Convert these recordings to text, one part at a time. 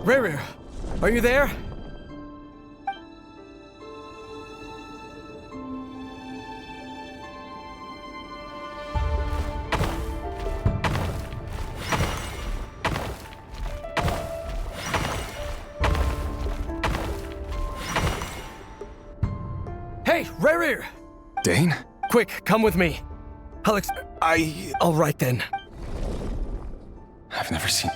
Rerir, are you there? Hey, Rerir! Dane? Quick, come with me. All right then. I've never seen...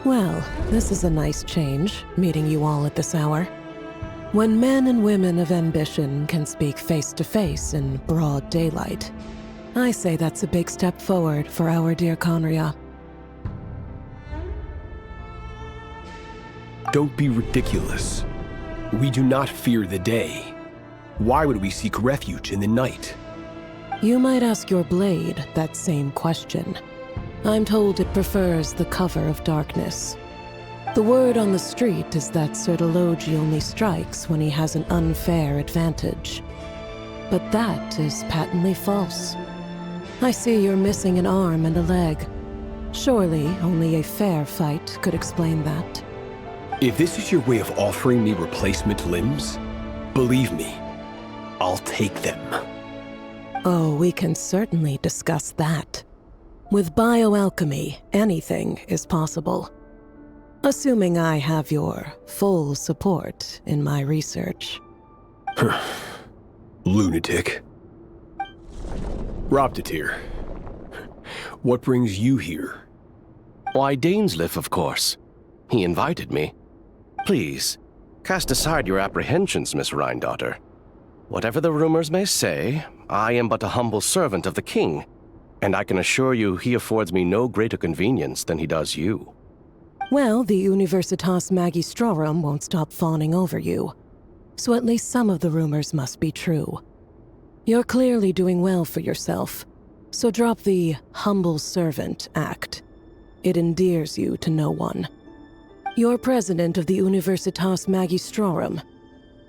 Well, this is a nice change, meeting you all at this hour. When men and women of ambition can speak face to face in broad daylight, I say that's a big step forward for our dear Conria. Don't be ridiculous. We do not fear the day. Why would we seek refuge in the night? You might ask your blade that same question. I'm told it prefers the cover of darkness. The word on the street is that Sir Delogi only strikes when he has an unfair advantage. But that is patently false. I see you're missing an arm and a leg. Surely only a fair fight could explain that. If this is your way of offering me replacement limbs, believe me, I'll take them. Oh, we can certainly discuss that. With bioalchemy, anything is possible. Assuming I have your full support in my research. Lunatic. Roptatir, what brings you here? Why, Dainsleif, of course. He invited me. Please, cast aside your apprehensions, Miss Rhindaughter. Whatever the rumors may say, I am but a humble servant of the king, and I can assure you he affords me no greater convenience than he does you. Well, the Universitas Magistrorum won't stop fawning over you, so at least some of the rumors must be true. You're clearly doing well for yourself, so drop the humble servant act. It endears you to no one. You're president of the Universitas Magistrorum,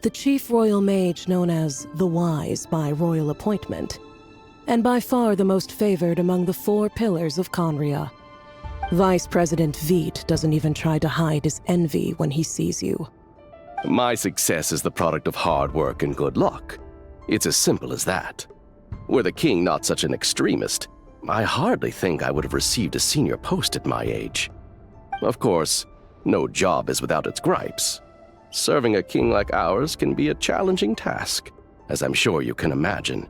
the chief royal mage known as the Wise by royal appointment, and by far the most favored among the 4 pillars of Conria. Vice President Veit doesn't even try to hide his envy when he sees you. My success is the product of hard work and good luck. It's as simple as that. Were the king not such an extremist, I hardly think I would have received a senior post at my age. Of course, no job is without its gripes. Serving a king like ours can be a challenging task, as I'm sure you can imagine.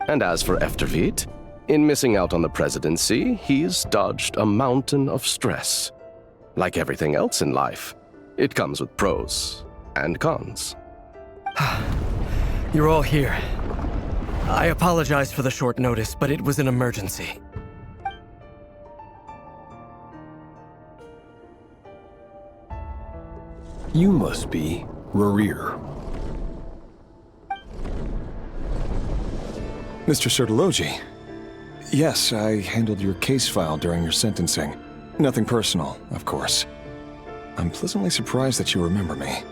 And as for Efterveit, in missing out on the presidency, he's dodged a mountain of stress. Like everything else in life, it comes with pros and cons. You're all here. I apologize for the short notice, but it was an emergency. You must be Rerir. Mr. Sir Delogi. Yes, I handled your case file during your sentencing. Nothing personal, of course. I'm pleasantly surprised that you remember me.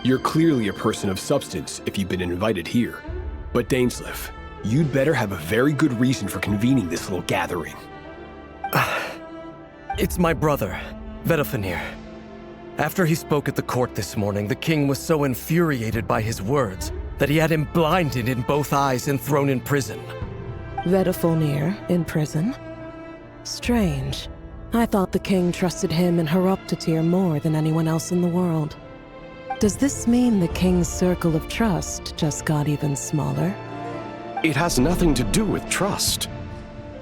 You're clearly a person of substance if you've been invited here. But Dainsleif, you'd better have a very good reason for convening this little gathering. It's my brother, Vedofenir. After he spoke at the court this morning, the king was so infuriated by his words that he had him blinded in both eyes and thrown in prison. Vedofenir in prison? Strange. I thought the king trusted him and Roptatir more than anyone else in the world. Does this mean the king's circle of trust just got even smaller? It has nothing to do with trust.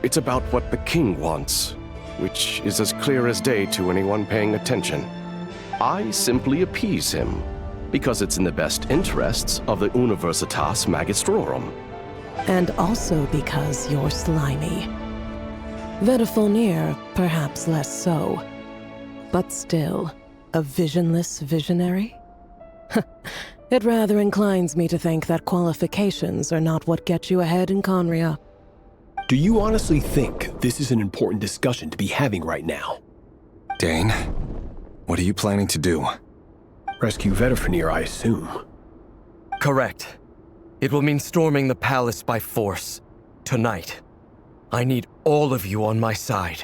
It's about what the king wants. which is as clear as day to anyone paying attention. I simply appease him, because it's in the best interests of the Universitas Magistrorum. And also because you're slimy. Vedafilnir, perhaps less so. But still, a visionless visionary? It rather inclines me to think that qualifications are not what get you ahead in Conria. Do you honestly think this is an important discussion to be having right now? Dane, what are you planning to do? Rescue Vedafilnir, I assume. Correct. It will mean storming the palace by force. Tonight. I need all of you on my side.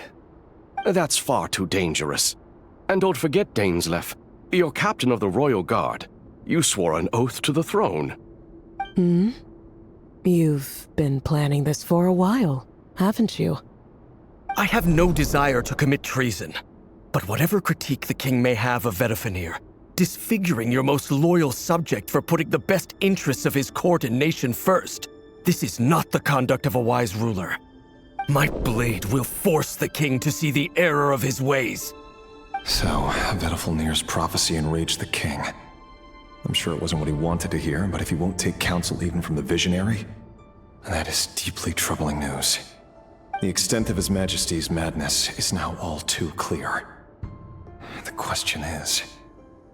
That's far too dangerous. And don't forget, Dainsleif, you're captain of the Royal Guard. You swore an oath to the throne. Hmm? You've been planning this for a while, haven't you? I have no desire to commit treason. But whatever critique the king may have of Vedafilnir, disfiguring your most loyal subject for putting the best interests of his court and nation first, this is not the conduct of a wise ruler. My blade will force the king to see the error of his ways. So, Vedafilnir's prophecy enraged the king. I'm sure it wasn't what he wanted to hear, but if he won't take counsel even from the visionary, that is deeply troubling news. The extent of His Majesty's madness is now all too clear. The question is,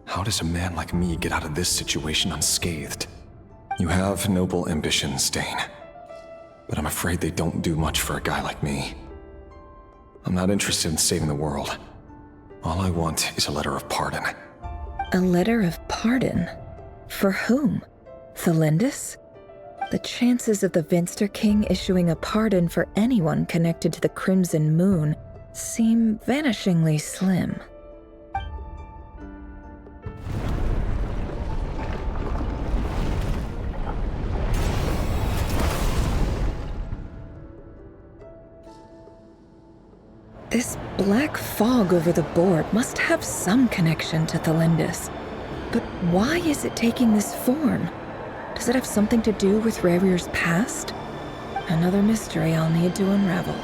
how does a man like me get out of this situation unscathed? You have noble ambitions, Dane, but I'm afraid they don't do much for a guy like me. I'm not interested in saving the world. All I want is a letter of pardon. A letter of pardon? For whom? Thelindis? The chances of the Vinster King issuing a pardon for anyone connected to the Crimson Moon seem vanishingly slim. This black fog over the board must have some connection to Thelindis. But why is it taking this form? Does it have something to do with Rerir's past? Another mystery I'll need to unravel.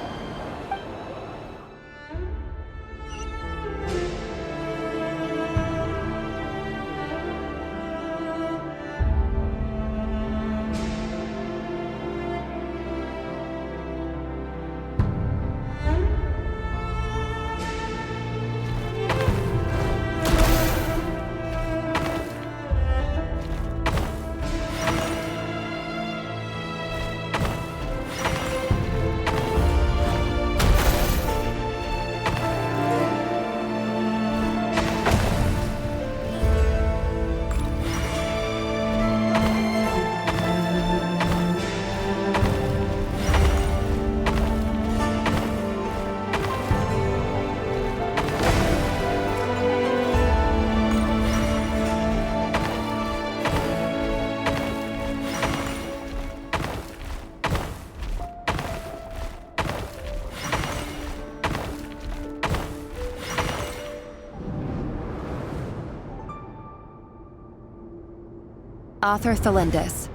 Author Thelindis.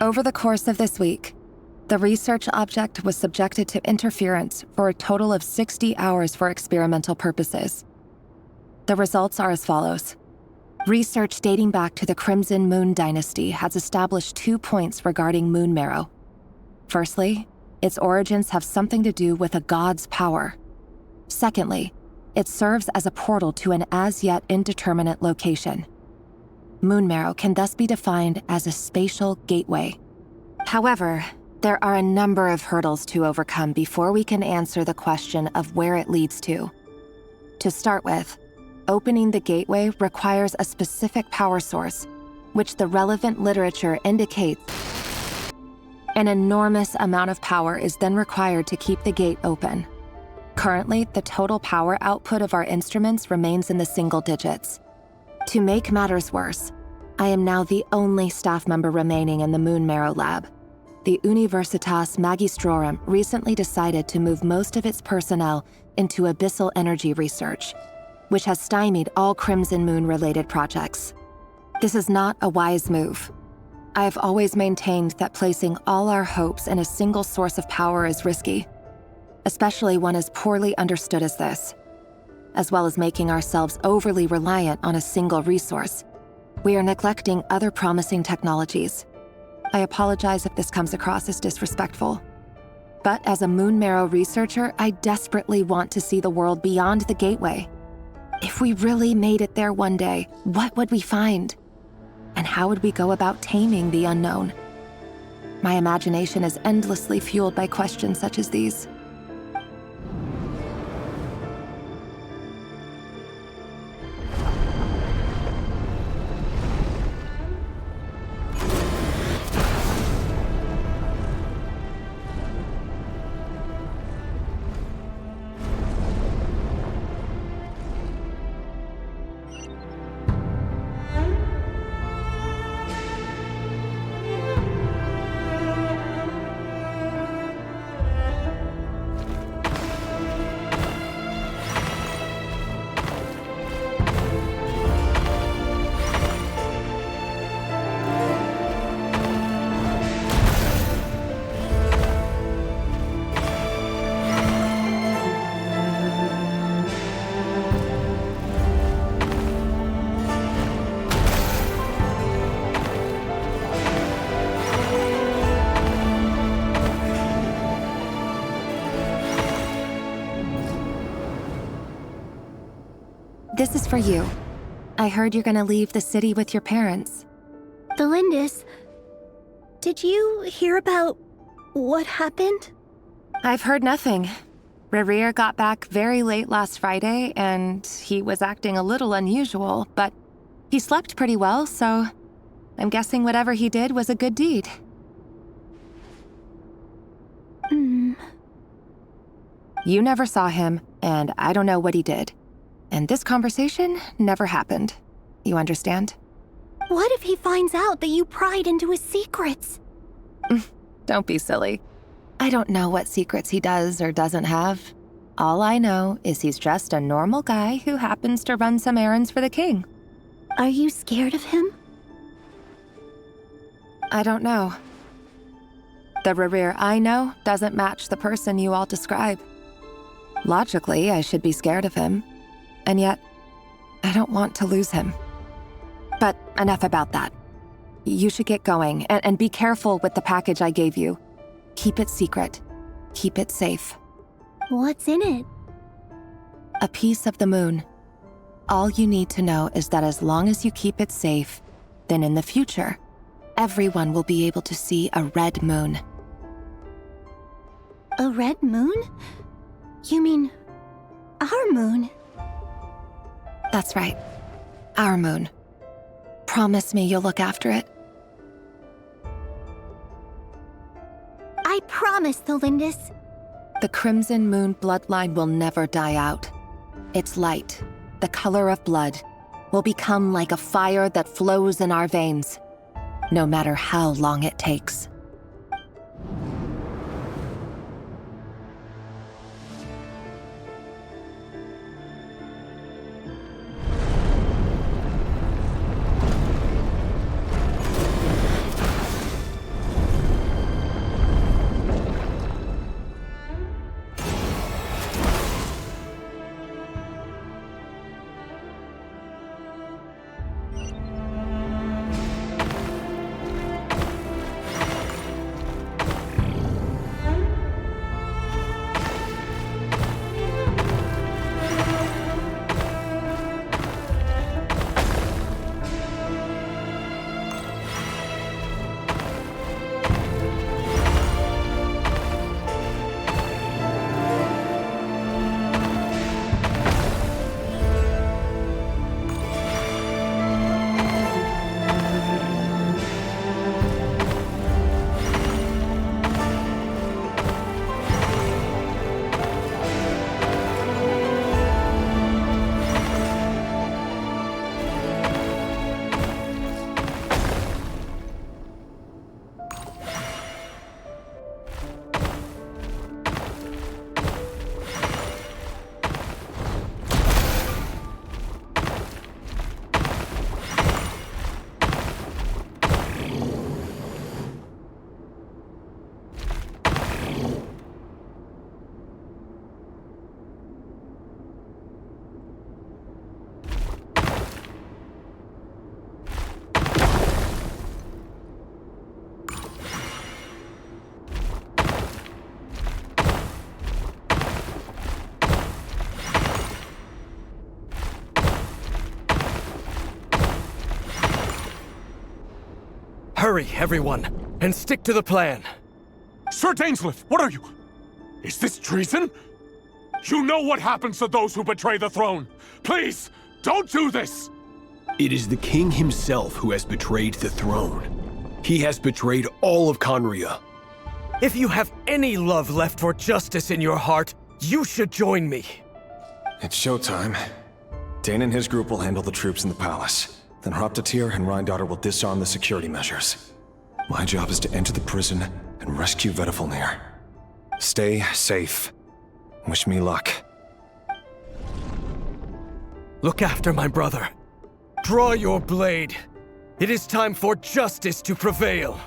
Over the course of this week, the research object was subjected to interference for a total of 60 hours for experimental purposes. The results are as follows. Research dating back to the Crimson Moon Dynasty has established 2 points regarding moon marrow. Firstly, its origins have something to do with a god's power. Secondly, it serves as a portal to an as-yet indeterminate location. Moon marrow can thus be defined as a spatial gateway. However, there are a number of hurdles to overcome before we can answer the question of where it leads to. To start with, opening the gateway requires a specific power source, which the relevant literature indicates. An enormous amount of power is then required to keep the gate open. Currently, the total power output of our instruments remains in the single digits. To make matters worse, I am now the only staff member remaining in the Moon Marrow lab. The Universitas Magistrorum recently decided to move most of its personnel into abyssal energy research, which has stymied all Crimson Moon-related projects. This is not a wise move. I have always maintained that placing all our hopes in a single source of power is risky, especially one as poorly understood as this. As well as making ourselves overly reliant on a single resource, we are neglecting other promising technologies. I apologize if this comes across as disrespectful. But as a Moon Marrow researcher, I desperately want to see the world beyond the gateway. If we really made it there one day, what would we find? And how would we go about taming the unknown? My imagination is endlessly fueled by questions such as these. This is for you. I heard you're gonna leave the city with your parents. Thelindis, did you hear about what happened? I've heard nothing. Rerir got back very late last Friday, and he was acting a little unusual, but he slept pretty well, so I'm guessing whatever he did was a good deed. You never saw him, and I don't know what he did. And this conversation never happened. You understand? What if he finds out that you pried into his secrets? Don't be silly. I don't know what secrets he does or doesn't have. All I know is he's just a normal guy who happens to run some errands for the king. Are you scared of him? I don't know. The Rerir I know doesn't match the person you all describe. Logically, I should be scared of him. And yet, I don't want to lose him. But enough about that. You should get going, and be careful with the package I gave you. Keep it secret. Keep it safe. What's in it? A piece of the moon. All you need to know is that as long as you keep it safe, then in the future, everyone will be able to see a red moon. A red moon? You mean our moon? That's right. Our moon. Promise me you'll look after it. I promise, Thelindis. The Crimson Moon bloodline will never die out. Its light, the color of blood, will become like a fire that flows in our veins, no matter how long it takes. Hurry, everyone, and stick to the plan. Sir Dainsleif, what are you? Is this treason? You know what happens to those who betray the throne. Please, don't do this! It is the king himself who has betrayed the throne. He has betrayed all of Conria. If you have any love left for justice in your heart, you should join me. It's showtime. Dane and his group will handle the troops in the palace. Then Hraptatir and Rheindater will disarm the security measures. My job is to enter the prison and rescue Vedifalnir. Stay safe. Wish me luck. Look after my brother. Draw your blade. It is time for justice to prevail.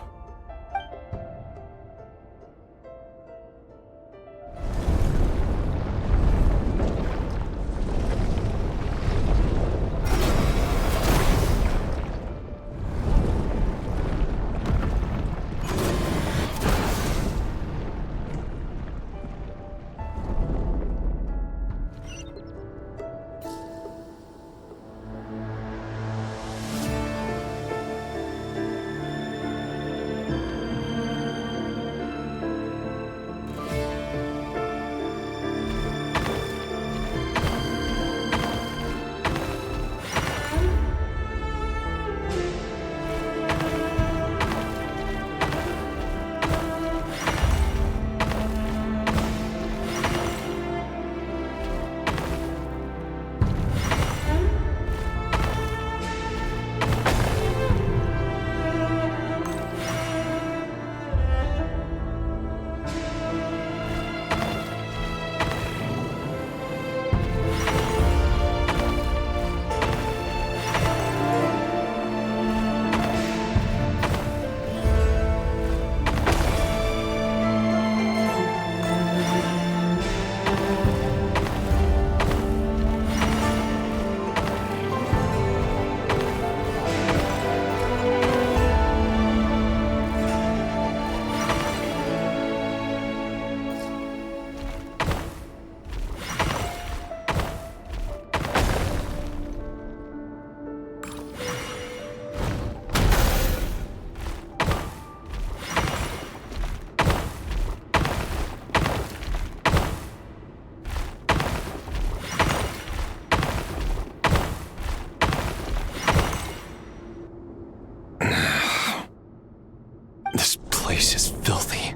place is filthy.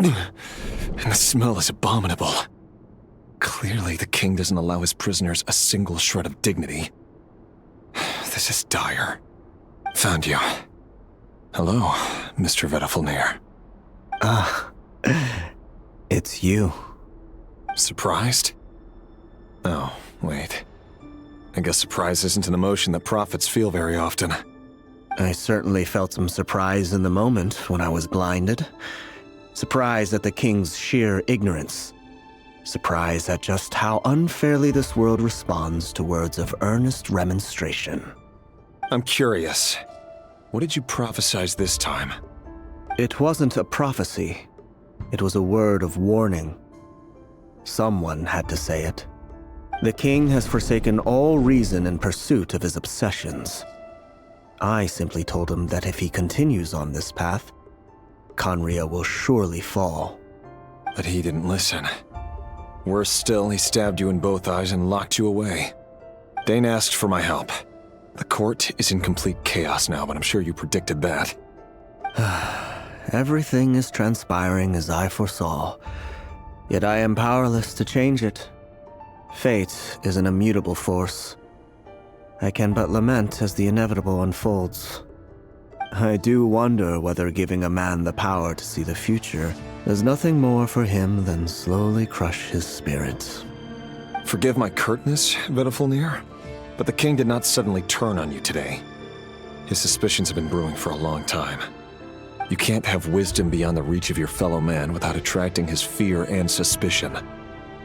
And the smell is abominable. Clearly, the king doesn't allow his prisoners a single shred of dignity. This is dire. Found you. Hello, Mr. Vedifalnir. It's you. Surprised? Oh, wait. I guess surprise isn't an emotion that prophets feel very often. I certainly felt some surprise in the moment when I was blinded. Surprise at the king's sheer ignorance. Surprise at just how unfairly this world responds to words of earnest remonstration. I'm curious. What did you prophesize this time? It wasn't a prophecy. It was a word of warning. Someone had to say it. The king has forsaken all reason in pursuit of his obsessions. I simply told him that if he continues on this path, Conria will surely fall. But he didn't listen. Worse still, he stabbed you in both eyes and locked you away. Dane asked for my help. The court is in complete chaos now, but I'm sure you predicted that. Everything is transpiring as I foresaw, yet I am powerless to change it. Fate is an immutable force. I can but lament as the inevitable unfolds. I do wonder whether giving a man the power to see the future does nothing more for him than slowly crush his spirit. Forgive my curtness, Vedifalnir, but the king did not suddenly turn on you today. His suspicions have been brewing for a long time. You can't have wisdom beyond the reach of your fellow man without attracting his fear and suspicion.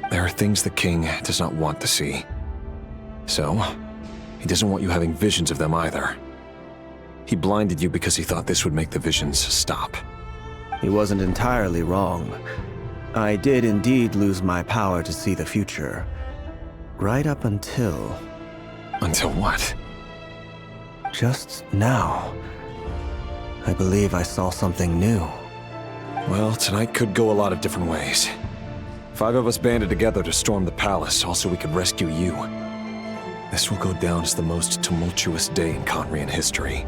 There are things the king does not want to see. So, he doesn't want you having visions of them either. He blinded you because he thought this would make the visions stop. He wasn't entirely wrong. I did indeed lose my power to see the future. Right up until... Until what? Just now. I believe I saw something new. Well, tonight could go a lot of different ways. 5 of us banded together to storm the palace, also we could rescue you. This will go down as the most tumultuous day in Conrian history.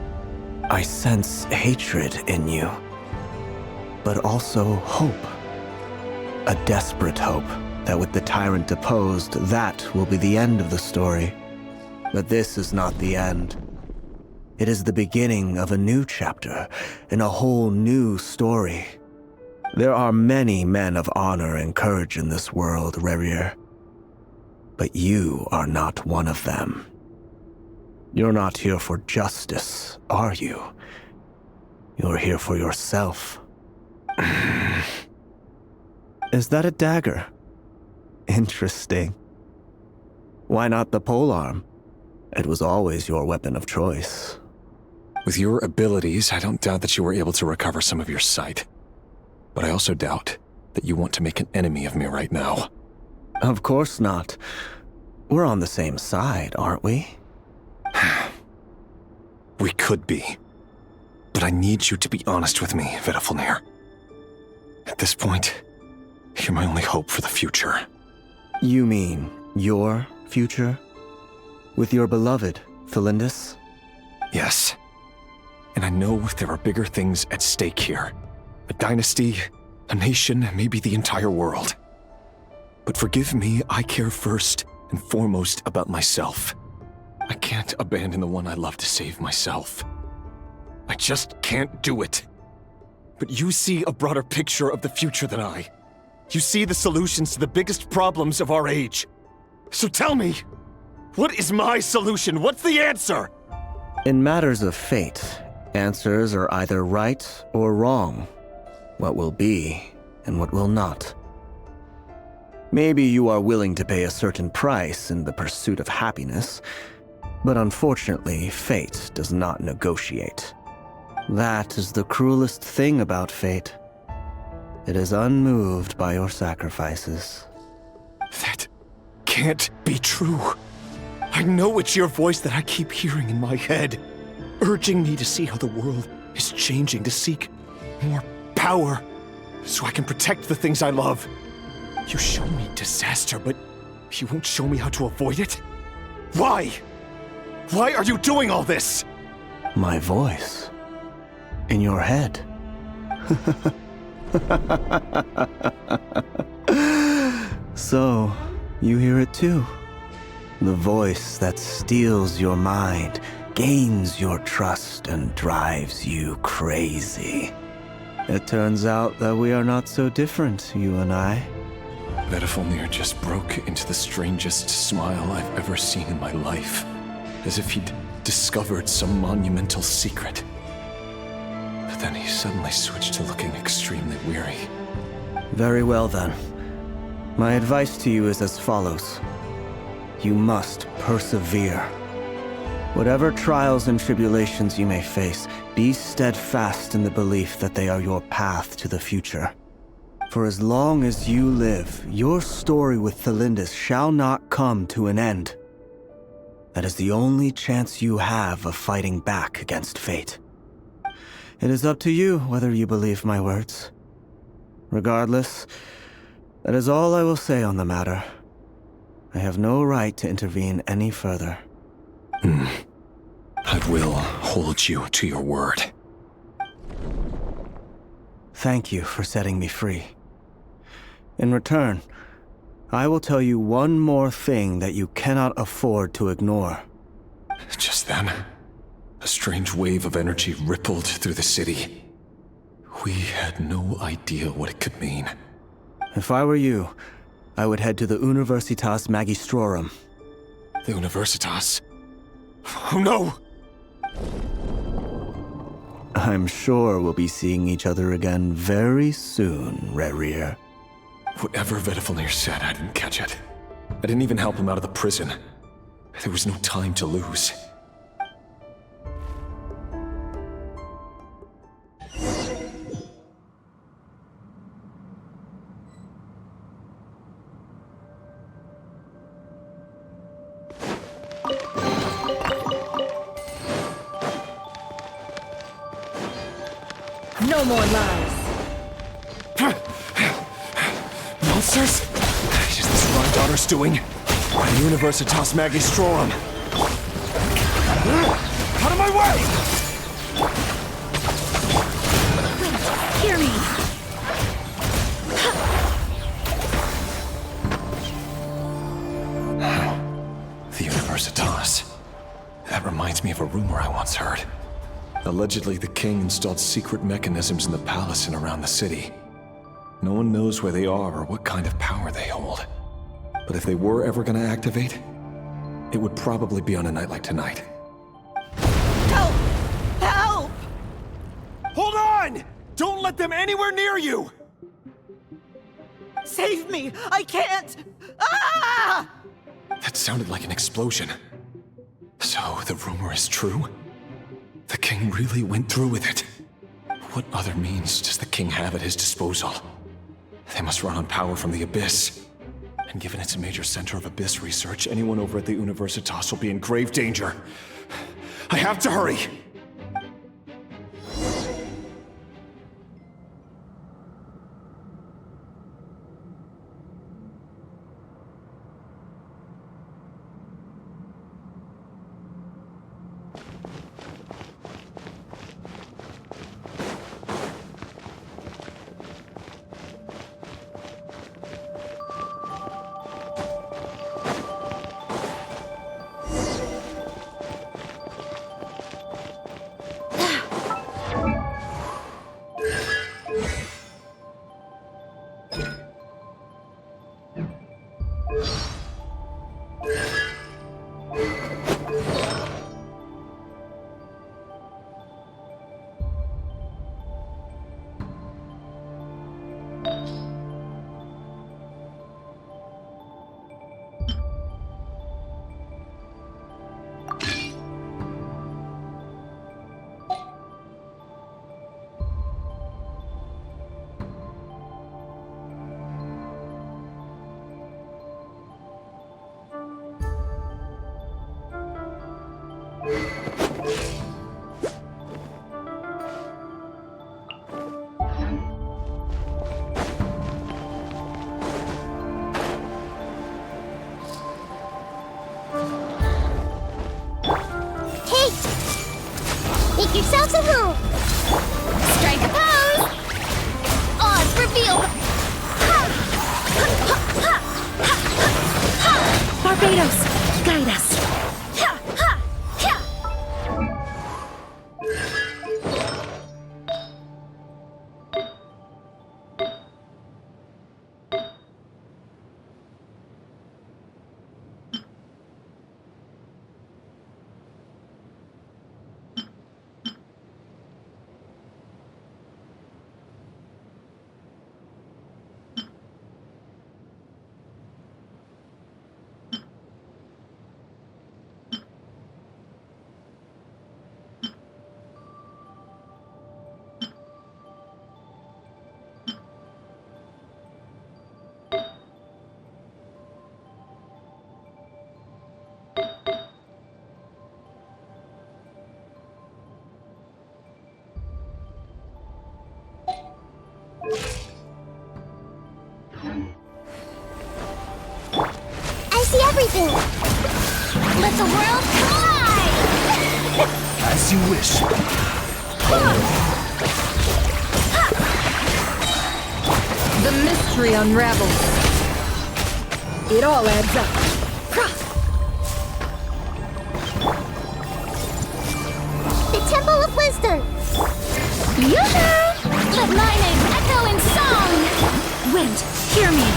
I sense hatred in you, but also hope. A desperate hope that with the tyrant deposed, that will be the end of the story. But this is not the end. It is the beginning of a new chapter in a whole new story. There are many men of honor and courage in this world, Rerir. But you are not one of them. You're not here for justice, are you? You're here for yourself. Is that a dagger? Interesting. Why not the polearm? It was always your weapon of choice. With your abilities, I don't doubt that you were able to recover some of your sight. But I also doubt that you want to make an enemy of me right now. Of course not. We're on the same side, aren't we? We could be. But I need you to be honest with me, Vedifalnir. At this point, you're my only hope for the future. You mean your future? With your beloved, Thelindis? Yes. And I know there are bigger things at stake here. A dynasty, a nation, maybe the entire world. But forgive me, I care first and foremost about myself. I can't abandon the one I love to save myself. I just can't do it. But you see a broader picture of the future than I. You see the solutions to the biggest problems of our age. So tell me, what is my solution? What's the answer? In matters of fate, answers are either right or wrong. What will be and what will not. Maybe you are willing to pay a certain price in the pursuit of happiness, but unfortunately, fate does not negotiate. That is the cruelest thing about fate. It is unmoved by your sacrifices. That can't be true. I know it's your voice that I keep hearing in my head, urging me to see how the world is changing, to seek more power, so I can protect the things I love. You show me disaster, but you won't show me how to avoid it? Why? Why are you doing all this? My voice. In your head. So, you hear it too. The voice that steals your mind, gains your trust, and drives you crazy. It turns out that we are not so different, you and I. Vedifalnir just broke into the strangest smile I've ever seen in my life, as if he'd discovered some monumental secret. But then he suddenly switched to looking extremely weary. Very well then. My advice to you is as follows. You must persevere. Whatever trials and tribulations you may face, be steadfast in the belief that they are your path to the future. For as long as you live, your story with Thelindis shall not come to an end. That is the only chance you have of fighting back against fate. It is up to you whether you believe my words. Regardless, that is all I will say on the matter. I have no right to intervene any further. I will hold you to your word. Thank you for setting me free. In return, I will tell you one more thing that you cannot afford to ignore. Just then, a strange wave of energy rippled through the city. We had no idea what it could mean. If I were you, I would head to the Universitas Magistrorum. The Universitas? Oh no! I'm sure we'll be seeing each other again very soon, Rerir. Whatever Vedifalnir said, I didn't catch it. I didn't even help him out of the prison. There was no time to lose. No more lies. Monsters? Is this what my daughter's doing? By the Universitas Magistrorum! Out of my way! Wait, hear me. The Universitas. That reminds me of a rumor I once heard. Allegedly, the king installed secret mechanisms in the palace and around the city. No one knows where they are or what kind of power they hold. But if they were ever gonna activate, it would probably be on a night like tonight. Help! Help! Hold on! Don't let them anywhere near you! Save me! I can't! Ah! That sounded like an explosion. So, the rumor is true? The king really went through with it? What other means does the king have at his disposal? They must run on power from the Abyss. And given it's a major center of Abyss research, anyone over at the Universitas will be in grave danger. I have to hurry! Make yourselves at home. Strike a pose. Odds revealed. Barbados, guide us. I see everything. Let the world collide. As you wish. The mystery unravels. It all adds up. The Temple of Wisdom. Yoo-hoo! Let my name echo in song. Wind, hear me.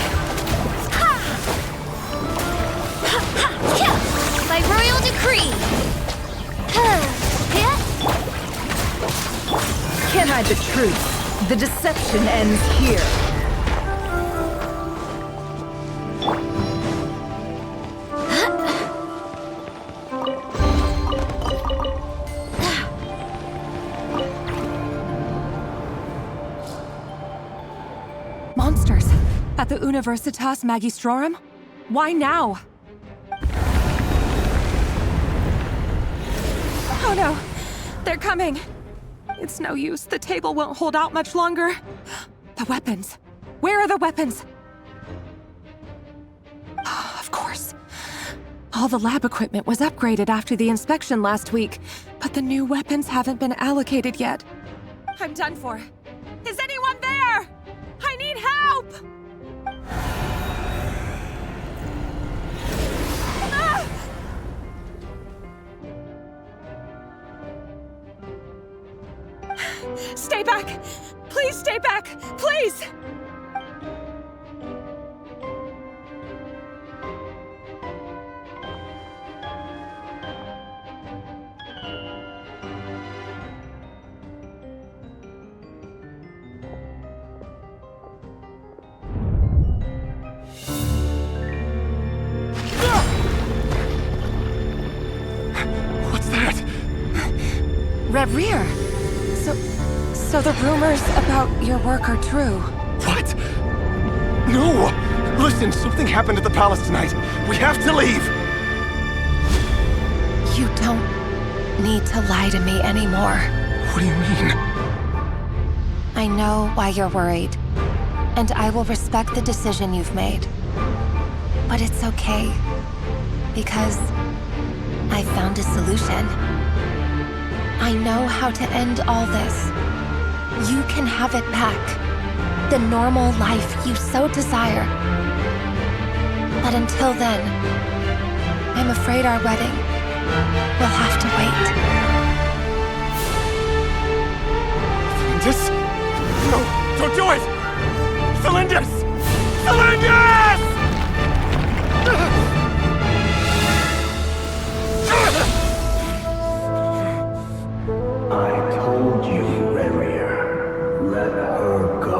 By royal decree. Can't hide the truth. The deception ends here. Monsters. At the Universitas Magistrorum? Why now? Oh no! They're coming! It's no use. The table won't hold out much longer. The weapons. Where are the weapons? Of course. All the lab equipment was upgraded after the inspection last week, but the new weapons haven't been allocated yet. I'm done for. Is anyone there? I need help! Ah! Stay back! Please stay back! Please! What's that? Reverie! So the rumors about your work are true. What? No! Listen, something happened at the palace tonight. We have to leave! You don't need to lie to me anymore. What do you mean? I know why you're worried, and I will respect the decision you've made. But it's okay, because I found a solution. I know how to end all this. You can have it back. The normal life you so desire. But until then, I'm afraid our wedding will have to wait. Thalindis? No, don't do it! Thalindis! Thalindis! I told you, Reverie. Let her go.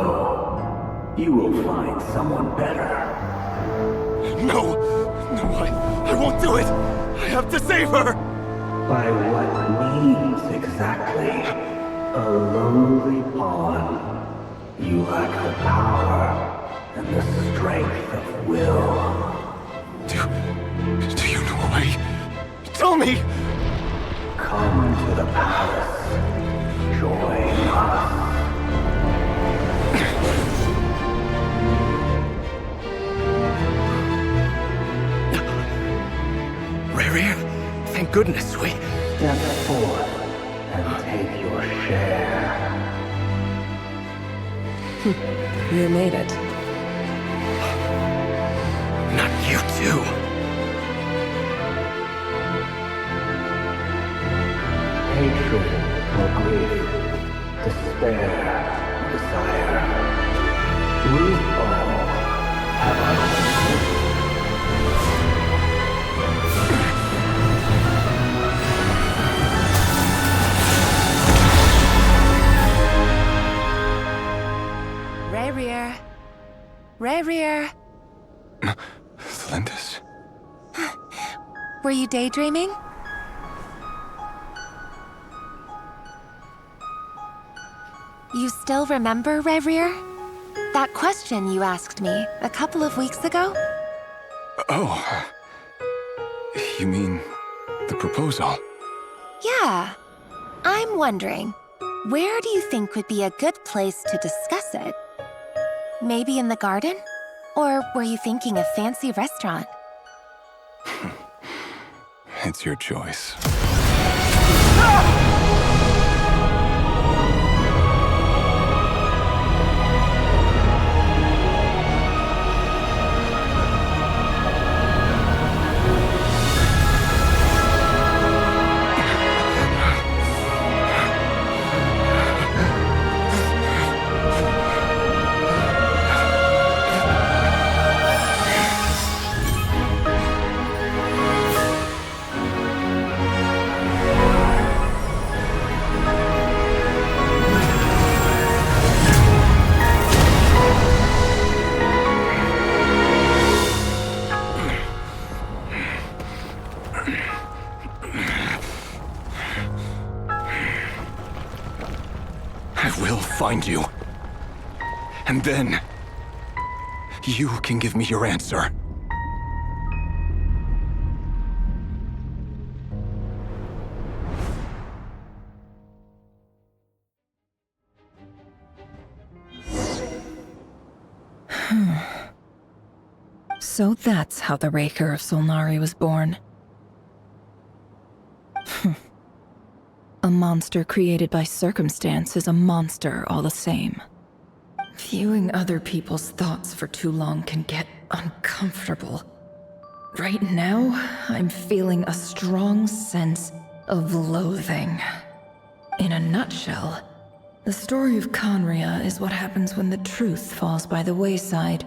You will find someone better. No! No, I won't do it! I have to save her! By what means exactly? A lowly pawn. You lack the power and the strength of will. Do you know a way? Tell me! Come to the palace. Join us. Reverie, thank goodness we... Step forth and take your share. You made it. Not you too. Hatred or grief, despair, desire. We all have our own. Reverie. Reverie. Thalindis? Were you daydreaming? You still remember, Reverie? That question you asked me a couple of weeks ago? Oh. You mean the proposal? Yeah. I'm wondering, where do you think would be a good place to discuss it? Maybe in the garden? Or were you thinking a fancy restaurant? It's your choice. I will find you. And then, you can give me your answer. So that's how the Raker of Solnari was born. A monster created by circumstance is a monster all the same. Viewing other people's thoughts for too long can get uncomfortable. Right now, I'm feeling a strong sense of loathing. In a nutshell, the story of Conria is what happens when the truth falls by the wayside.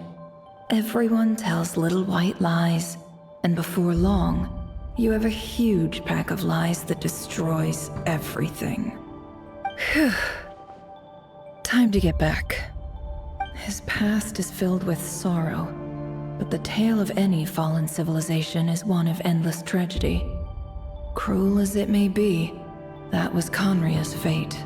Everyone tells little white lies, and before long, you have a huge pack of lies that destroys everything. Whew. Time to get back. His past is filled with sorrow, but the tale of any fallen civilization is one of endless tragedy. Cruel as it may be, that was Conria's fate.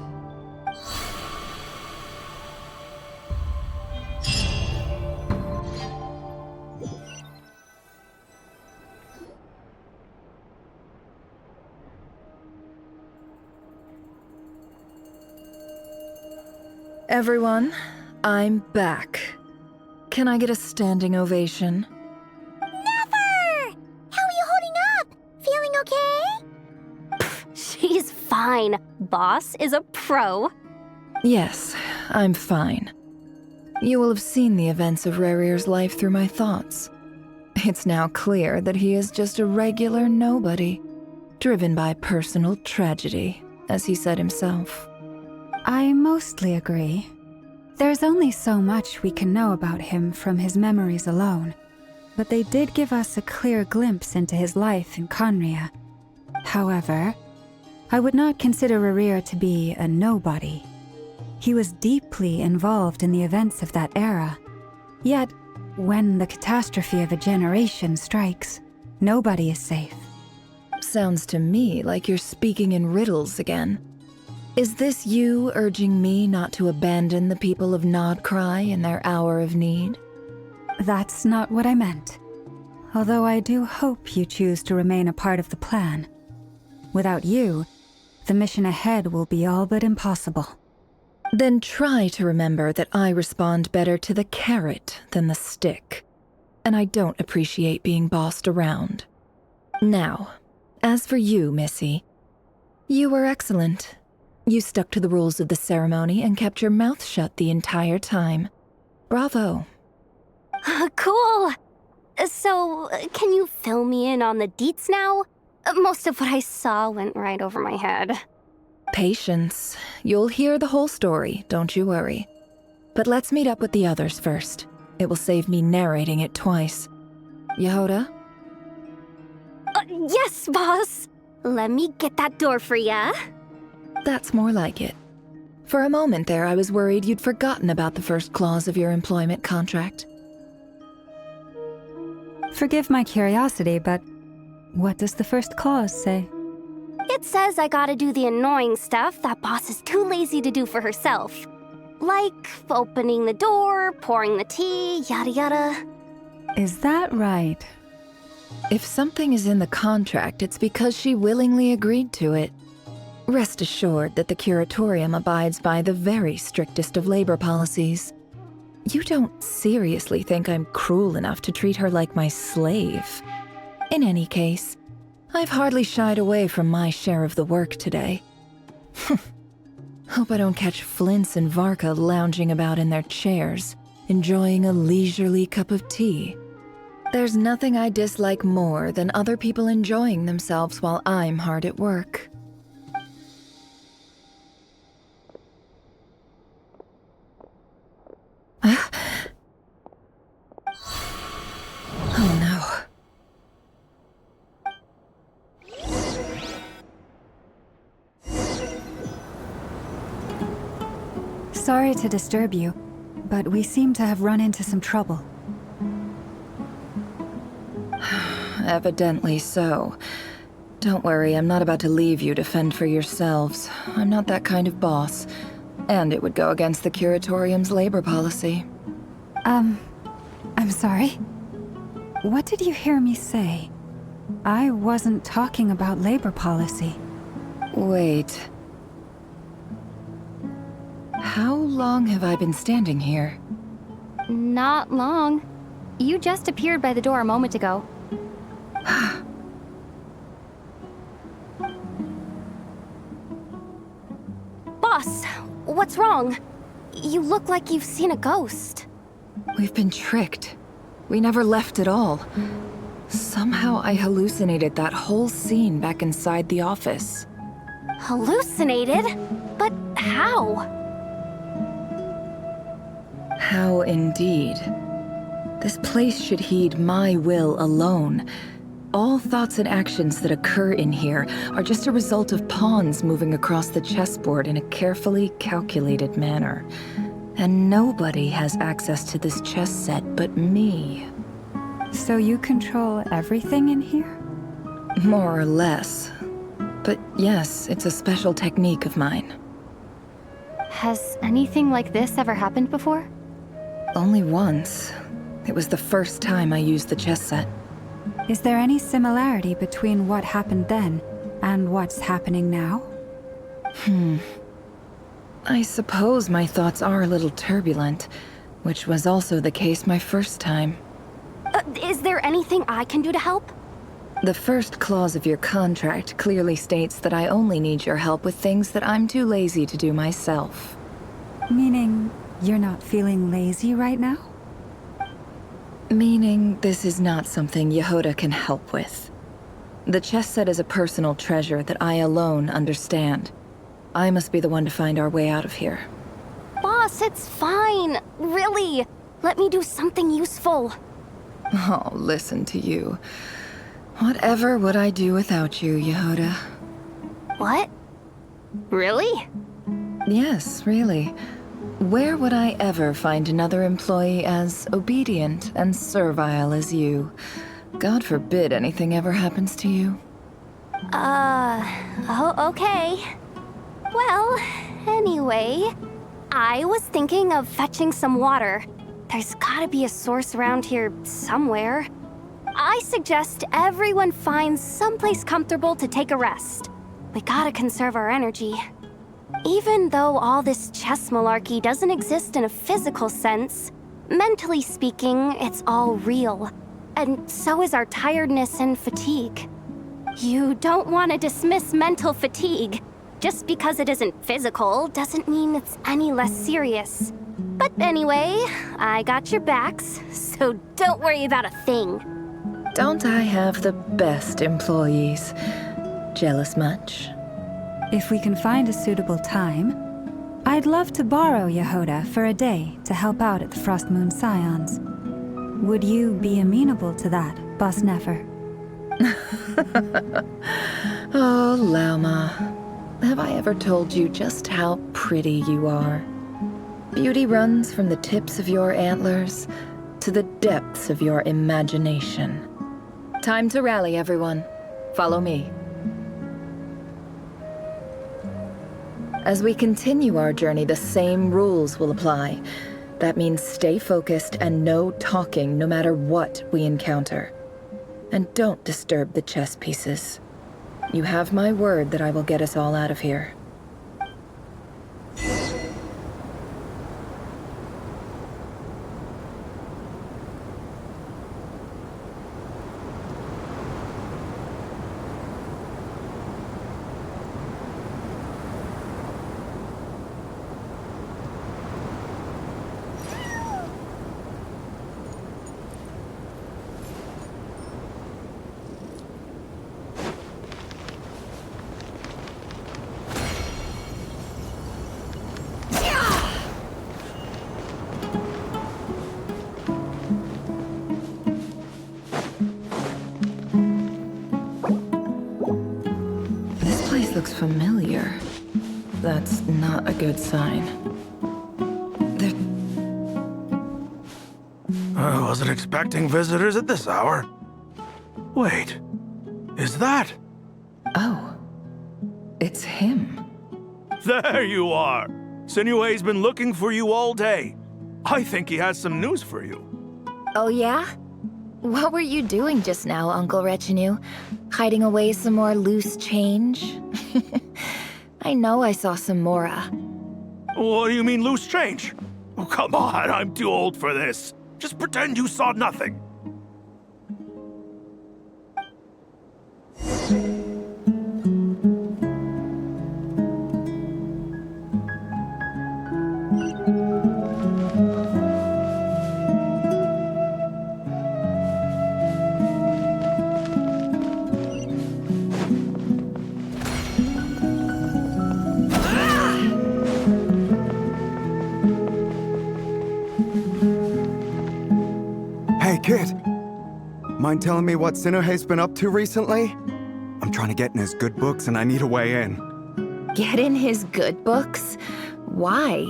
Everyone, I'm back. Can I get a standing ovation? Never! How are you holding up? Feeling okay? She's fine. Boss is a pro. Yes, I'm fine. You will have seen the events of Rarir's life through my thoughts. It's now clear that he is just a regular nobody, driven by personal tragedy, as he said himself. I mostly agree. There's only so much we can know about him from his memories alone, but they did give us a clear glimpse into his life in Conria. However, I would not consider Rarir to be a nobody. He was deeply involved in the events of that era. Yet, when the catastrophe of a generation strikes, nobody is safe. Sounds to me like you're speaking in riddles again. Is this you urging me not to abandon the people of Nodcry in their hour of need? That's not what I meant. Although I do hope you choose to remain a part of the plan. Without you, the mission ahead will be all but impossible. Then try to remember that I respond better to the carrot than the stick. And I don't appreciate being bossed around. Now, as for you, Missy, you were excellent. You stuck to the rules of the ceremony and kept your mouth shut the entire time. Bravo. Cool. So, can you fill me in on the deets now? Most of what I saw went right over my head. Patience. You'll hear the whole story, don't you worry. But let's meet up with the others first. It will save me narrating it twice. Yehoda? Yes, boss. Let me get that door for ya. That's more like it. For a moment there, I was worried you'd forgotten about the first clause of your employment contract. Forgive my curiosity, but what does the first clause say? It says I gotta do the annoying stuff that boss is too lazy to do for herself. Like opening the door, pouring the tea, yada yada. Is that right? If something is in the contract, it's because she willingly agreed to it. Rest assured that the Curatorium abides by the very strictest of labor policies. You don't seriously think I'm cruel enough to treat her like my slave. In any case, I've hardly shied away from my share of the work today. Hope I don't catch Flintz and Varka lounging about in their chairs, enjoying a leisurely cup of tea. There's nothing I dislike more than other people enjoying themselves while I'm hard at work. Oh no. Sorry to disturb you, but we seem to have run into some trouble. Evidently so. Don't worry, I'm not about to leave you to fend for yourselves. I'm not that kind of boss. And it would go against the Curatorium's labor policy. I'm sorry? What did you hear me say? I wasn't talking about labor policy. Wait. How long have I been standing here? Not long. You just appeared by the door a moment ago. Boss, what's wrong? You look like you've seen a ghost. We've been tricked. We never left at all. Somehow I hallucinated that whole scene back inside the office. Hallucinated? But how? How indeed. This place should heed my will alone. All thoughts and actions that occur in here are just a result of pawns moving across the chessboard in a carefully calculated manner. And nobody has access to this chess set but me. So you control everything in here? More or less. But yes, it's a special technique of mine. Has anything like this ever happened before? Only once. It was the first time I used the chess set. Is there any similarity between what happened then and what's happening now? I suppose my thoughts are a little turbulent, which was also the case my first time. Is there anything I can do to help? The first clause of your contract clearly states that I only need your help with things that I'm too lazy to do myself. Meaning, you're not feeling lazy right now? Meaning, this is not something Yehoda can help with. The chess set is a personal treasure that I alone understand. I must be the one to find our way out of here. Boss, it's fine. Really. Let me do something useful. Oh, listen to you. Whatever would I do without you, Yehoda? What? Really? Yes, really. Where would I ever find another employee as obedient and servile as you? God forbid anything ever happens to you. Oh, okay. Well, anyway, I was thinking of fetching some water. There's gotta be a source around here somewhere. I suggest everyone finds someplace comfortable to take a rest. We gotta conserve our energy. Even though all this chess malarkey doesn't exist in a physical sense, mentally speaking, it's all real. And so is our tiredness and fatigue. You don't want to dismiss mental fatigue. Just because it isn't physical doesn't mean it's any less serious. But anyway, I got your backs, so don't worry about a thing. Don't I have the best employees? Jealous much? If we can find a suitable time, I'd love to borrow Yehoda for a day to help out at the Frostmoon Scions. Would you be amenable to that, Boss Nefer? Oh, Lauma. Have I ever told you just how pretty you are? Beauty runs from the tips of your antlers to the depths of your imagination. Time to rally, everyone. Follow me. As we continue our journey, the same rules will apply. That means stay focused and no talking no matter what we encounter. And don't disturb the chess pieces. You have my word that I will get us all out of here. Looks familiar. That's not a good sign. I wasn't expecting visitors at this hour. Wait, is that? Oh, it's him. There you are! Sinue's been looking for you all day. I think he has some news for you. Oh yeah? What were you doing just now, Uncle Retinue? Hiding away some more loose change? I know I saw some Mora. What do you mean loose change? Oh, come on, I'm too old for this. Just pretend you saw nothing. Hey, kid. Mind telling me what Sinohe's been up to recently? I'm trying to get in his good books and I need a way in. Get in his good books? Why?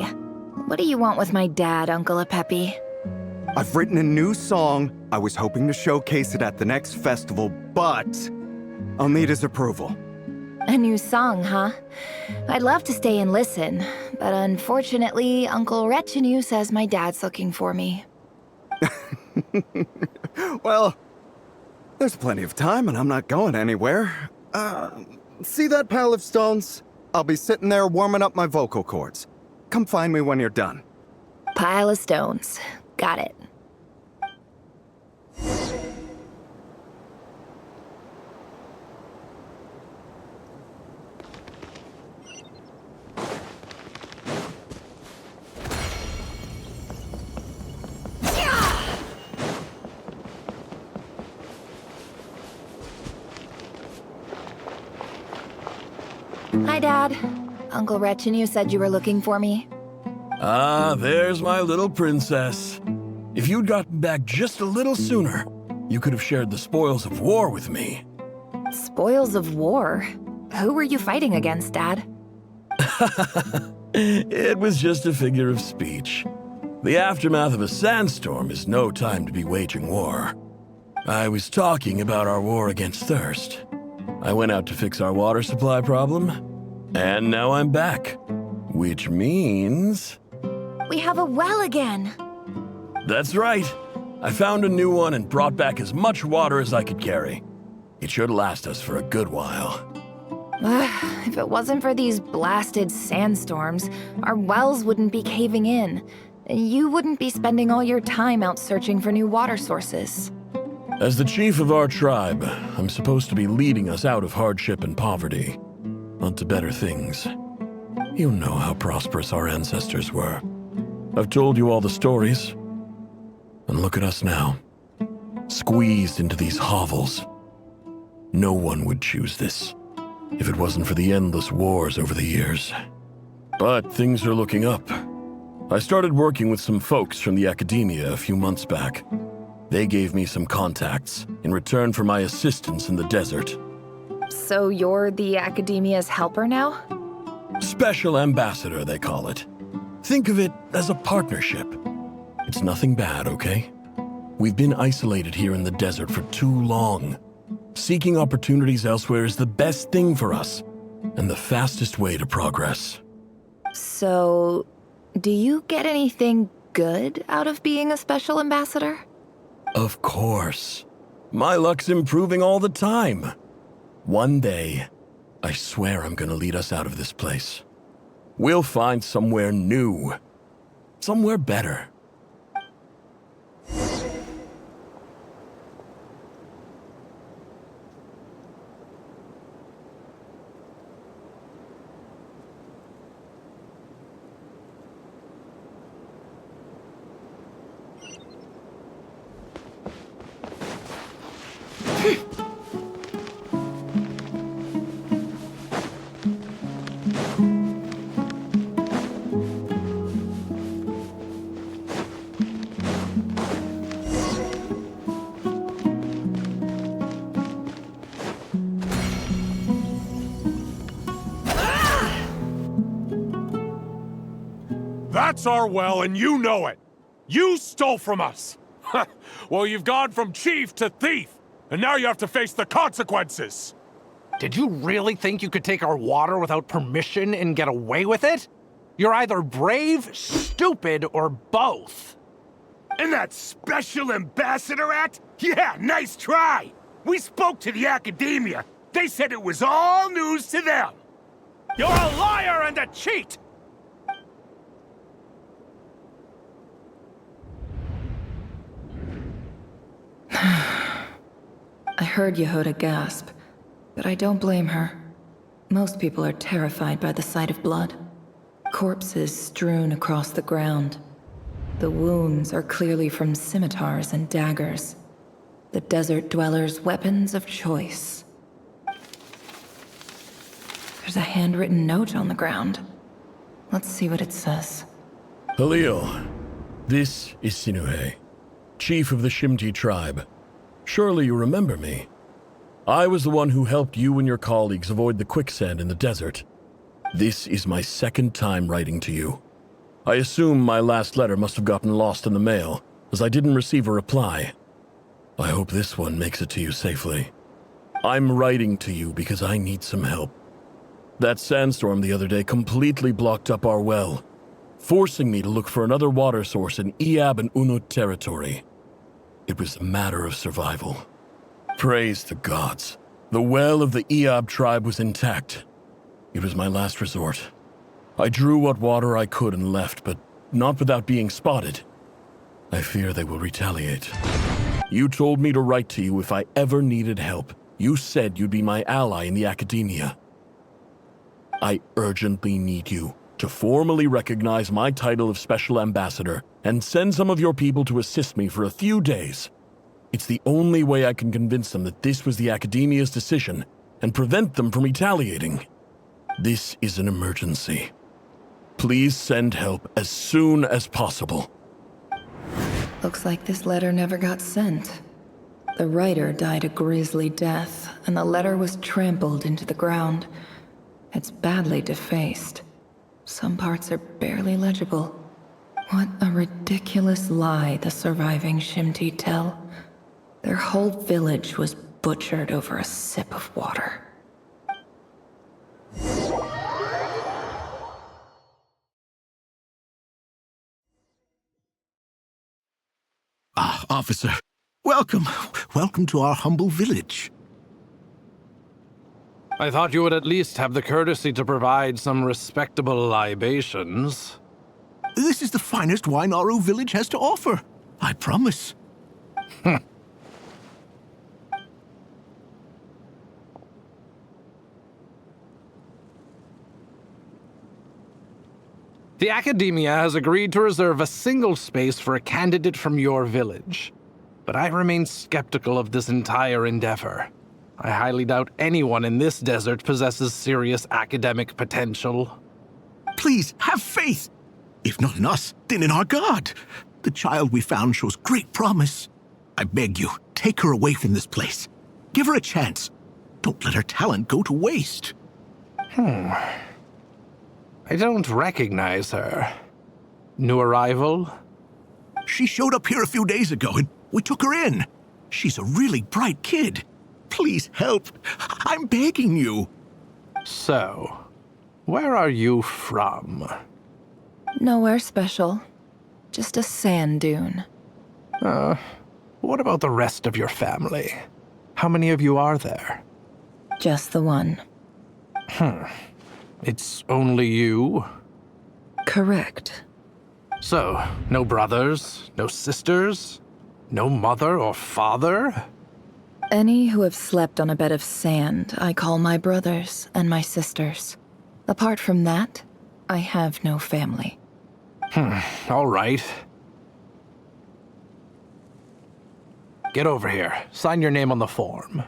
What do you want with my dad, Uncle Apepi? I've written a new song. I was hoping to showcase it at the next festival, but I'll need his approval. A new song, huh? I'd love to stay and listen, but unfortunately, Uncle Retinue says my dad's looking for me. Well, there's plenty of time and I'm not going anywhere. See that pile of stones? I'll be sitting there warming up my vocal cords. Come find me when you're done. Pile of stones. Got it. Hi, Dad. Uncle Retinue said you were looking for me. Ah, there's my little princess. If you'd gotten back just a little sooner, you could have shared the spoils of war with me. Spoils of war? Who were you fighting against, Dad? It was just a figure of speech. The aftermath of a sandstorm is no time to be waging war. I was talking about our war against thirst. I went out to fix our water supply problem, and now I'm back. Which means... We have a well again! That's right. I found a new one and brought back as much water as I could carry. It should last us for a good while. If it wasn't for these blasted sandstorms, our wells wouldn't be caving in. You wouldn't be spending all your time out searching for new water sources. As the chief of our tribe, I'm supposed to be leading us out of hardship and poverty, onto better things. You know how prosperous our ancestors were. I've told you all the stories. And look at us now, squeezed into these hovels. No one would choose this, if it wasn't for the endless wars over the years. But things are looking up. I started working with some folks from the academia a few months back. They gave me some contacts in return for my assistance in the desert. So you're the academia's helper now? Special ambassador, they call it. Think of it as a partnership. It's nothing bad, okay? We've been isolated here in the desert for too long. Seeking opportunities elsewhere is the best thing for us, and the fastest way to progress. So, do you get anything good out of being a special ambassador? Of course. My luck's improving all the time. One day, I swear I'm gonna lead us out of this place. We'll find somewhere new. Somewhere better. That's our well, and you know it! You stole from us! Well, you've gone from chief to thief, and now you have to face the consequences! Did you really think you could take our water without permission and get away with it? You're either brave, stupid, or both. And that special ambassador act? Yeah, nice try! We spoke to the academia. They said it was all news to them. You're a liar and a cheat! I heard Yehuda gasp, but I don't blame her. Most people are terrified by the sight of blood. Corpses strewn across the ground. The wounds are clearly from scimitars and daggers. The desert dwellers' weapons of choice. There's a handwritten note on the ground. Let's see what it says. Halil, this is Sinuhe, chief of the Shimti tribe. Surely you remember me. I was the one who helped you and your colleagues avoid the quicksand in the desert. This is my second time writing to you. I assume my last letter must have gotten lost in the mail, as I didn't receive a reply. I hope this one makes it to you safely. I'm writing to you because I need some help. That sandstorm the other day completely blocked up our well, forcing me to look for another water source in Iab and Unut territory. It was a matter of survival. Praise the gods. The well of the Iab tribe was intact. It was my last resort. I drew what water I could and left, but not without being spotted. I fear they will retaliate. You told me to write to you if I ever needed help. You said you'd be my ally in the academia. I urgently need you to formally recognize my title of Special Ambassador and send some of your people to assist me for a few days. It's the only way I can convince them that this was the Academia's decision and prevent them from retaliating. This is an emergency. Please send help as soon as possible. Looks like this letter never got sent. The writer died a grisly death, and the letter was trampled into the ground. It's badly defaced. Some parts are barely legible. What a ridiculous lie the surviving Shimti tell. Their whole village was butchered over a sip of water. Ah, officer. Welcome. Welcome to our humble village. I thought you would at least have the courtesy to provide some respectable libations. This is the finest wine our village has to offer. I promise. The Academia has agreed to reserve a single space for a candidate from your village. But I remain skeptical of this entire endeavor. I highly doubt anyone in this desert possesses serious academic potential. Please, have faith. If not in us, then in our God. The child we found shows great promise. I beg you, take her away from this place. Give her a chance. Don't let her talent go to waste. I don't recognize her. New arrival? She showed up here a few days ago and we took her in. She's a really bright kid. Please help. I'm begging you. So, where are you from? Nowhere special. Just a sand dune. What about the rest of your family? How many of you are there? Just the one. It's only you? Correct. So, no brothers, no sisters, no mother or father? Any who have slept on a bed of sand, I call my brothers and my sisters. Apart from that, I have no family. All right. Get over here. Sign your name on the form.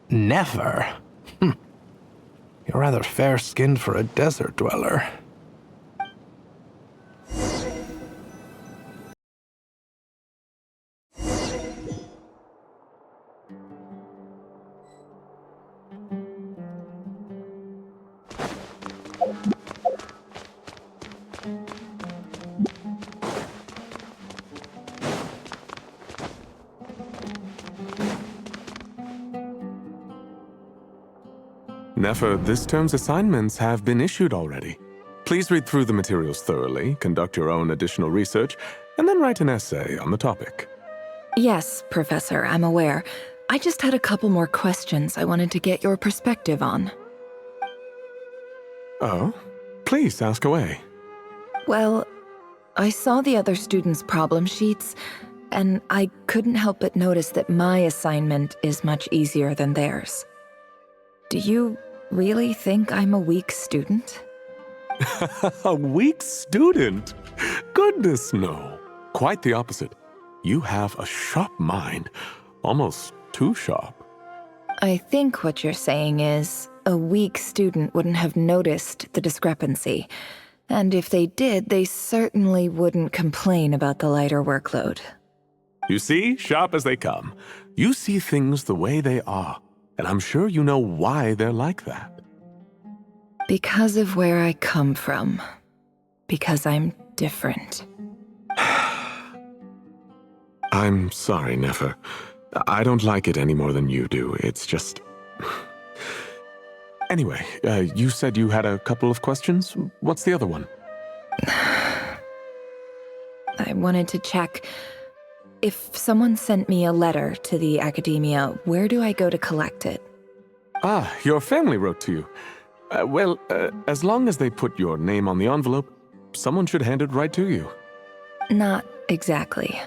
Never? You're rather fair-skinned for a desert dweller. Nefer, this term's assignments have been issued already. Please read through the materials thoroughly, conduct your own additional research, and then write an essay on the topic. Yes, Professor, I'm aware. I just had a couple more questions I wanted to get your perspective on. Oh? Please ask away. Well, I saw the other students' problem sheets, and I couldn't help but notice that my assignment is much easier than theirs. Do you really think I'm a weak student? A weak student? Goodness, no. Quite the opposite. You have a sharp mind. Almost too sharp. I think what you're saying is, a weak student wouldn't have noticed the discrepancy. And if they did, they certainly wouldn't complain about the lighter workload. You see, sharp as they come. You see things the way they are. And I'm sure you know why they're like that. Because of where I come from. Because I'm different. I'm sorry, Nefer. I don't like it any more than you do. It's just... Anyway, you said you had a couple of questions. What's the other one? I wanted to check. If someone sent me a letter to the academia, where do I go to collect it? Ah, your family wrote to you. Well, as long as they put your name on the envelope, someone should hand it right to you. Not exactly.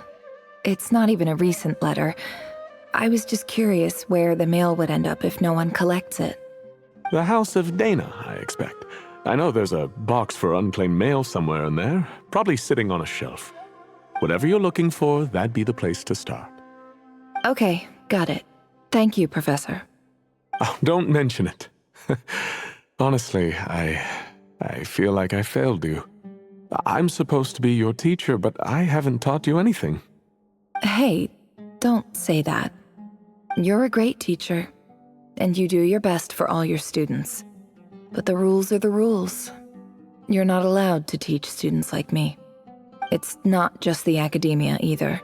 It's not even a recent letter. I was just curious where the mail would end up if no one collects it. The House of Dana, I expect. I know there's a box for unclaimed mail somewhere in there, probably sitting on a shelf. Whatever you're looking for, that'd be the place to start. Okay, got it. Thank you, Professor. Oh, don't mention it. Honestly, I feel like I failed you. I'm supposed to be your teacher, but I haven't taught you anything. Hey, don't say that. You're a great teacher, and you do your best for all your students. But the rules are the rules. You're not allowed to teach students like me. It's not just the academia either.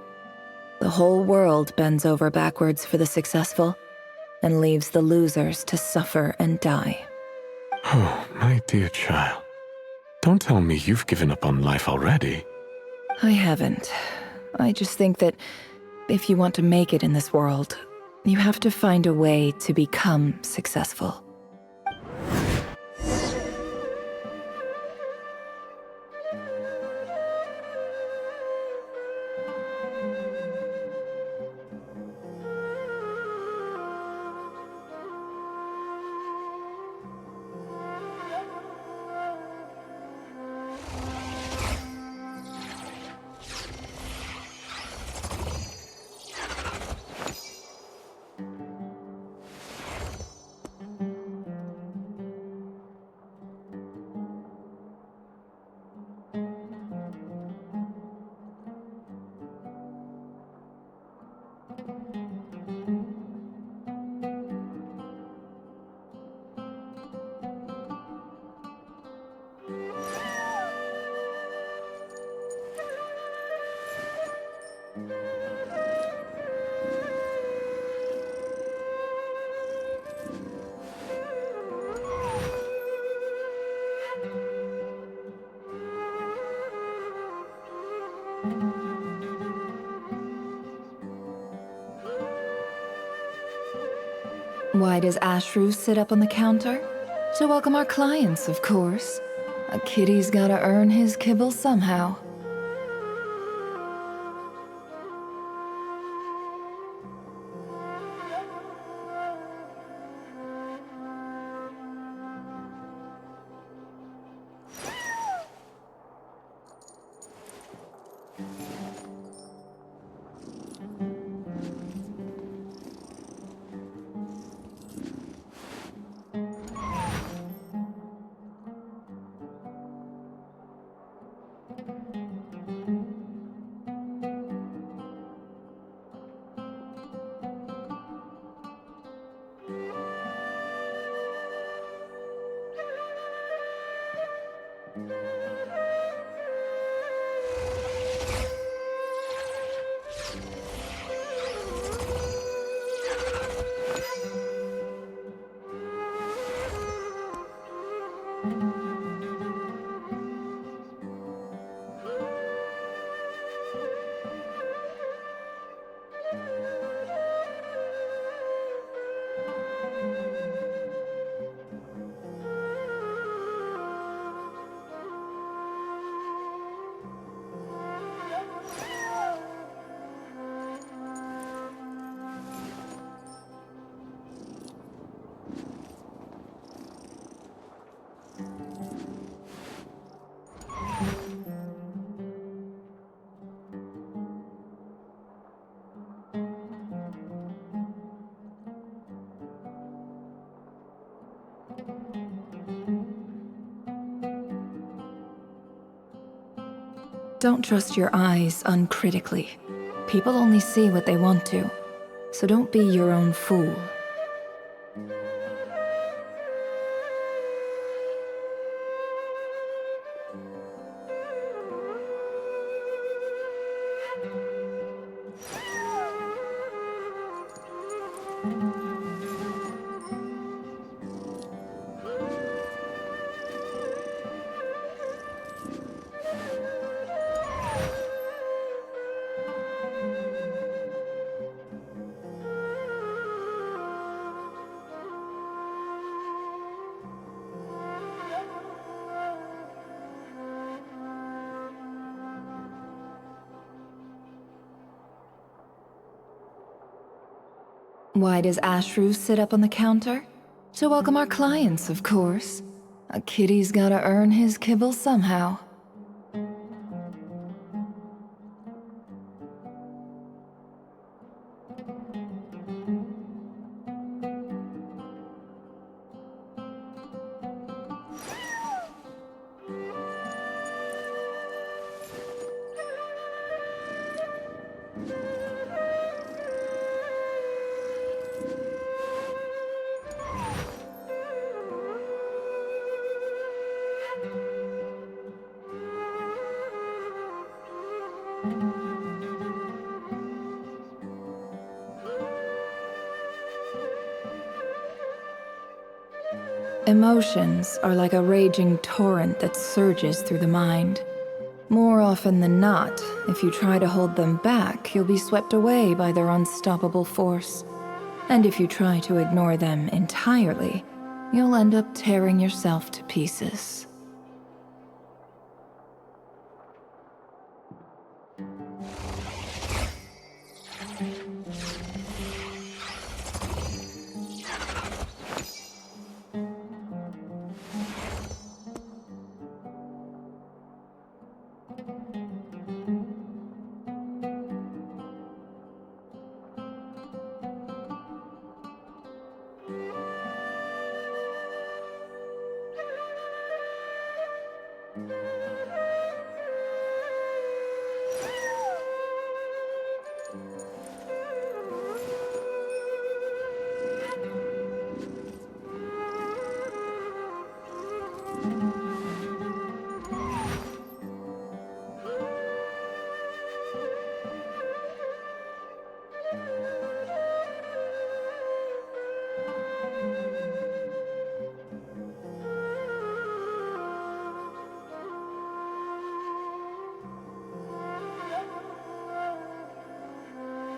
The whole world bends over backwards for the successful and leaves the losers to suffer and die. Oh, my dear child. Don't tell me you've given up on life already. I haven't. I just think that if you want to make it in this world, you have to find a way to become successful. Why does Ashru sit up on the counter? To welcome our clients, of course. A kitty's gotta earn his kibble somehow. Don't trust your eyes uncritically. People only see what they want to, so don't be your own fool. Why does Ashru sit up on the counter? To welcome our clients, of course. A kitty's gotta earn his kibble somehow. Emotions are like a raging torrent that surges through the mind. More often than not, if you try to hold them back, you'll be swept away by their unstoppable force. And if you try to ignore them entirely, you'll end up tearing yourself to pieces.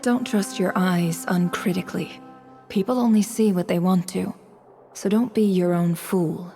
Don't trust your eyes uncritically. People only see what they want to, so don't be your own fool.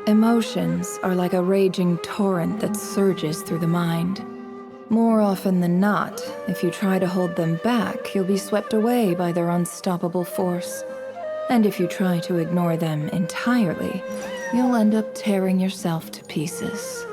Emotions are like a raging torrent that surges through the mind. More often than not, if you try to hold them back, you'll be swept away by their unstoppable force. And if you try to ignore them entirely, you'll end up tearing yourself to pieces.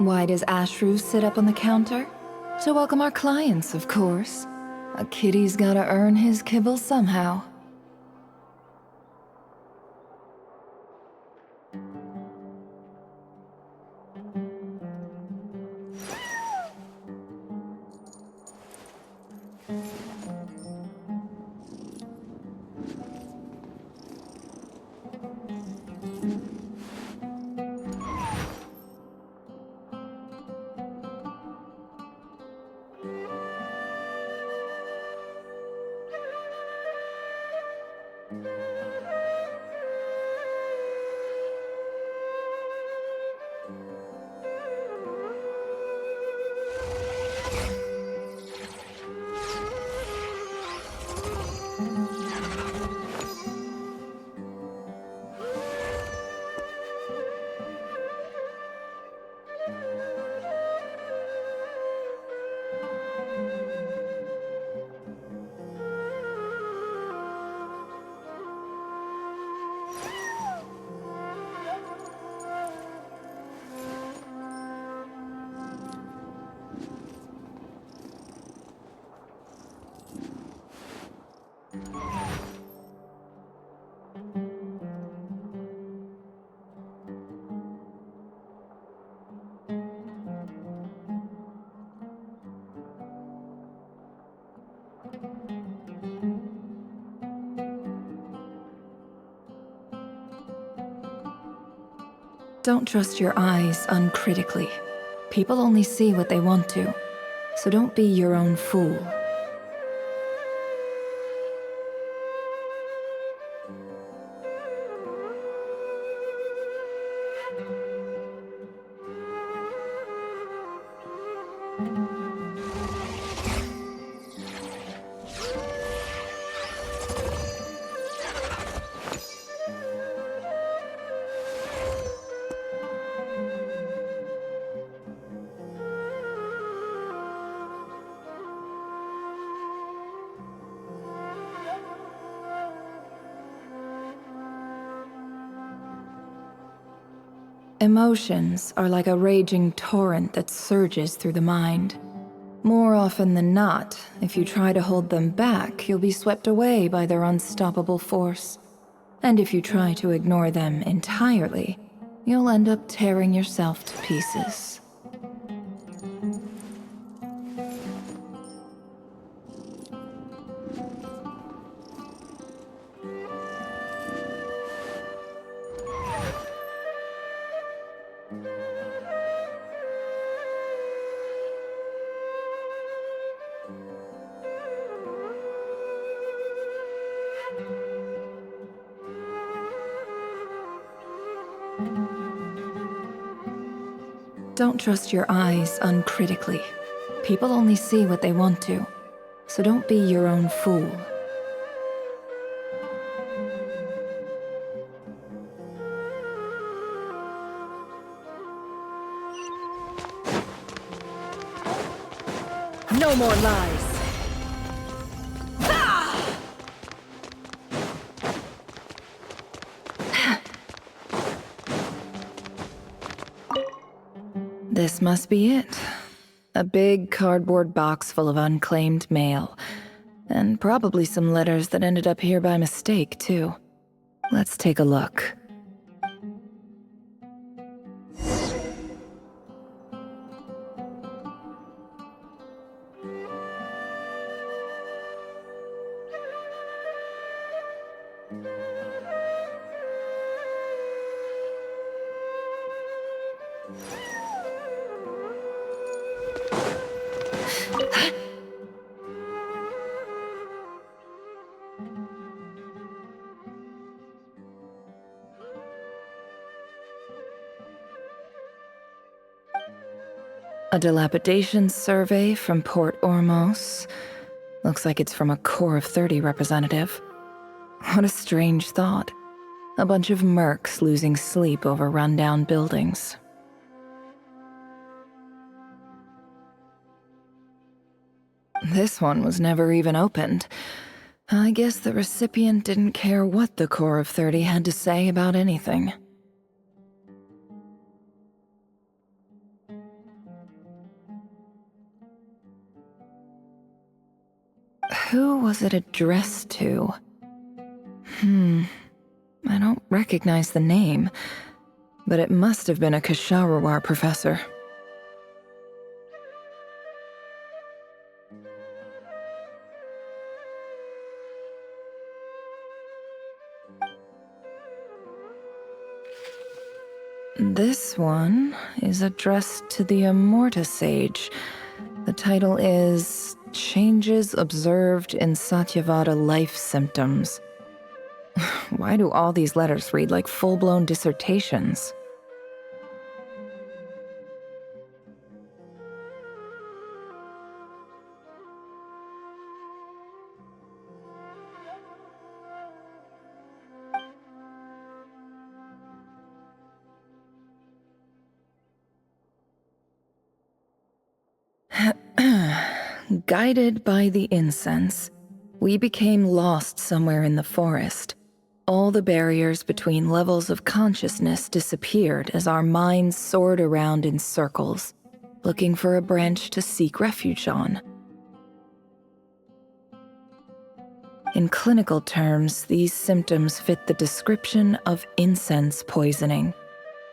Why does Ashru sit up on the counter? To welcome our clients, of course. A kitty's gotta earn his kibble somehow. Don't trust your eyes uncritically. People only see what they want to, so don't be your own fool. Emotions are like a raging torrent that surges through the mind. More often than not, if you try to hold them back, you'll be swept away by their unstoppable force. And if you try to ignore them entirely, you'll end up tearing yourself to pieces. Don't trust your eyes uncritically. People only see what they want to, so don't be your own fool. No more lies. This must be it. A big cardboard box full of unclaimed mail. And probably some letters that ended up here by mistake, too. Let's take a look. A dilapidation survey from Port Ormos. Looks like it's from a Core of 30 representative. What a strange thought. A bunch of mercs losing sleep over rundown buildings. This one was never even opened. I guess the recipient didn't care what the Core of 30 had to say about anything. who was it addressed to? I don't recognize the name, but it must have been a Ksharawar professor. This one is addressed to the Amorta Sage. The title is Changes Observed in Satyavada Life Symptoms. Why do all these letters read like full-blown dissertations? Guided by the incense, we became lost somewhere in the forest. All the barriers between levels of consciousness disappeared as our minds soared around in circles, looking for a branch to seek refuge on. In clinical terms, these symptoms fit the description of incense poisoning.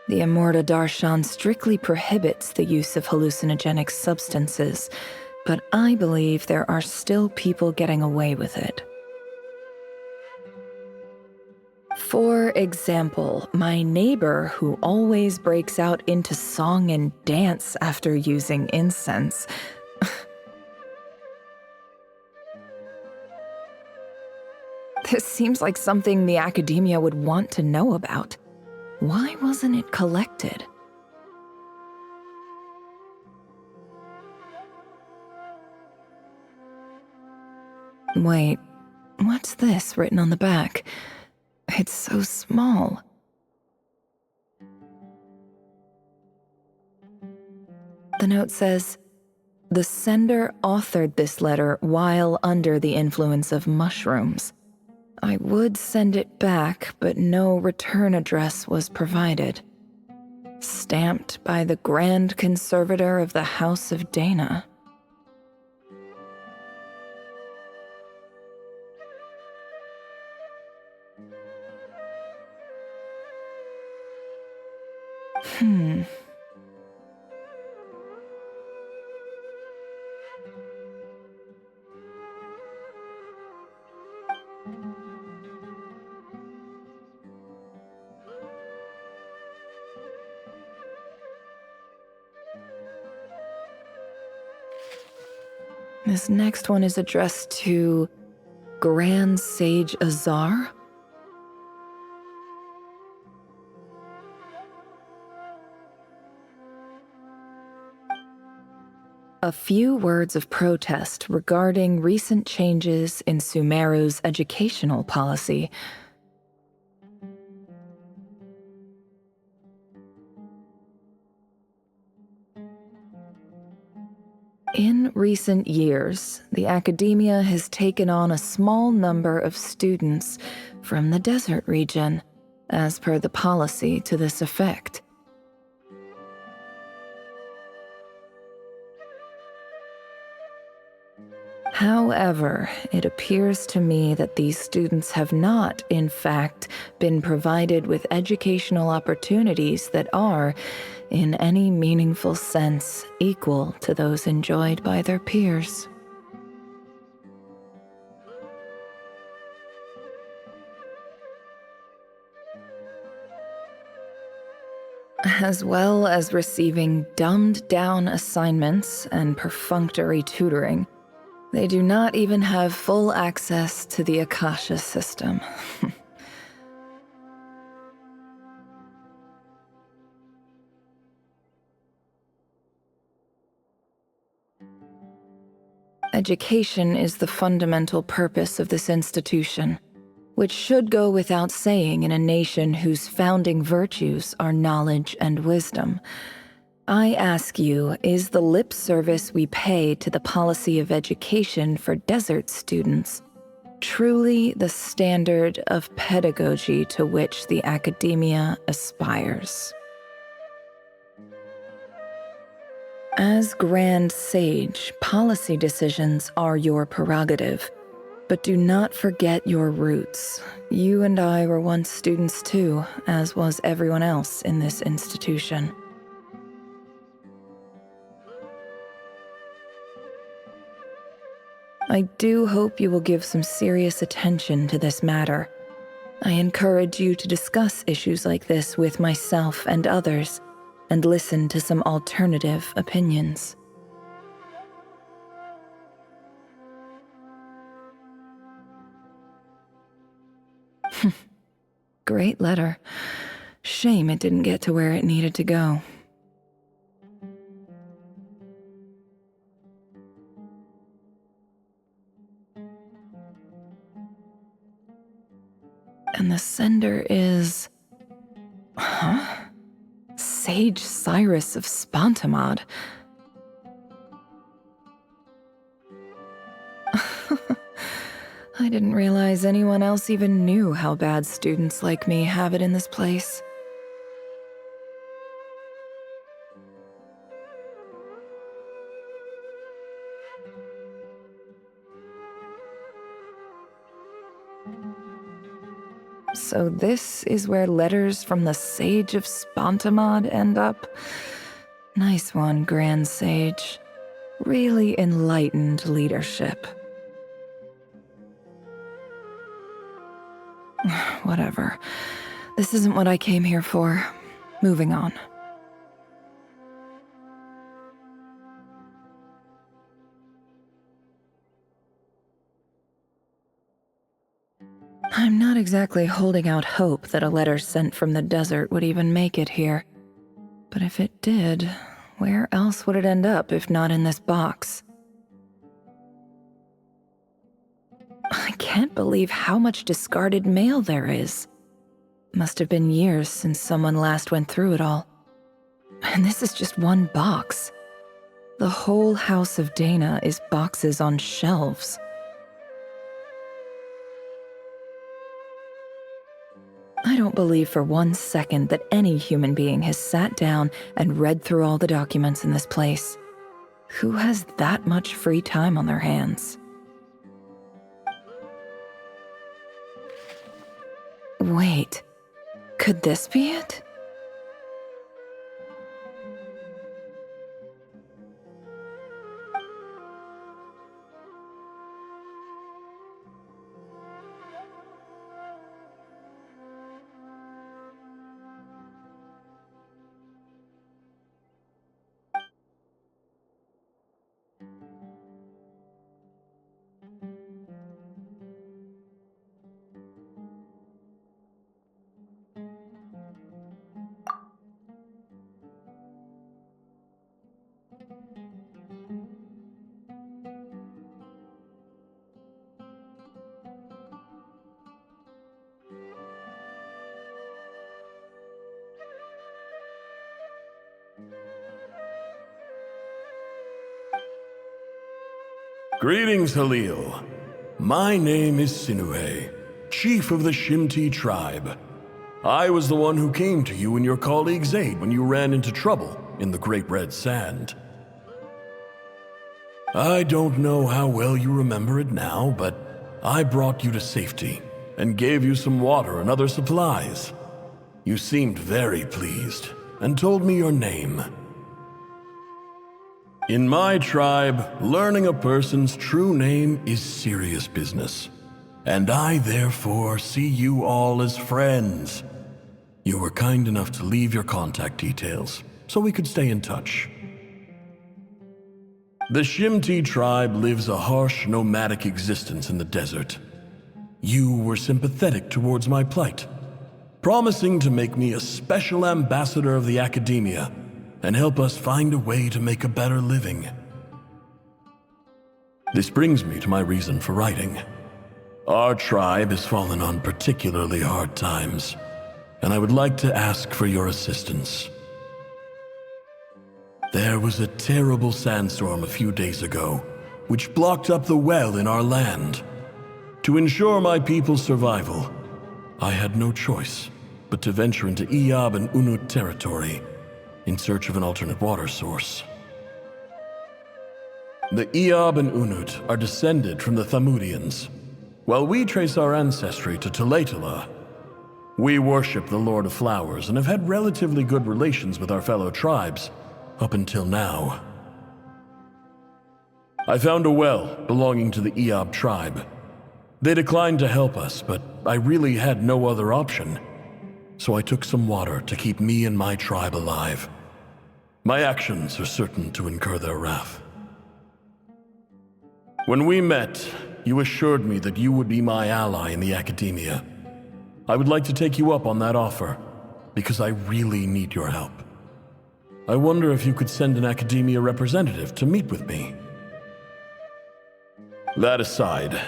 The Amorta Darshan strictly prohibits the use of hallucinogenic substances, but I believe there are still people getting away with it. For example, my neighbor who always breaks out into song and dance after using incense. This seems like something the academia would want to know about. Why wasn't it collected? Wait, what's this written on the back? It's so small. The note says, "The sender authored this letter while under the influence of mushrooms. I would send it back, but no return address was provided. Stamped by the Grand Conservator of the House of Dana." This next one is addressed to Grand Sage Azar? A few words of protest regarding recent changes in Sumeru's educational policy. In recent years, the academia has taken on a small number of students from the desert region, as per the policy to this effect. However, it appears to me that these students have not, in fact, been provided with educational opportunities that are, in any meaningful sense, equal to those enjoyed by their peers. As well as receiving dumbed-down assignments and perfunctory tutoring, they do not even have full access to the Akasha system. Education is the fundamental purpose of this institution, which should go without saying in a nation whose founding virtues are knowledge and wisdom. I ask you, is the lip service we pay to the policy of education for desert students truly the standard of pedagogy to which the academia aspires? As Grand Sage, policy decisions are your prerogative, But do not forget your roots. You and I were once students too, as was everyone else in this institution. I do hope you will give some serious attention to this matter. I encourage you to discuss issues like this with myself and others, and listen to some alternative opinions. Great letter. Shame it didn't get to where it needed to go. And the sender is... Huh? Sage Cyrus of Spontamod. I didn't realize anyone else even knew how bad students like me have it in this place. So this is where letters from the Sage of Spontamod end up? Nice one, Grand Sage. Really enlightened leadership. Whatever. This isn't what I came here for. Moving on. I'm not exactly holding out hope that a letter sent from the desert would even make it here. But if it did, where else would it end up if not in this box? I can't believe how much discarded mail there is. Must have been years since someone last went through it all. And this is just one box. The whole house of Dana is boxes on shelves. I don't believe for 1 second that any human being has sat down and read through all the documents in this place. Who has that much free time on their hands? Wait, could this be it? Greetings, Halil. My name is Sinuhe, chief of the Shimti tribe. I was the one who came to you and your colleague Zaid when you ran into trouble in the Great Red Sand. I don't know how well you remember it now, but I brought you to safety and gave you some water and other supplies. You seemed very pleased and told me your name. In my tribe, learning a person's true name is serious business, and I therefore see you all as friends. You were kind enough to leave your contact details, so we could stay in touch. The Shimti tribe lives a harsh, nomadic existence in the desert. You were sympathetic towards my plight, promising to make me a special ambassador of the academia and help us find a way to make a better living. This brings me to my reason for writing. Our tribe has fallen on particularly hard times, and I would like to ask for your assistance. There was a terrible sandstorm a few days ago, which blocked up the well in our land. To ensure my people's survival, I had no choice but to venture into Iyab and Unut territory in search of an alternate water source. The Iyab and Unut are descended from the Thamudians, Well, we trace our ancestry to Tulatula. We worship the Lord of Flowers and have had relatively good relations with our fellow tribes up until now. I found a well belonging to the Eob tribe. They declined to help us, but I really had no other option. So I took some water to keep me and my tribe alive. My actions are certain to incur their wrath. When we met, you assured me that you would be my ally in the academia. I would like to take you up on that offer, because I really need your help. I wonder if you could send an academia representative to meet with me. That aside,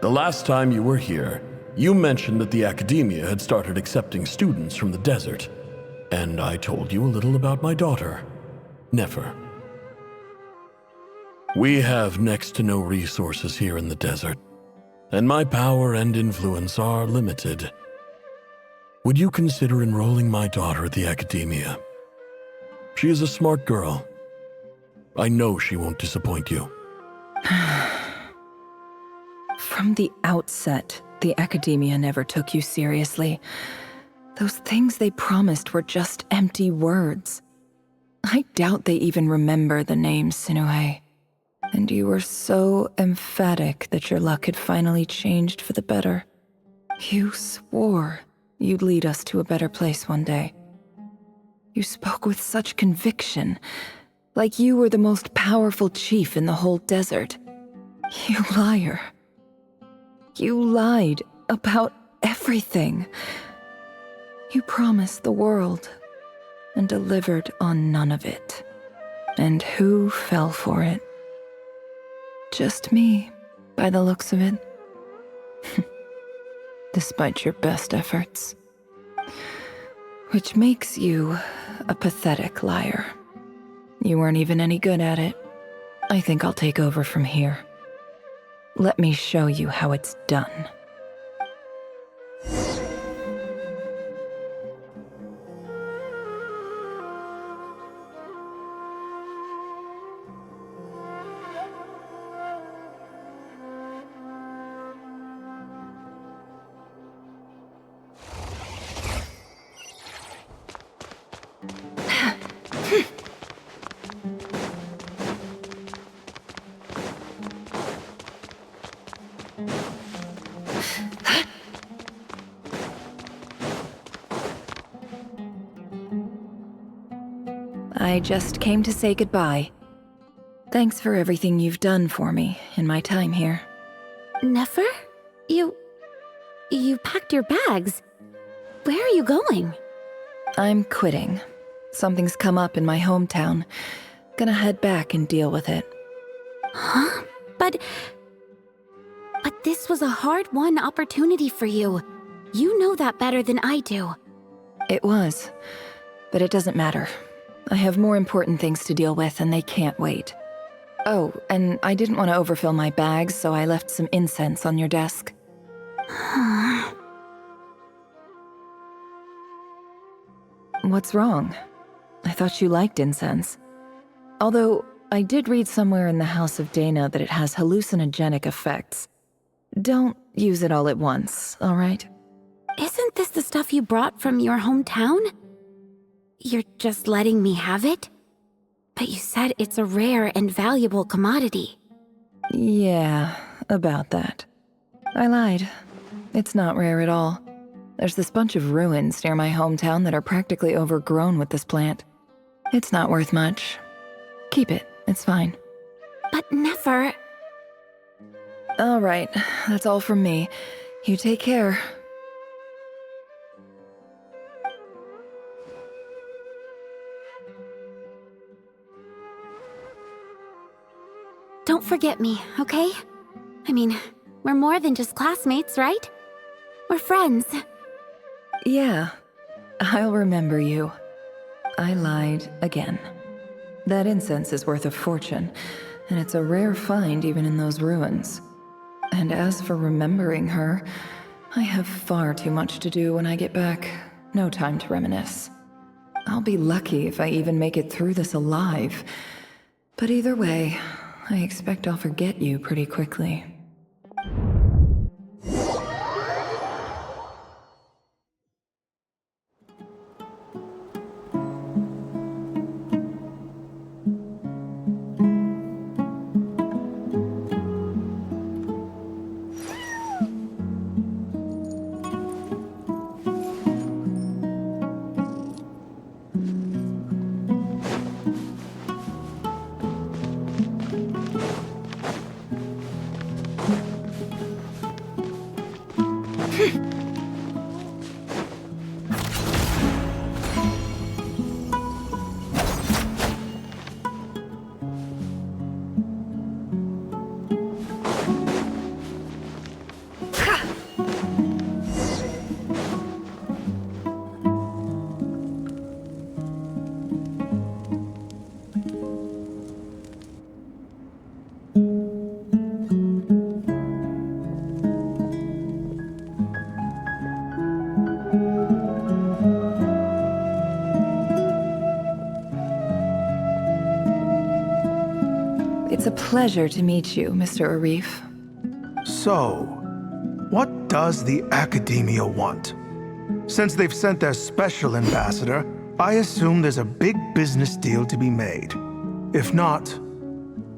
the last time you were here, you mentioned that the academia had started accepting students from the desert, and I told you a little about my daughter, Nefer. We have next to no resources here in the desert, and my power and influence are limited. Would you consider enrolling my daughter at the academia? She is a smart girl. I know she won't disappoint you. From the outset, the academia never took you seriously. Those things they promised were just empty words. I doubt they even remember the name Sinuhe. And you were so emphatic that your luck had finally changed for the better. You swore you'd lead us to a better place one day. You spoke with such conviction, like you were the most powerful chief in the whole desert. You liar. You lied about everything. You promised the world and delivered on none of it. And who fell for it? Just me, by the looks of it. Despite your best efforts. Which makes you a pathetic liar. You weren't even any good at it. I think I'll take over from here. Let me show you how it's done. I just came to say goodbye. Thanks for everything you've done for me in my time here. Nefer? You packed your bags. Where are you going? I'm quitting. Something's come up in my hometown. Gonna head back and deal with it. Huh? But this was a hard-won opportunity for you. You know that better than I do. It was, but it doesn't matter. I have more important things to deal with, and they can't wait. Oh, and I didn't want to overfill my bags, so I left some incense on your desk. What's wrong? I thought you liked incense. Although, I did read somewhere in the House of Dana that it has hallucinogenic effects. Don't use it all at once, all right? Isn't this the stuff you brought from your hometown? You're just letting me have it? But you said it's a rare and valuable commodity. Yeah, about that. I lied. It's not rare at all. There's this bunch of ruins near my hometown that are practically overgrown with this plant. It's not worth much. Keep it, it's fine. But Nefer... All right, that's all from me. You take care. Don't forget me, okay? I mean, we're more than just classmates, right? We're friends. Yeah, I'll remember you. I lied again. That incense is worth a fortune, and it's a rare find even in those ruins. And as for remembering her, I have far too much to do when I get back. No time to reminisce. I'll be lucky if I even make it through this alive. But either way, I expect I'll forget you pretty quickly. It's a pleasure to meet you, Mr. Arif. So, what does the Academia want? Since they've sent their special ambassador, I assume there's a big business deal to be made. If not,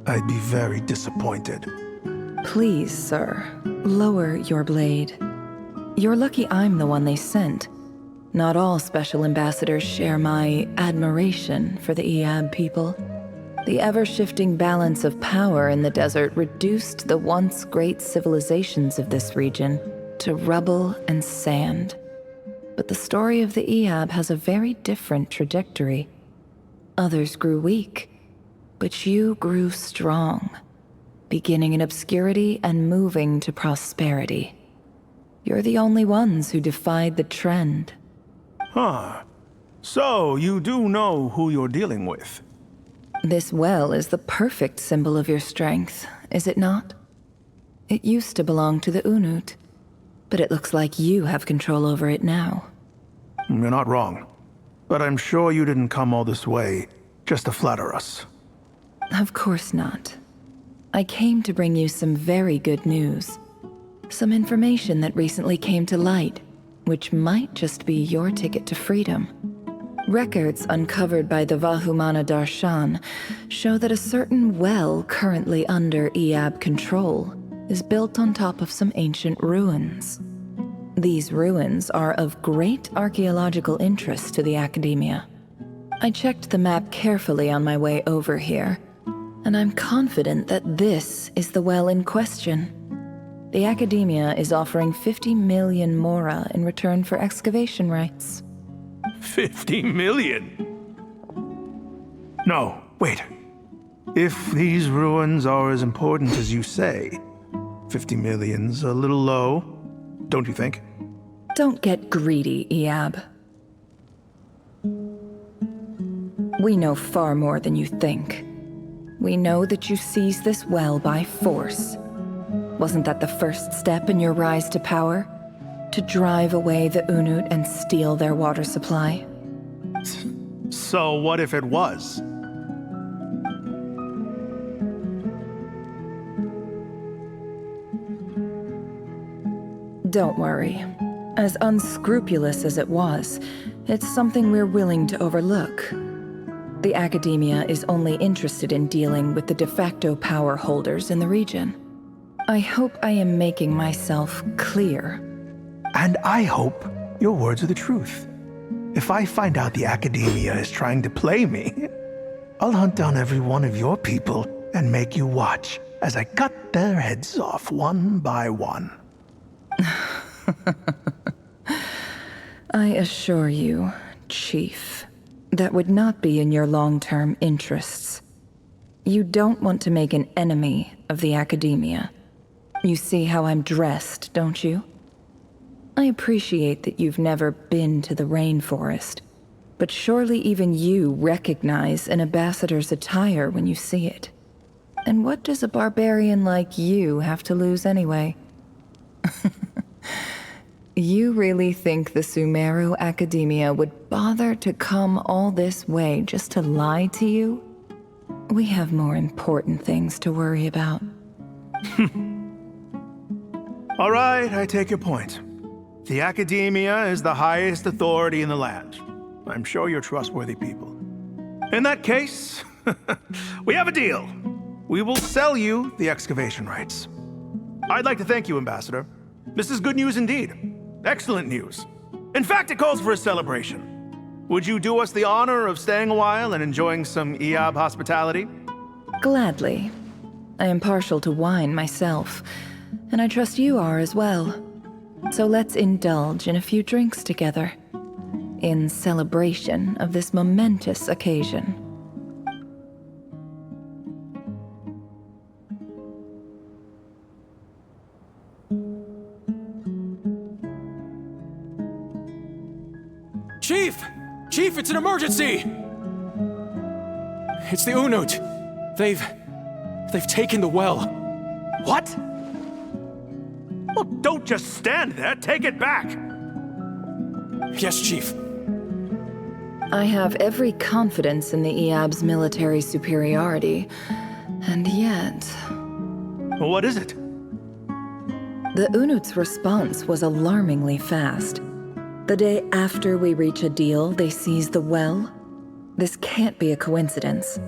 I'd be very disappointed. Please, sir, lower your blade. You're lucky I'm the one they sent. Not all special ambassadors share my admiration for the Eab people. The ever-shifting balance of power in the desert reduced the once great civilizations of this region to rubble and sand. But the story of the Eab has a very different trajectory. Others grew weak, but you grew strong, beginning in obscurity and moving to prosperity. You're the only ones who defied the trend. Huh. So, you do know who you're dealing with? This well is the perfect symbol of your strength, is it not? It used to belong to the Unut, but it looks like you have control over it now. You're not wrong. But I'm sure you didn't come all this way just to flatter us. Of course not. I came to bring you some very good news. Some information that recently came to light, which might just be your ticket to freedom. Records uncovered by the Vahumana Darshan show that a certain well currently under Eab control is built on top of some ancient ruins. These ruins are of great archaeological interest to the Academia. I checked the map carefully on my way over here, and I'm confident that this is the well in question. The Academia is offering 50 million mora in return for excavation rights. 50 million? No, wait. If these ruins are as important as you say, 50 million's a little low, don't you think? Don't get greedy, Eab. We know far more than you think. We know that you seized this well by force. Wasn't that the first step in your rise to power? To drive away the Unut and steal their water supply? So what if it was? Don't worry. As unscrupulous as it was, it's something we're willing to overlook. The Academia is only interested in dealing with the de facto power holders in the region. I hope I am making myself clear. And I hope your words are the truth. If I find out the Academia is trying to play me, I'll hunt down every one of your people and make you watch as I cut their heads off one by one. I assure you, Chief, that would not be in your long-term interests. You don't want to make an enemy of the Academia. You see how I'm dressed, don't you? I appreciate that you've never been to the rainforest, but surely even you recognize an ambassador's attire when you see it. And what does a barbarian like you have to lose anyway? You really think the Sumeru Academia would bother to come all this way just to lie to you? We have more important things to worry about. All right, I take your point. The Academia is the highest authority in the land. I'm sure you're trustworthy people. In that case, we have a deal. We will sell you the excavation rights. I'd like to thank you, Ambassador. This is good news indeed. Excellent news. In fact, it calls for a celebration. Would you do us the honor of staying a while and enjoying some Eab hospitality? Gladly. I am partial to wine myself, and I trust you are as well. So let's indulge in a few drinks together, in celebration of this momentous occasion. Chief! Chief, it's an emergency! It's the Unut. They've taken the well. What? Well, don't just stand there. Take it back. Yes, Chief. I have every confidence in the Eab's military superiority, And yet... What is it? The Unut's response was alarmingly fast. The day after we reach a deal, they seize the well. This can't be a coincidence.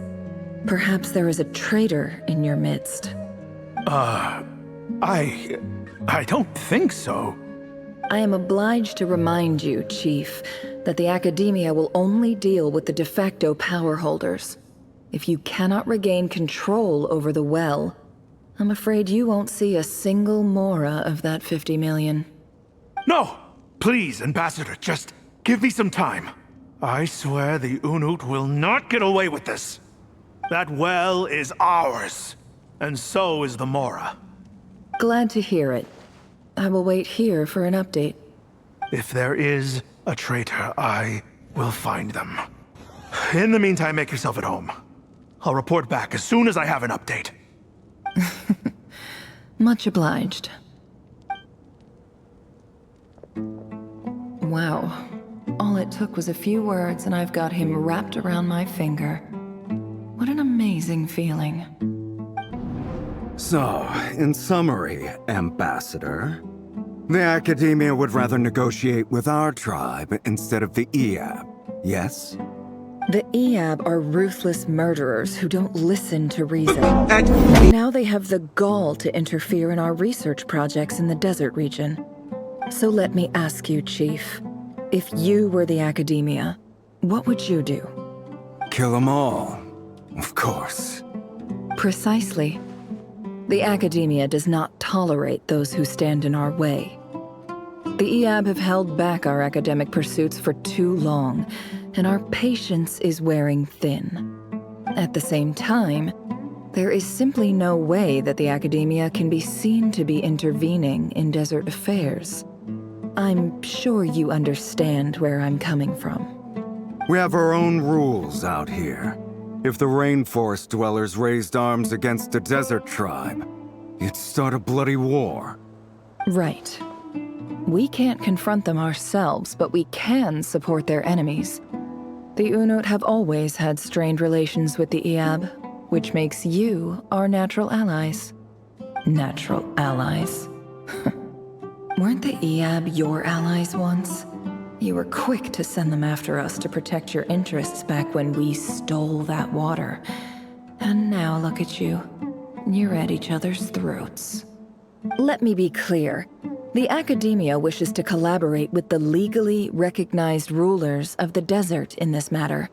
Perhaps there is a traitor in your midst. I don't think so. I am obliged to remind you, Chief, that the Academia will only deal with the de facto power holders. If you cannot regain control over the well, I'm afraid you won't see a single mora of that 50 million. No! Please, Ambassador, just give me some time. I swear the Unut will not get away with this. That well is ours, and so is the mora. Glad to hear it. I will wait here for an update. If there is a traitor, I will find them. In the meantime, make yourself at home. I'll report back as soon as I have an update. Much obliged. Wow. All it took was a few words and I've got him wrapped around my finger. What an amazing feeling. So, in summary, Ambassador, the Academia would rather negotiate with our tribe instead of the Eab, yes? The Eab are ruthless murderers who don't listen to reason. Now they have the gall to interfere in our research projects in the desert region. So let me ask you, Chief, if you were the Academia, what would you do? Kill them all, of course. Precisely. The Academia does not tolerate those who stand in our way. The Eab have held back our academic pursuits for too long, and our patience is wearing thin. At the same time, there is simply no way that the Academia can be seen to be intervening in desert affairs. I'm sure you understand where I'm coming from. We have our own rules out here. If the rainforest dwellers raised arms against a desert tribe, you'd start a bloody war. Right. We can't confront them ourselves, but we can support their enemies. The Unut have always had strained relations with the Eab, which makes you our natural allies. Natural allies? Weren't the Eab your allies once? You were quick to send them after us to protect your interests back when we stole that water. And now look at you. You're at each other's throats. Let me be clear. The Academia wishes to collaborate with the legally recognized rulers of the desert in this matter.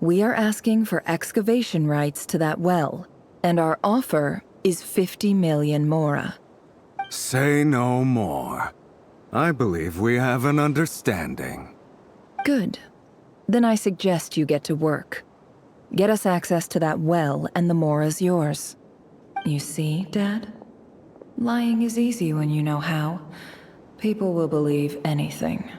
We are asking for excavation rights to that well, and our offer is 50 million mora. Say no more. I believe we have an understanding. Good. Then I suggest you get to work. Get us access to that well, and the mora's yours. You see, Dad? Lying is easy when you know how. People will believe anything.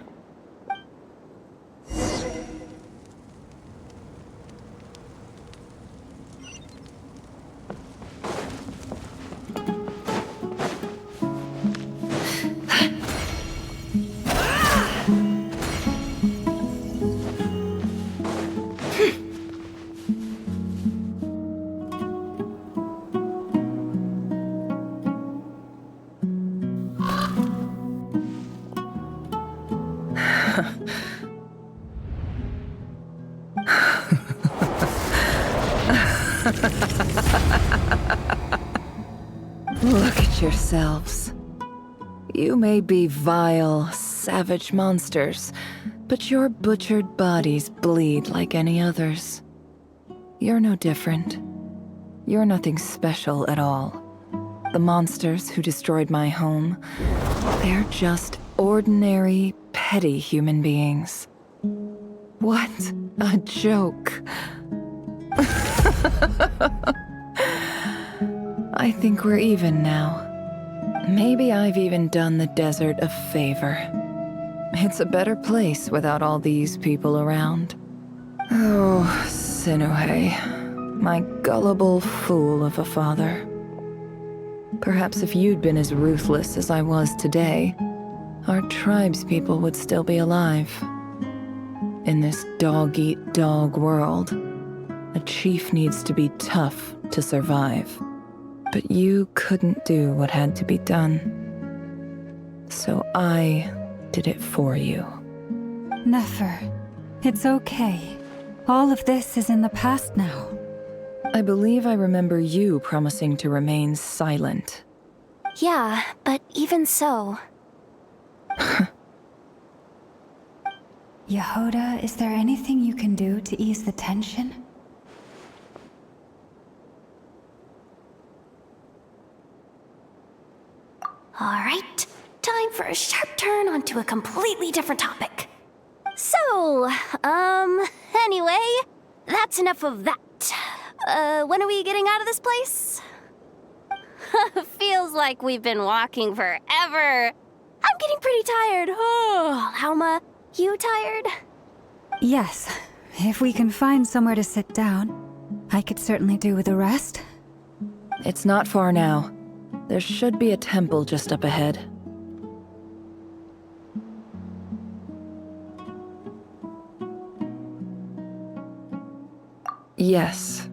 Look at yourselves. You may be vile, savage monsters, but your butchered bodies bleed like any others. You're no different. You're nothing special at all. The monsters who destroyed my home, they're just ordinary, petty human beings. What a joke. I think we're even now. Maybe I've even done the desert a favor. It's a better place without all these people around. Oh, Sinuhe, my gullible fool of a father. Perhaps if you'd been as ruthless as I was today, our tribespeople would still be alive. In this dog-eat-dog world, a chief needs to be tough to survive. But you couldn't do what had to be done. So I did it for you. Nefer, it's okay. All of this is in the past now. I believe I remember you promising to remain silent. Yeah, but even so... Yehoda, is there anything you can do to ease the tension? Alright, time for a sharp turn onto a completely different topic. So, anyway, that's enough of that. When are we getting out of this place? Feels like we've been walking forever. I'm getting pretty tired. Oh, Alma, you tired? Yes. If we can find somewhere to sit down, I could certainly do with a rest. It's not far now. There should be a temple just up ahead. Yes.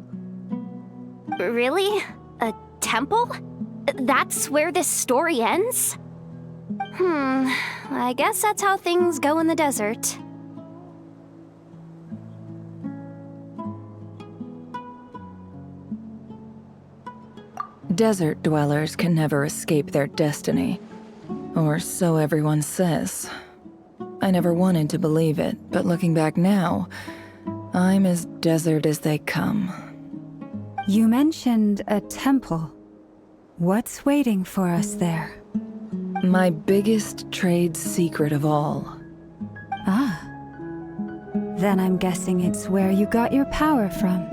Really? A temple? That's where this story ends? I guess that's how things go in the desert. Desert dwellers can never escape their destiny. Or so everyone says. I never wanted to believe it, but looking back now, I'm as desert as they come. You mentioned a temple. What's waiting for us there? My biggest trade secret of all. Ah. Then I'm guessing it's where you got your power from.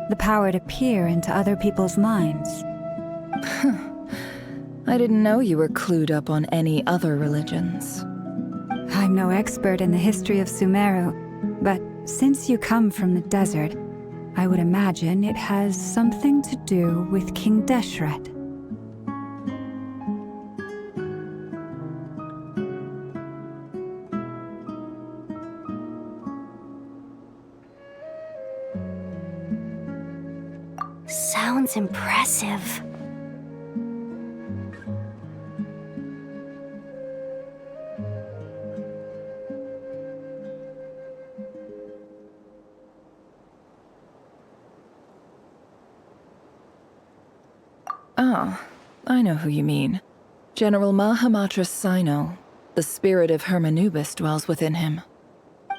The power to peer into other people's minds. I didn't know you were clued up on any other religions. I'm no expert in the history of Sumeru, but since you come from the desert, I would imagine it has something to do with King Deshret. Sounds impressive. Ah, I know who you mean. General Mahamatra Sino. The spirit of Hermanubis dwells within him.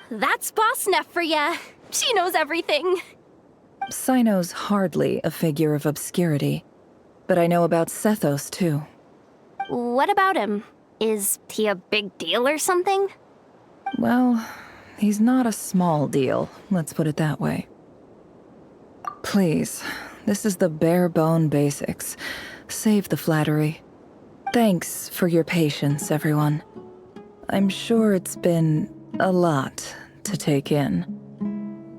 That's Boss Neff for ya. She knows everything. Sino's hardly a figure of obscurity, but I know about Sethos too. What about him? Is he a big deal or something? Well, he's not a small deal, let's put it that way. Please, this is the bare-bone basics. Save the flattery. Thanks for your patience, everyone. I'm sure it's been a lot to take in.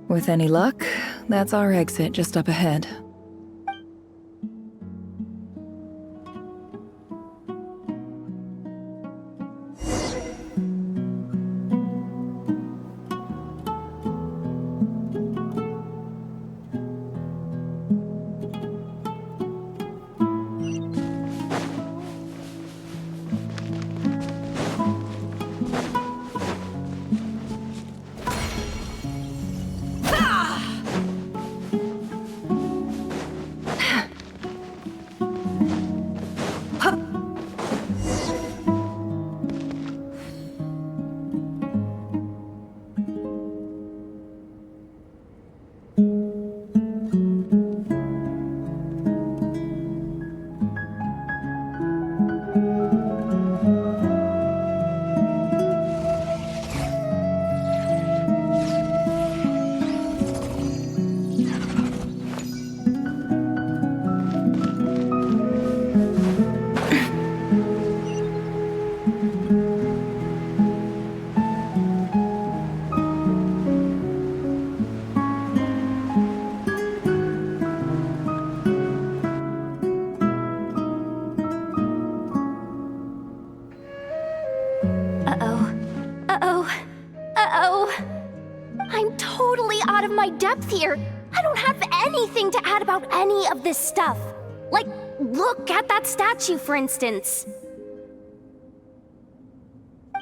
With any luck, that's our exit just up ahead. I'm totally out of my depth here. I I don't have anything to add about any of this stuff. Like, look at that statue, for instance.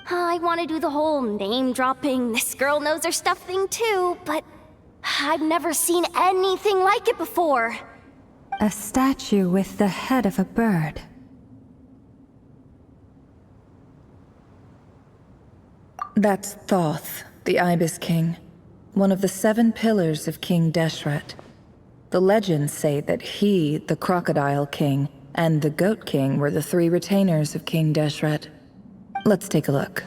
I want to do the whole name-dropping, this girl knows her stuff thing too, but I've never seen anything like it before. A statue with the head of a bird. That's Thoth, the Ibis King, one of the 7 pillars of King Deshret. The legends say that he, the Crocodile King, and the Goat King were the 3 retainers of King Deshret. Let's take a look.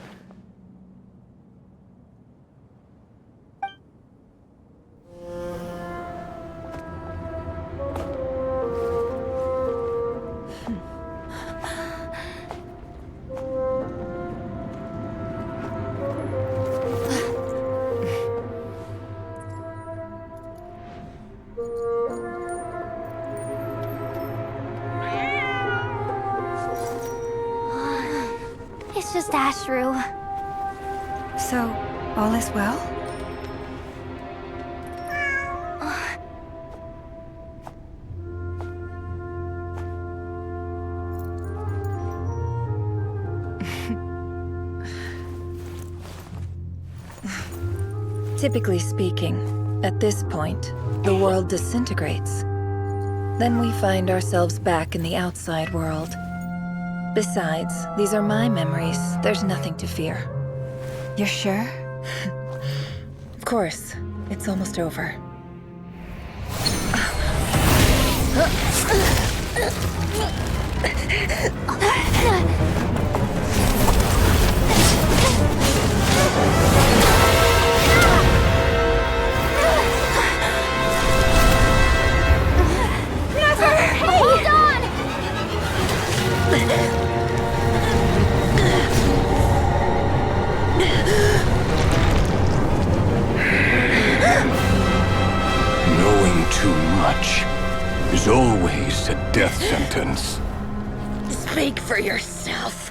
It's just Ashru. So, all is well? Typically speaking, at this point, the world disintegrates. Then we find ourselves back in the outside world. Besides, these are my memories. There's nothing to fear. You're sure? Of course. It's almost over. Never! Hey! Hold on! Knowing too much is always a death sentence. Speak for yourself.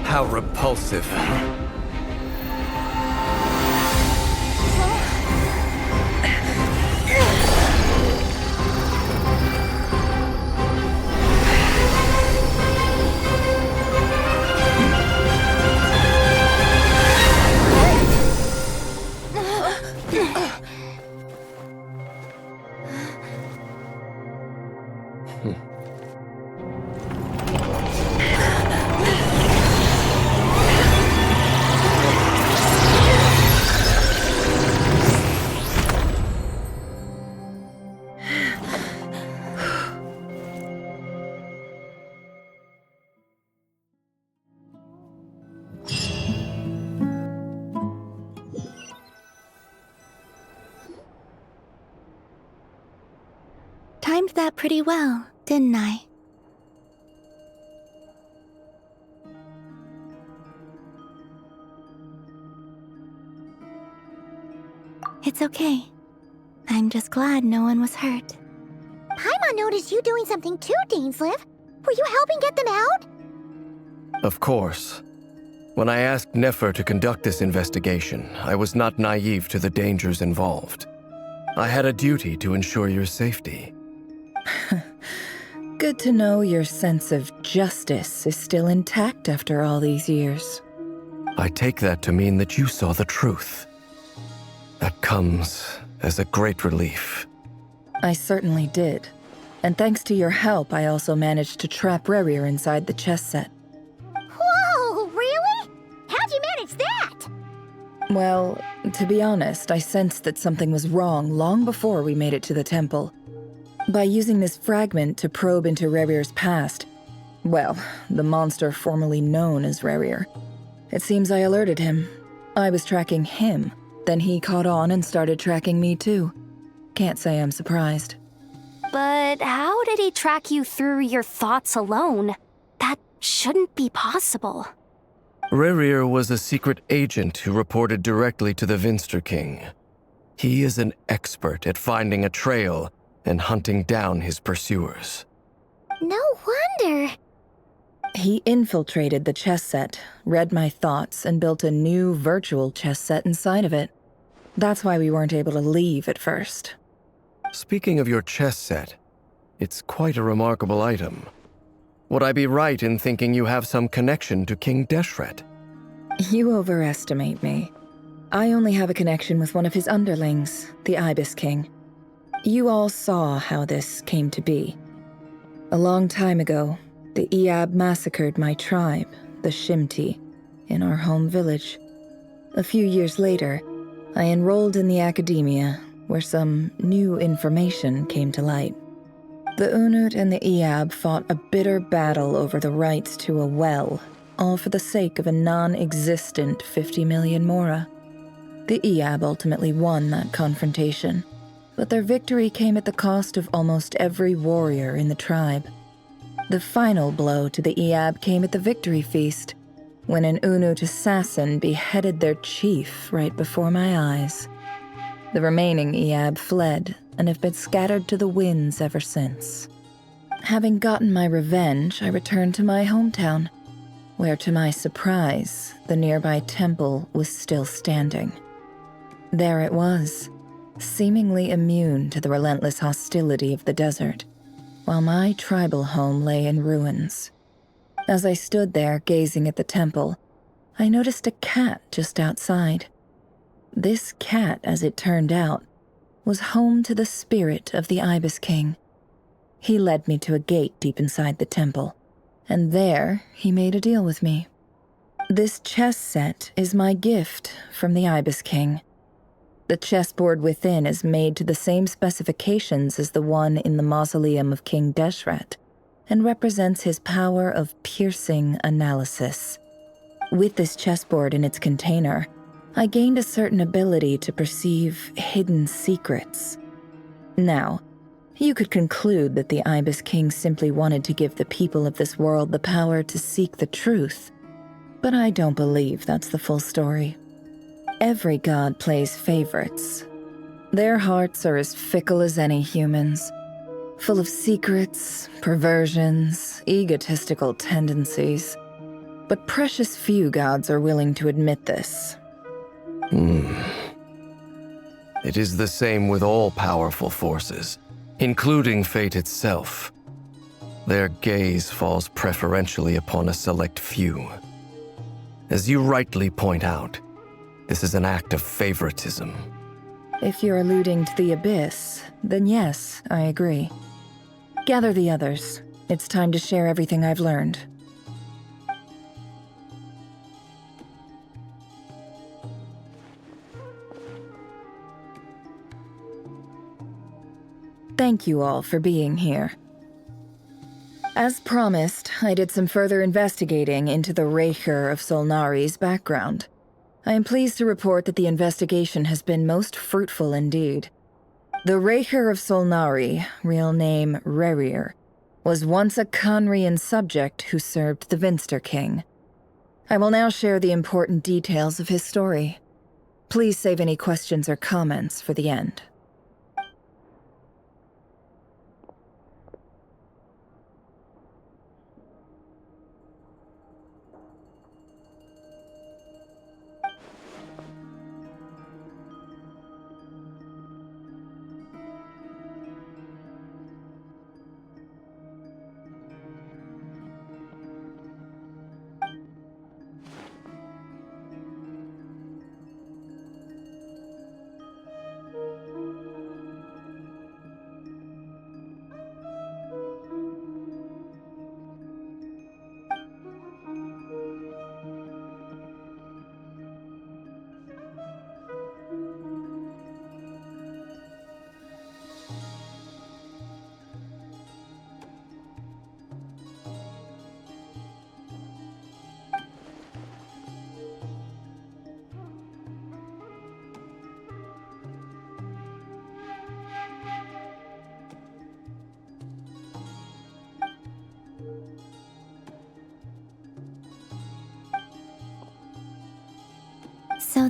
How repulsive. Timed that pretty well, didn't I? It's okay. I'm just glad no one was hurt. Paimon noticed you doing something too, Dainsleif. Were you helping get them out? Of course. When I asked Nefer to conduct this investigation, I was not naive to the dangers involved. I had a duty to ensure your safety. Good to know your sense of justice is still intact after all these years. I take that to mean that you saw the truth. That comes as a great relief. I certainly did. And thanks to your help, I also managed to trap Rerir inside the chess set. Whoa, really? How'd you manage that? Well, to be honest, I sensed that something was wrong long before we made it to the temple. By using this fragment to probe into Rerir's past, well, the monster formerly known as Rerir, it seems I alerted him. I was tracking him, then he caught on and started tracking me too. Can't say I'm surprised. But how did he track you through your thoughts alone? That shouldn't be possible. Rerir was a secret agent who reported directly to the Vinster King. He is an expert at finding a trail and hunting down his pursuers. No wonder. He infiltrated the chess set, read my thoughts, and built a new virtual chess set inside of it. That's why we weren't able to leave at first. Speaking of your chess set, it's quite a remarkable item. Would I be right in thinking you have some connection to King Deshret? You overestimate me. I only have a connection with one of his underlings, the Ibis King. You all saw how this came to be. A long time ago, the Iab massacred my tribe, the Shimti, in our home village. A few years later, I enrolled in the academia, where some new information came to light. The Unut and the Iab fought a bitter battle over the rights to a well, all for the sake of a non-existent 50 million mora. The Iab ultimately won that confrontation, but their victory came at the cost of almost every warrior in the tribe. The final blow to the Iab came at the victory feast, when an Unut assassin beheaded their chief right before my eyes. The remaining Iab fled and have been scattered to the winds ever since. Having gotten my revenge, I returned to my hometown, where to my surprise, the nearby temple was still standing. There it was, seemingly immune to the relentless hostility of the desert, while my tribal home lay in ruins. As I stood there gazing at the temple, I noticed a cat just outside. This cat, as it turned out, was home to the spirit of the Ibis King. He led me to a gate deep inside the temple, and there he made a deal with me. This chess set is my gift from the Ibis King. The chessboard within is made to the same specifications as the one in the mausoleum of King Deshret, and represents his power of piercing analysis. With this chessboard in its container, I gained a certain ability to perceive hidden secrets. Now, you could conclude that the Ibis King simply wanted to give the people of this world the power to seek the truth, but I don't believe that's the full story. Every god plays favorites. Their hearts are as fickle as any humans, full of secrets, perversions, egotistical tendencies. But precious few gods are willing to admit this. It is the same with all powerful forces, including fate itself. Their gaze falls preferentially upon a select few. As you rightly point out, this is an act of favoritism. If you're alluding to the Abyss, then yes, I agree. Gather the others. It's time to share everything I've learned. Thank you all for being here. As promised, I did some further investigating into the Reicher of Solnari's background. I am pleased to report that the investigation has been most fruitful indeed. The Reicher of Solnari, real name Rerir, was once a Conrian subject who served the Vinster King. I will now share the important details of his story. Please save any questions or comments for the end.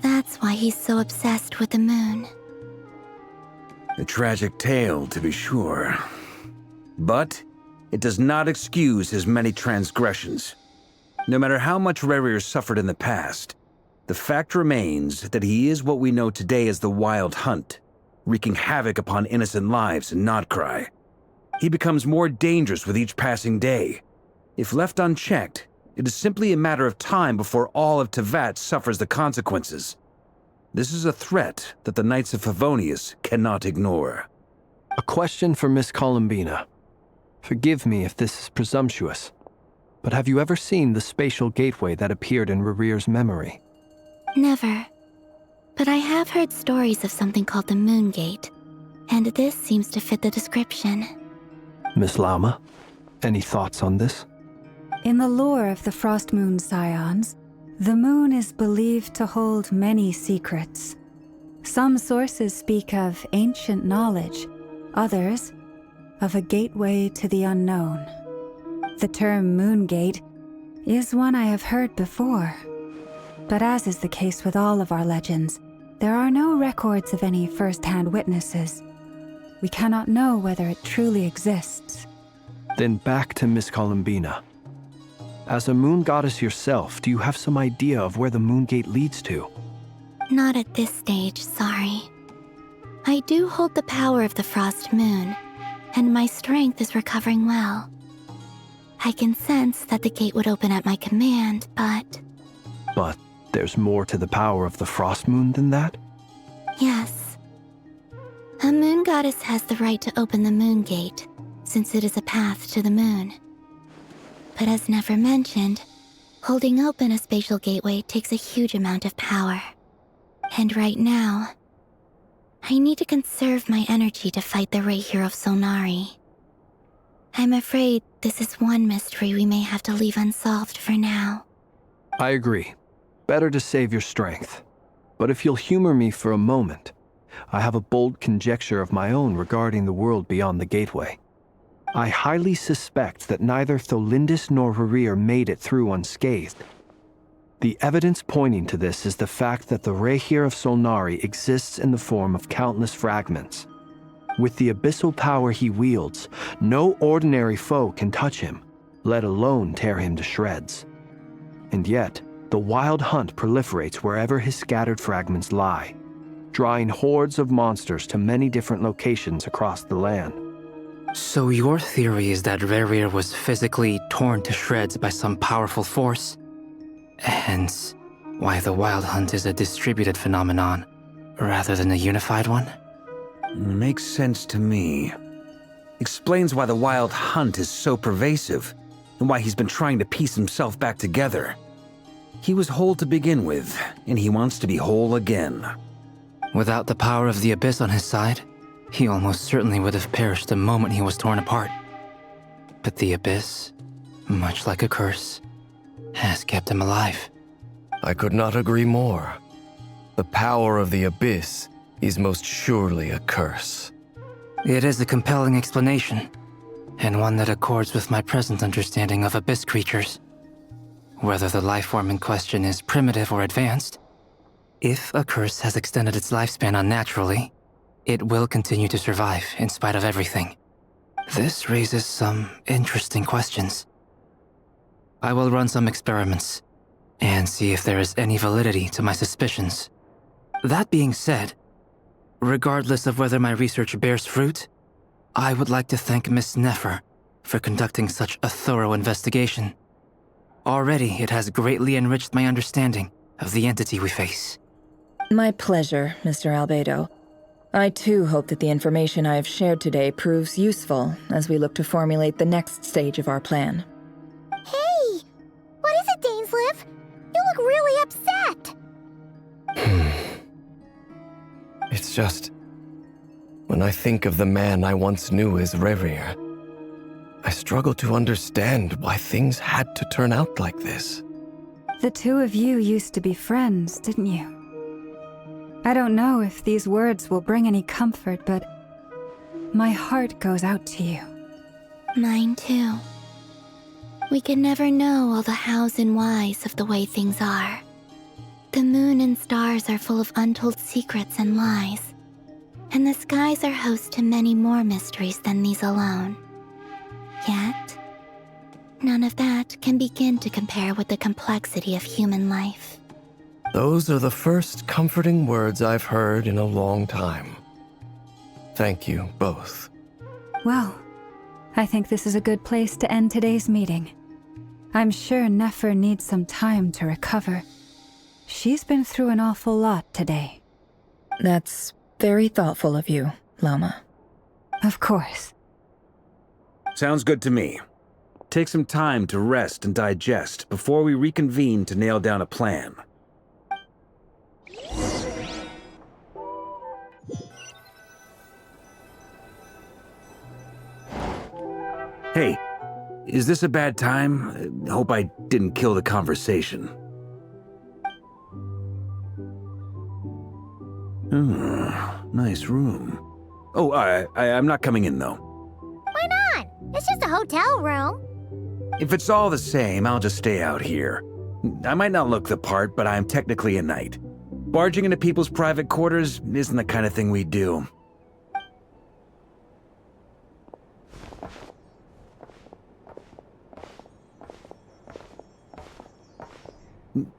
that's why he's so obsessed with the moon. A tragic tale, to be sure. But it does not excuse his many transgressions. No matter how much Rerir suffered in the past, the fact remains that he is what we know today as the Wild Hunt, wreaking havoc upon innocent lives in Nodcry. He becomes more dangerous with each passing day. If left unchecked, it is simply a matter of time before all of Teyvat suffers the consequences. This is a threat that the Knights of Favonius cannot ignore. A question for Miss Columbina. Forgive me if this is presumptuous, but have you ever seen the spatial gateway that appeared in Rerir's memory? Never. But I have heard stories of something called the Moon Gate, and this seems to fit the description. Miss Lama, any thoughts on this? In the lore of the Frost Moon Scions, the moon is believed to hold many secrets. Some sources speak of ancient knowledge, others of a gateway to the unknown. The term Moon Gate is one I have heard before. But as is the case with all of our legends, there are no records of any first-hand witnesses. We cannot know whether it truly exists. Then back to Miss Columbina. As a moon goddess yourself, do you have some idea of where the Moon Gate leads to? Not at this stage, sorry. I do hold the power of the Frost Moon, and my strength is recovering well. I can sense that the gate would open at my command, but... But there's more to the power of the Frost Moon than that? Yes. A moon goddess has the right to open the Moon Gate, since it is a path to the moon. But as never mentioned, holding open a spatial gateway takes a huge amount of power. And right now, I need to conserve my energy to fight the Reihir of Solnari. I'm afraid this is one mystery we may have to leave unsolved for now. I agree. Better to save your strength. But if you'll humor me for a moment, I have a bold conjecture of my own regarding the world beyond the gateway. I highly suspect that neither Tholindis nor Rerir made it through unscathed. The evidence pointing to this is the fact that the Reihir of Solnari exists in the form of countless fragments. With the abyssal power he wields, no ordinary foe can touch him, let alone tear him to shreds. And yet, the Wild Hunt proliferates wherever his scattered fragments lie, drawing hordes of monsters to many different locations across the land. So your theory is that Rerir was physically torn to shreds by some powerful force? Hence, why the Wild Hunt is a distributed phenomenon, rather than a unified one? Makes sense to me. Explains why the Wild Hunt is so pervasive, and why he's been trying to piece himself back together. He was whole to begin with, and he wants to be whole again. Without the power of the Abyss on his side, he almost certainly would have perished the moment he was torn apart. But the Abyss, much like a curse, has kept him alive. I could not agree more. The power of the Abyss is most surely a curse. It is a compelling explanation, and one that accords with my present understanding of Abyss creatures. Whether the life form in question is primitive or advanced, if a curse has extended its lifespan unnaturally, it will continue to survive in spite of everything. This raises some interesting questions. I will run some experiments and see if there is any validity to my suspicions. That being said, regardless of whether my research bears fruit, I would like to thank Miss Nefer for conducting such a thorough investigation. Already, it has greatly enriched my understanding of the entity we face. My pleasure, Mr. Albedo. I too hope that the information I have shared today proves useful as we look to formulate the next stage of our plan. Hey! What is it, Dainsleif? You look really upset! It's just... when I think of the man I once knew as Rerir, I struggle to understand why things had to turn out like this. The two of you used to be friends, didn't you? I don't know if these words will bring any comfort, but my heart goes out to you. Mine too. We can never know all the hows and whys of the way things are. The moon and stars are full of untold secrets and lies, and the skies are host to many more mysteries than these alone. Yet, none of that can begin to compare with the complexity of human life. Those are the first comforting words I've heard in a long time. Thank you both. Well, I think this is a good place to end today's meeting. I'm sure Nefer needs some time to recover. She's been through an awful lot today. That's very thoughtful of you, Lama. Of course. Sounds good to me. Take some time to rest and digest before we reconvene to nail down a plan. Hey, is this a bad time? Hope I didn't kill the conversation. Nice room. Oh, I'm not coming in, though. Why not? It's just a hotel room. If it's all the same, I'll just stay out here. I might not look the part, but I'm technically a knight. Barging into people's private quarters isn't the kind of thing we do.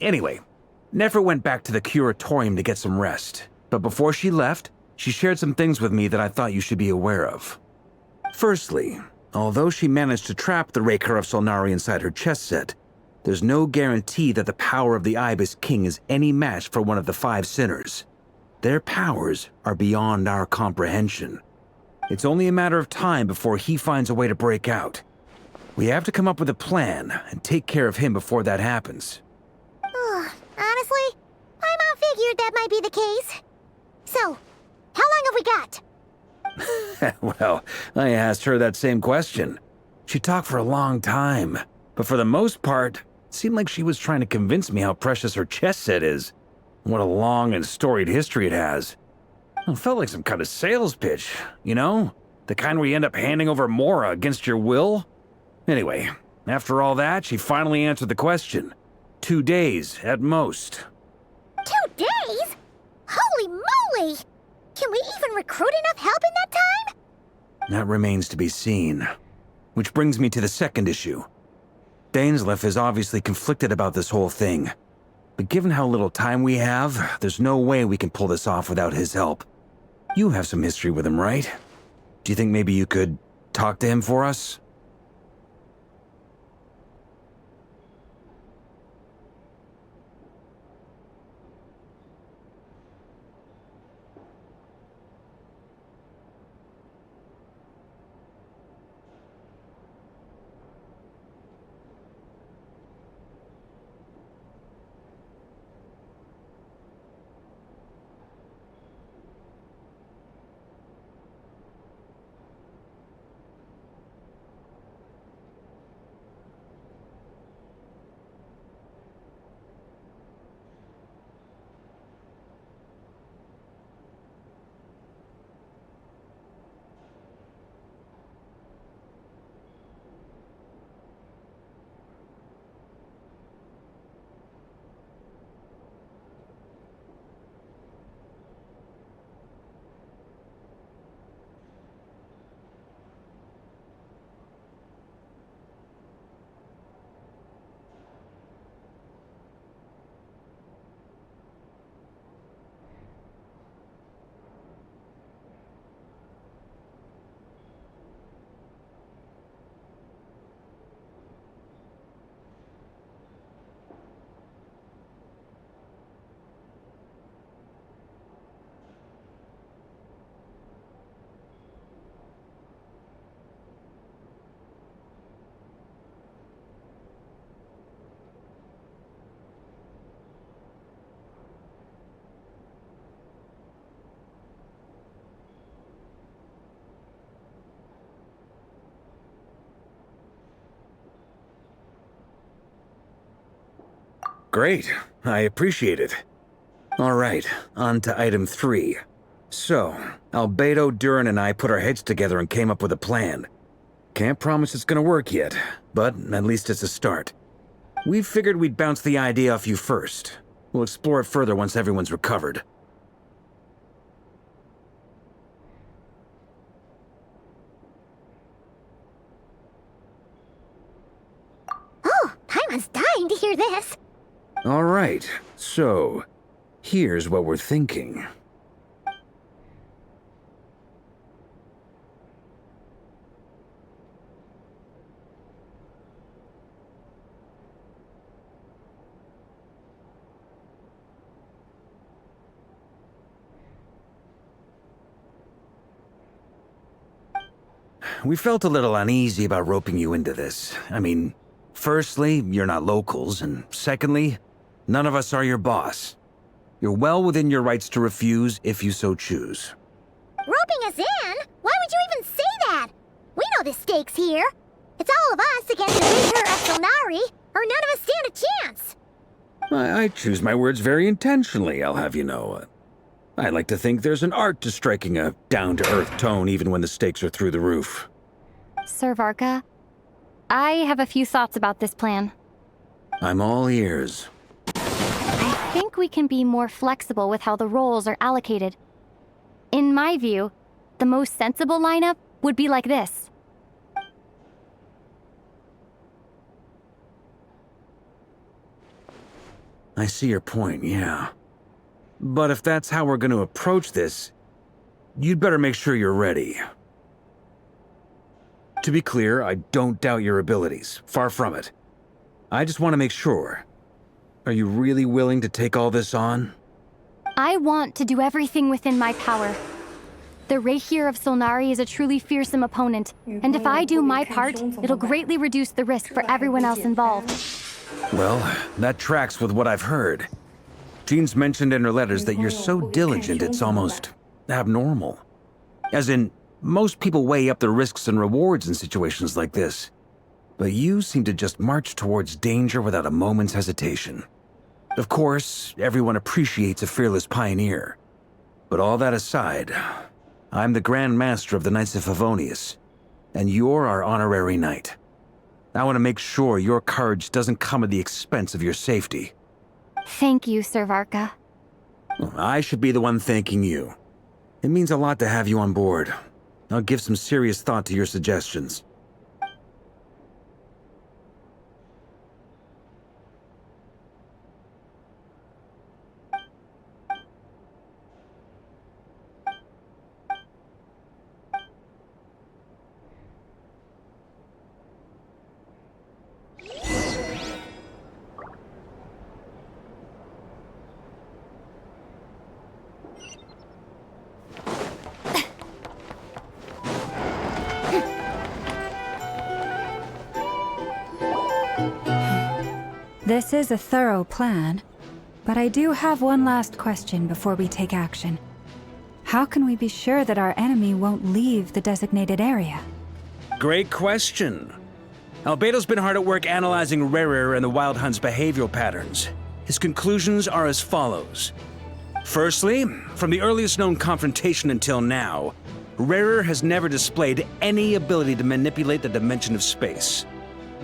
Anyway, Nefer went back to the curatorium to get some rest. But before she left, she shared some things with me that I thought you should be aware of. Firstly, although she managed to trap the Raker of Solnari inside her chess set, there's no guarantee that the power of the Ibis King is any match for one of the 5 sinners. Their powers are beyond our comprehension. It's only a matter of time before he finds a way to break out. We have to come up with a plan and take care of him before that happens. Honestly, my mom figured that might be the case. So, how long have we got? Well, I asked her that same question. She talked for a long time, but for the most part, it seemed like she was trying to convince me how precious her chess set is. What a long and storied history it has. It felt like some kind of sales pitch, you know? The kind where you end up handing over Mora against your will? Anyway, after all that, she finally answered the question. 2 days, at most. 2 days? Holy moly! Can we even recruit enough help in that time? That remains to be seen. Which brings me to the second issue. Dainsleif is obviously conflicted about this whole thing. But given how little time we have, there's no way we can pull this off without his help. You have some history with him, right? Do you think maybe you could talk to him for us? Great. I appreciate it. All right, on to item 3. So, Albedo, Durin, and I put our heads together and came up with a plan. Can't promise it's gonna work yet, but at least it's a start. We figured we'd bounce the idea off you first. We'll explore it further once everyone's recovered. Oh, Paimon's dying to hear this. All right, so here's what we're thinking. We felt a little uneasy about roping you into this. I mean, firstly, you're not locals, and secondly, none of us are your boss. You're well within your rights to refuse if you so choose. Roping us in? Why would you even say that? We know the stakes here. It's all of us against the Victor of Solnari, or none of us stand a chance. I choose my words very intentionally, I'll have you know. I like to think there's an art to striking a down-to-earth tone even when the stakes are through the roof. Sir Varka, I have a few thoughts about this plan. I'm all ears. I think we can be more flexible with how the roles are allocated. In my view, the most sensible lineup would be like this. I see your point, yeah. But if that's how we're going to approach this, you'd better make sure you're ready. To be clear, I don't doubt your abilities. Far from it. I just want to make sure. Are you really willing to take all this on? I want to do everything within my power. The Reikir of Solnari is a truly fearsome opponent, and if I do my part, it'll greatly reduce the risk for everyone else involved. Well, that tracks with what I've heard. Jean's mentioned in her letters that you're so diligent it's almost abnormal. As in, most people weigh up the risks and rewards in situations like this. But you seem to just march towards danger without a moment's hesitation. Of course, everyone appreciates a fearless pioneer. But all that aside, I'm the Grand Master of the Knights of Favonius, and you're our honorary knight. I want to make sure your courage doesn't come at the expense of your safety. Thank you, Sir Varka. I should be the one thanking you. It means a lot to have you on board. I'll give some serious thought to your suggestions. This is a thorough plan, but I do have one last question before we take action. How can we be sure that our enemy won't leave the designated area? Great question. Albedo's been hard at work analyzing Rerir and the Wild Hunt's behavioral patterns. His conclusions are as follows. Firstly, from the earliest known confrontation until now, Rerir has never displayed any ability to manipulate the dimension of space.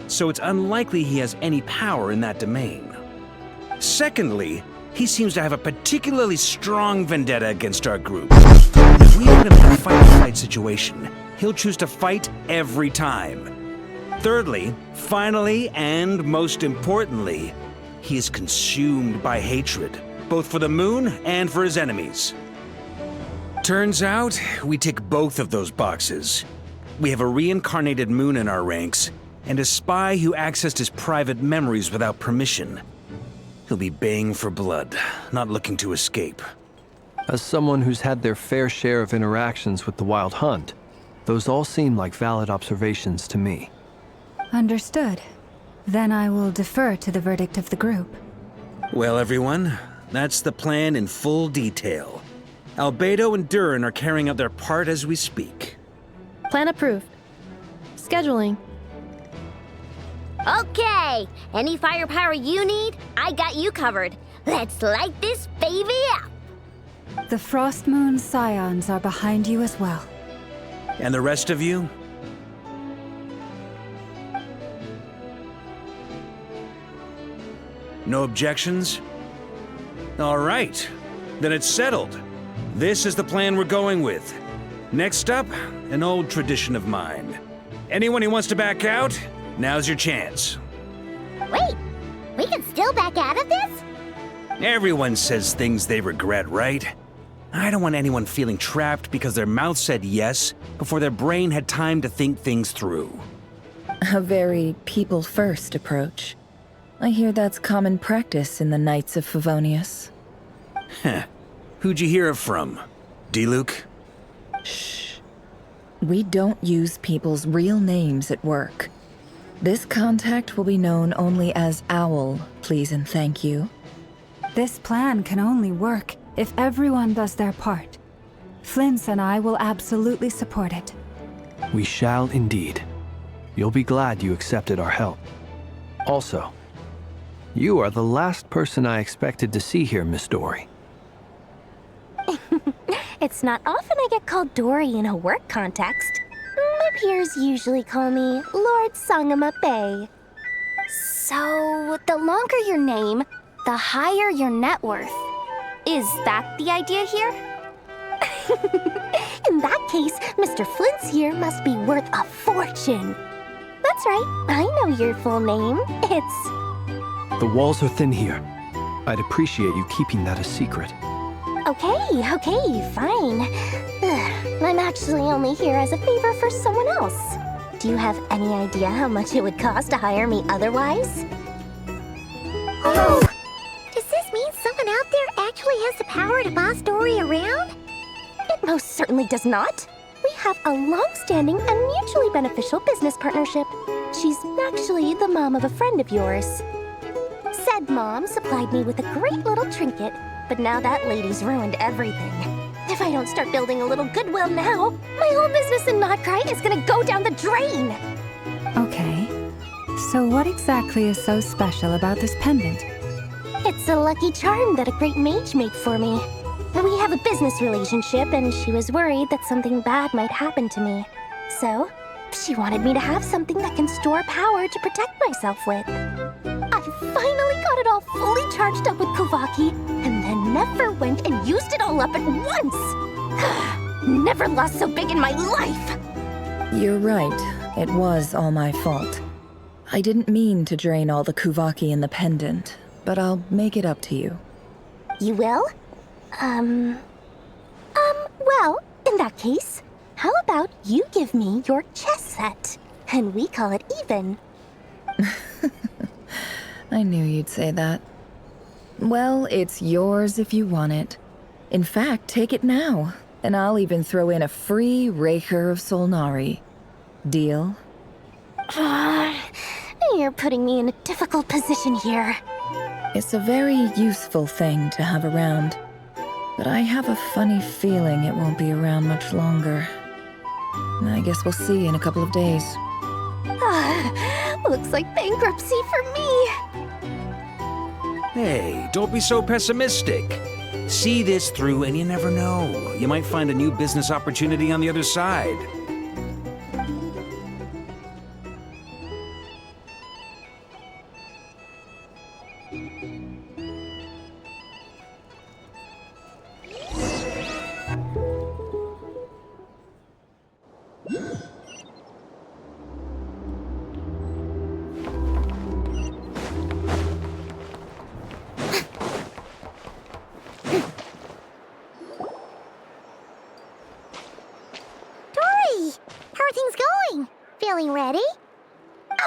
So it's unlikely he has any power in that domain. Secondly, he seems to have a particularly strong vendetta against our group. If we put him in a fight-or-flight situation, he'll choose to fight every time. Thirdly, finally, and most importantly, he is consumed by hatred, both for the moon and for his enemies. Turns out, we tick both of those boxes. We have a reincarnated moon in our ranks, and a spy who accessed his private memories without permission. He'll be baying for blood, not looking to escape. As someone who's had their fair share of interactions with the Wild Hunt, those all seem like valid observations to me. Understood. Then I will defer to the verdict of the group. Well, everyone, that's the plan in full detail. Albedo and Durin are carrying out their part as we speak. Plan approved. Scheduling. Okay, any firepower you need, I got you covered. Let's light this baby up. The Frost Moon Scions are behind you as well. And the rest of you? No objections? All right. Then it's settled. This is the plan we're going with. Next up, an old tradition of mine. Anyone who wants to back out, now's your chance. Wait, we can still back out of this? Everyone says things they regret, right? I don't want anyone feeling trapped because their mouth said yes before their brain had time to think things through. A very people-first approach. I hear that's common practice in the Knights of Favonius. Heh. Who'd you hear it from? D-Luke? Shh. We don't use people's real names at work. This contact will be known only as Owl, please and thank you. This plan can only work if everyone does their part. Flint's and I will absolutely support it. We shall indeed. You'll be glad you accepted our help. Also, you are the last person I expected to see here, Miss Dory. It's not often I get called Dory in a work context. My peers usually call me Lord Sangama Bay. So, the longer your name, the higher your net worth. Is that the idea here? In that case, Mr. Flint's here must be worth a fortune. That's right, I know your full name. It's... The walls are thin here. I'd appreciate you keeping that a secret. Okay, fine. I'm actually only here as a favor for someone else. Do you have any idea how much it would cost to hire me otherwise? Oh! Does this mean someone out there actually has the power to boss Dory around? It most certainly does not. We have a long-standing and mutually beneficial business partnership. She's actually the mom of a friend of yours. Said mom supplied me with a great little trinket, but now that lady's ruined everything. If I don't start building a little goodwill now, my whole business in Notcry is gonna go down the drain! Okay. So what exactly is so special about this pendant? It's a lucky charm that a great mage made for me. We have a business relationship, and she was worried that something bad might happen to me. So, she wanted me to have something that can store power to protect myself with. I finally got it all fully charged up with Kuvaki, and then never went and used it all up at once! Never lost so big in my life! You're right. It was all my fault. I didn't mean to drain all the Kuvaki in the pendant, but I'll make it up to you. You will? Well, in that case, how about you give me your chess set, and we call it even? I knew you'd say that. Well, it's yours if you want it. In fact, take it now, and I'll even throw in a free Raker of Solnari. Deal? You're putting me in a difficult position here. It's a very useful thing to have around, but I have a funny feeling it won't be around much longer. I guess we'll see in a couple of days. Looks like bankruptcy for me. Hey, don't be so pessimistic. See this through and you never know. You might find a new business opportunity on the other side. Feeling ready?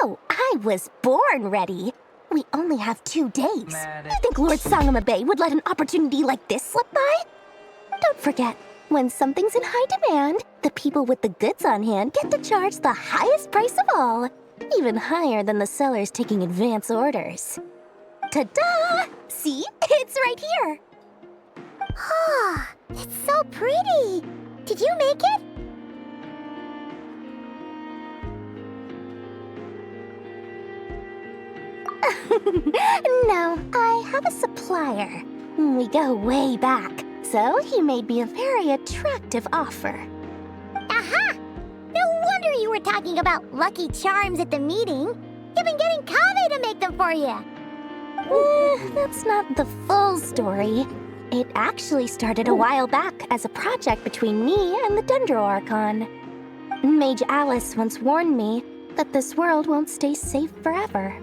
Oh, I was born ready. We only have 2 days. You think Lord Sangama Bay would let an opportunity like this slip by? Don't forget, when something's in high demand, the people with the goods on hand get to charge the highest price of all, even higher than the sellers taking advance orders. Ta-da! See? It's right here. Oh, it's so pretty. Did you make it? No, I have a supplier. We go way back, so he made me a very attractive offer. Aha! No wonder you were talking about lucky charms at the meeting. You've been getting Kaveh to make them for you. That's not the full story. It actually started a while back as a project between me and the Dendroarchon. Mage Alice once warned me that this world won't stay safe forever.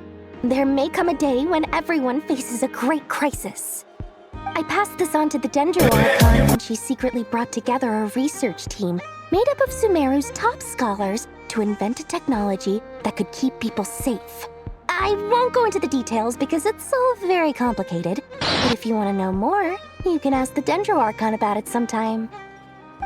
There may come a day when everyone faces a great crisis. I passed this on to the Dendroarchon, and she secretly brought together a research team made up of Sumeru's top scholars to invent a technology that could keep people safe. I won't go into the details because it's all very complicated, but if you want to know more, you can ask the Dendroarchon about it sometime.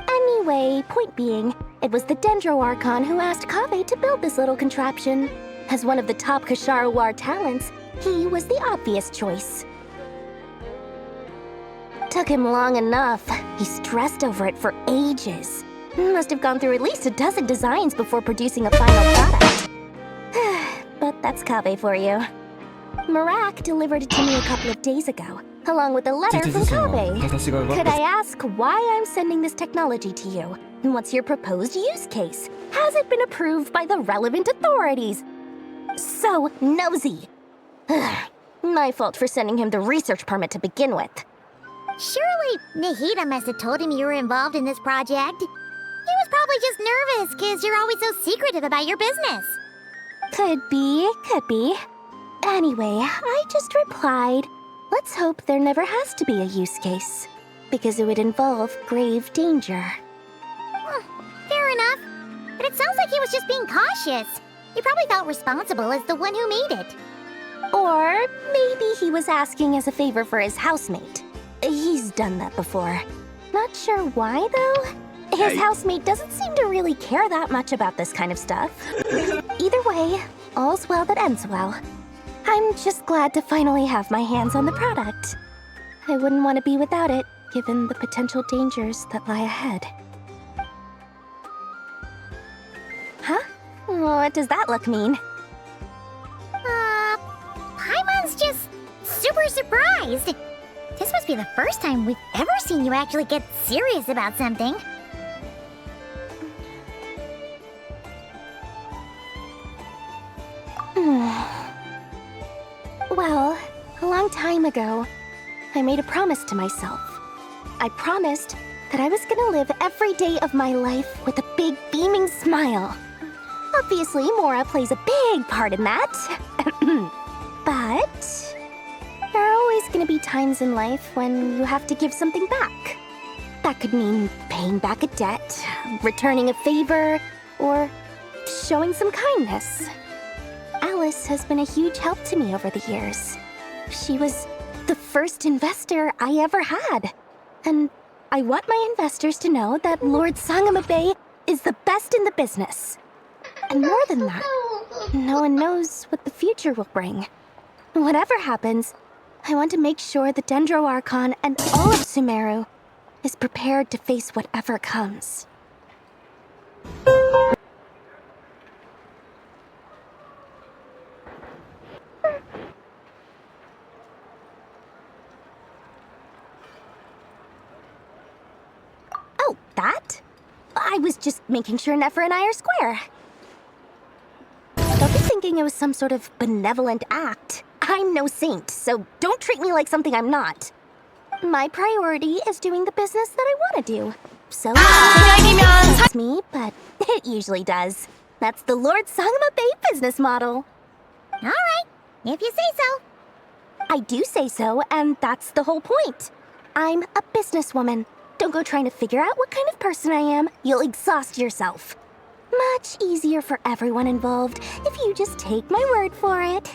Anyway, point being, it was the Dendroarchon who asked Kaveh to build this little contraption. As one of the top Kasharawar talents, he was the obvious choice. Took him long enough. He stressed over it for ages. Must have gone through at least a dozen designs before producing a final product. But that's Kaveh for you. Marak delivered it to me a couple of days ago, along with a letter from Kaveh. Could I ask why I'm sending this technology to you? And what's your proposed use case? Has it been approved by the relevant authorities? So nosy. My fault for sending him the research permit to begin with. Surely Nahida must have told him you were involved in this project. He was probably just nervous because you're always so secretive about your business. Could be. Anyway, I just replied, let's hope there never has to be a use case, because it would involve grave danger. Fair enough. But it sounds like he was just being cautious. He probably felt responsible as the one who made it. Or maybe he was asking as a favor for his housemate. He's done that before. Not sure why, though. His housemate doesn't seem to really care that much about this kind of stuff. Either way, all's well that ends well. I'm just glad to finally have my hands on the product. I wouldn't want to be without it, given the potential dangers that lie ahead. Huh? What does that look mean? Paimon's just super surprised. This must be the first time we've ever seen you actually get serious about something. Well, a long time ago, I made a promise to myself. I promised that I was gonna live every day of my life with a big beaming smile. Obviously, Mora plays a big part in that. But there are always gonna be times in life when you have to give something back. That could mean paying back a debt, returning a favor, or showing some kindness. Alice has been a huge help to me over the years. She was the first investor I ever had. And I want my investors to know that Lord Sangamabe is the best in the business. And more than that, no one knows what the future will bring. Whatever happens, I want to make sure the Dendroarchon and all of Sumeru is prepared to face whatever comes. Oh, that? I was just making sure Nefer and I are square. Don't be thinking it was some sort of benevolent act. I'm no saint, so don't treat me like something I'm not. My priority is doing the business that I want to do. So, it's me, but it usually does. That's the Lord Sangamabe business model. All right, if you say so. I do say so, and that's the whole point. I'm a businesswoman. Don't go trying to figure out what kind of person I am. You'll exhaust yourself. Much easier for everyone involved if you just take my word for it.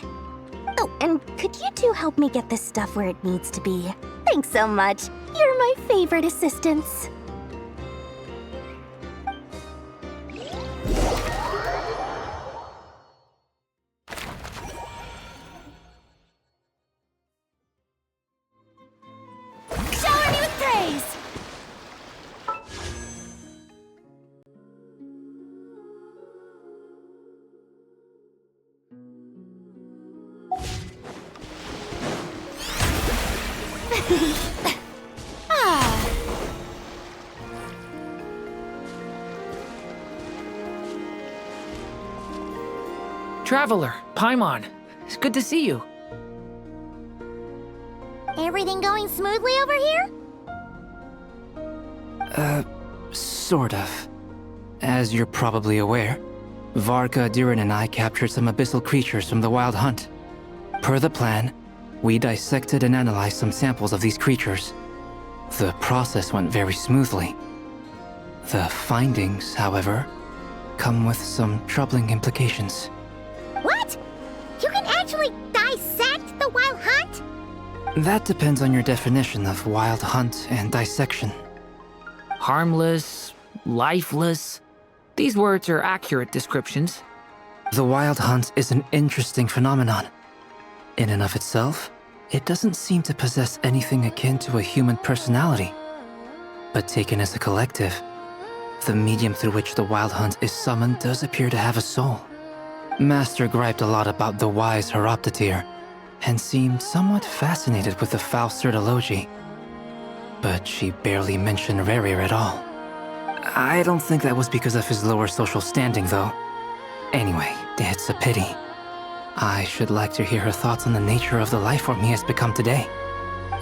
Oh, and could you two help me get this stuff where it needs to be? Thanks so much. You're my favorite assistants. Shower me with praise! Traveler, Paimon, it's good to see you. Everything going smoothly over here? Sort of. As you're probably aware, Varka, Durin, and I captured some abyssal creatures from the Wild Hunt. Per the plan, we dissected and analyzed some samples of these creatures. The process went very smoothly. The findings, however, come with some troubling implications. What? You can actually dissect the Wild Hunt? That depends on your definition of Wild Hunt and dissection. Harmless, lifeless. These words are accurate descriptions. The Wild Hunt is an interesting phenomenon. In and of itself, it doesn't seem to possess anything akin to a human personality. But taken as a collective, the medium through which the Wild Hunt is summoned does appear to have a soul. Master griped a lot about the wise Horoptatyr, and seemed somewhat fascinated with the Faust Certology. But she barely mentioned Rerir at all. I don't think that was because of his lower social standing, though. Anyway, it's a pity. I should like to hear her thoughts on the nature of the life form he has become today.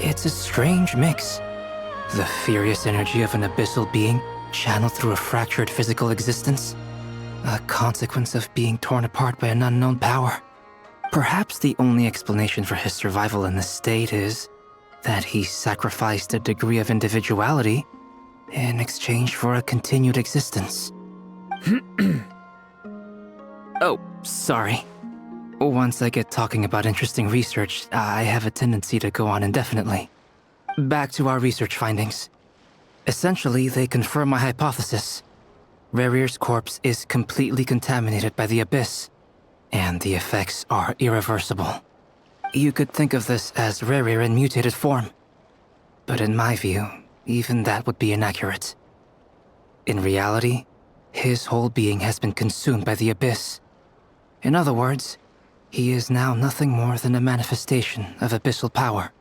It's a strange mix. The furious energy of an abyssal being channeled through a fractured physical existence. A consequence of being torn apart by an unknown power. Perhaps the only explanation for his survival in this state is that he sacrificed a degree of individuality in exchange for a continued existence. Oh, sorry. Once I get talking about interesting research, I have a tendency to go on indefinitely. Back to our research findings. Essentially, they confirm my hypothesis. Rerir's corpse is completely contaminated by the Abyss, and the effects are irreversible. You could think of this as Rerir in mutated form. But in my view, even that would be inaccurate. In reality, his whole being has been consumed by the Abyss. In other words, he is now nothing more than a manifestation of abyssal power.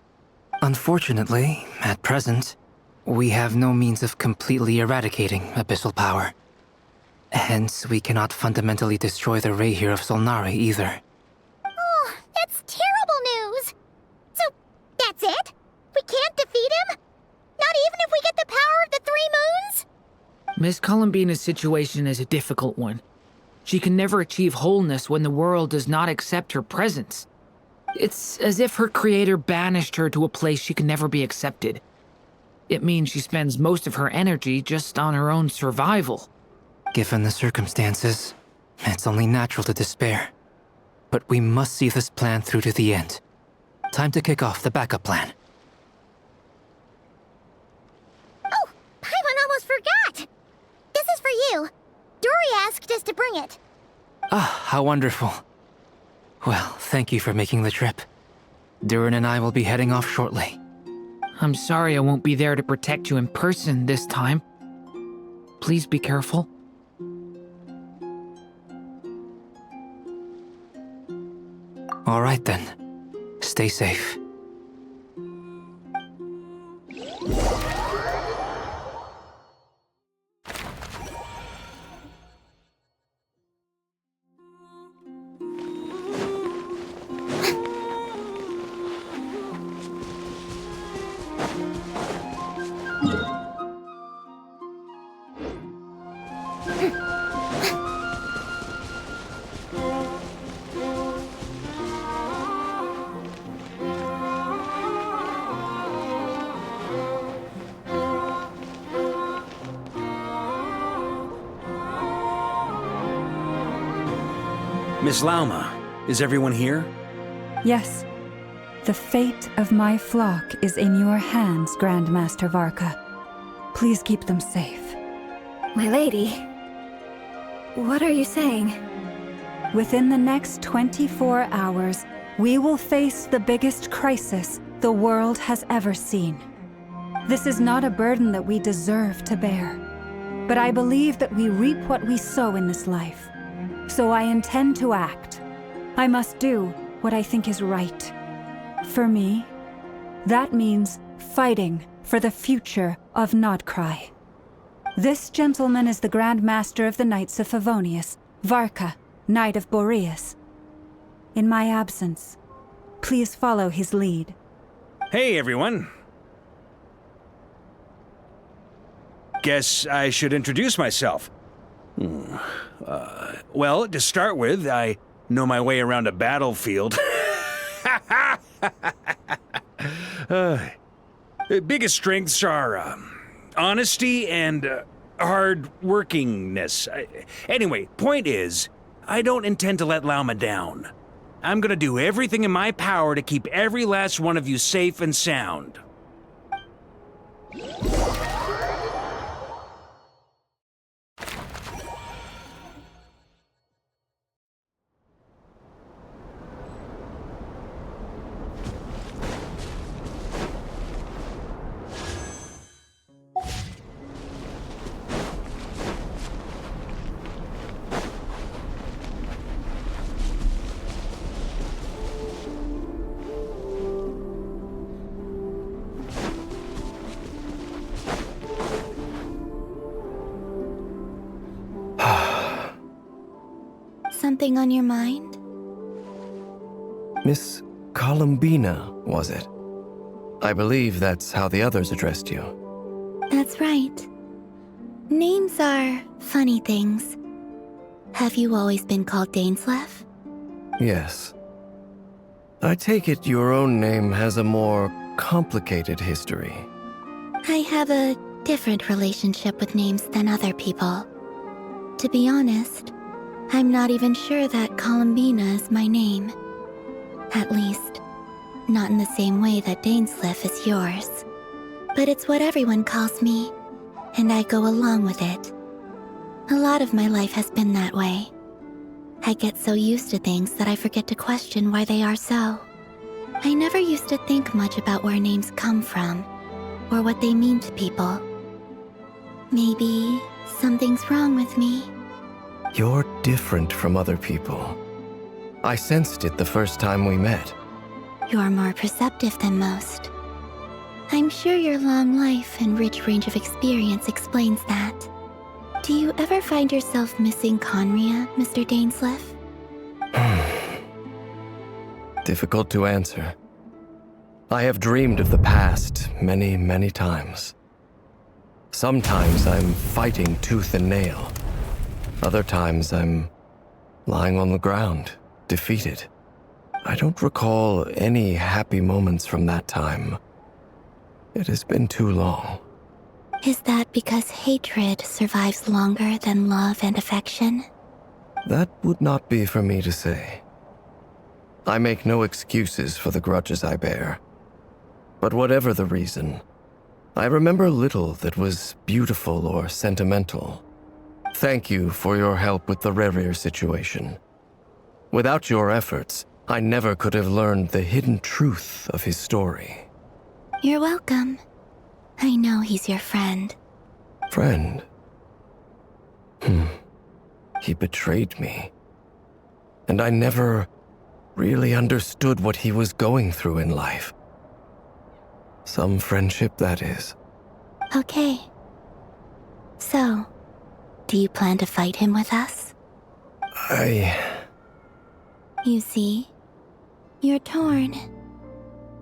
Unfortunately, at present, we have no means of completely eradicating abyssal power. Hence, we cannot fundamentally destroy the Rayhir of Solnari either. Oh, that's terrible news! So, that's it? We can't defeat him? Not even if we get the power of the Three Moons? Miss Columbina's situation is a difficult one. She can never achieve wholeness when the world does not accept her presence. It's as if her creator banished her to a place she can never be accepted. It means she spends most of her energy just on her own survival. Given the circumstances, it's only natural to despair. But we must see this plan through to the end. Time to kick off the backup plan. Oh, Paimon almost forgot! This is for you. Dory asked us to bring it. Ah, how wonderful. Well, thank you for making the trip. Durin and I will be heading off shortly. I'm sorry I won't be there to protect you in person this time. Please be careful. All right then. Stay safe. Miss Lauma, is everyone here? Yes. The fate of my flock is in your hands, Grandmaster Varka. Please keep them safe. My lady, what are you saying? Within the next 24 hours, we will face the biggest crisis the world has ever seen. This is not a burden that we deserve to bear, but I believe that we reap what we sow in this life. So I intend to act. I must do what I think is right. For me, that means fighting for the future of Nodcry. This gentleman is the Grand Master of the Knights of Favonius, Varka, Knight of Boreas. In my absence, please follow his lead. Hey, everyone. Guess I should introduce myself. Well, to start with, I know my way around a battlefield. Biggest strengths are honesty and hard workingness. Anyway, point is, I don't intend to let Lauma down. I'm gonna do everything in my power to keep every last one of you safe and sound. Something on your mind? Miss Columbina, was it? I believe that's how the others addressed you. That's right. Names are funny things. Have you always been called Dainsleif? Yes. I take it your own name has a more complicated history. I have a different relationship with names than other people. To be honest, I'm not even sure that Columbina is my name. At least, not in the same way that Dainsleif is yours. But it's what everyone calls me, and I go along with it. A lot of my life has been that way. I get so used to things that I forget to question why they are so. I never used to think much about where names come from, or what they mean to people. Maybe something's wrong with me. You're different from other people. I sensed it the first time we met. You're more perceptive than most. I'm sure your long life and rich range of experience explains that. Do you ever find yourself missing Conria, Mr. Dainsleif? Difficult to answer. I have dreamed of the past many, many times. Sometimes I'm fighting tooth and nail. Other times I'm lying on the ground, defeated. I don't recall any happy moments from that time. It has been too long. Is that because hatred survives longer than love and affection? That would not be for me to say. I make no excuses for the grudges I bear. But whatever the reason, I remember little that was beautiful or sentimental. Thank you for your help with the Rerir situation. Without your efforts, I never could have learned the hidden truth of his story. You're welcome. I know he's your friend. Friend? He betrayed me. And I never really understood what he was going through in life. Some friendship, that is. Okay. So, do you plan to fight him with us? You see, you're torn.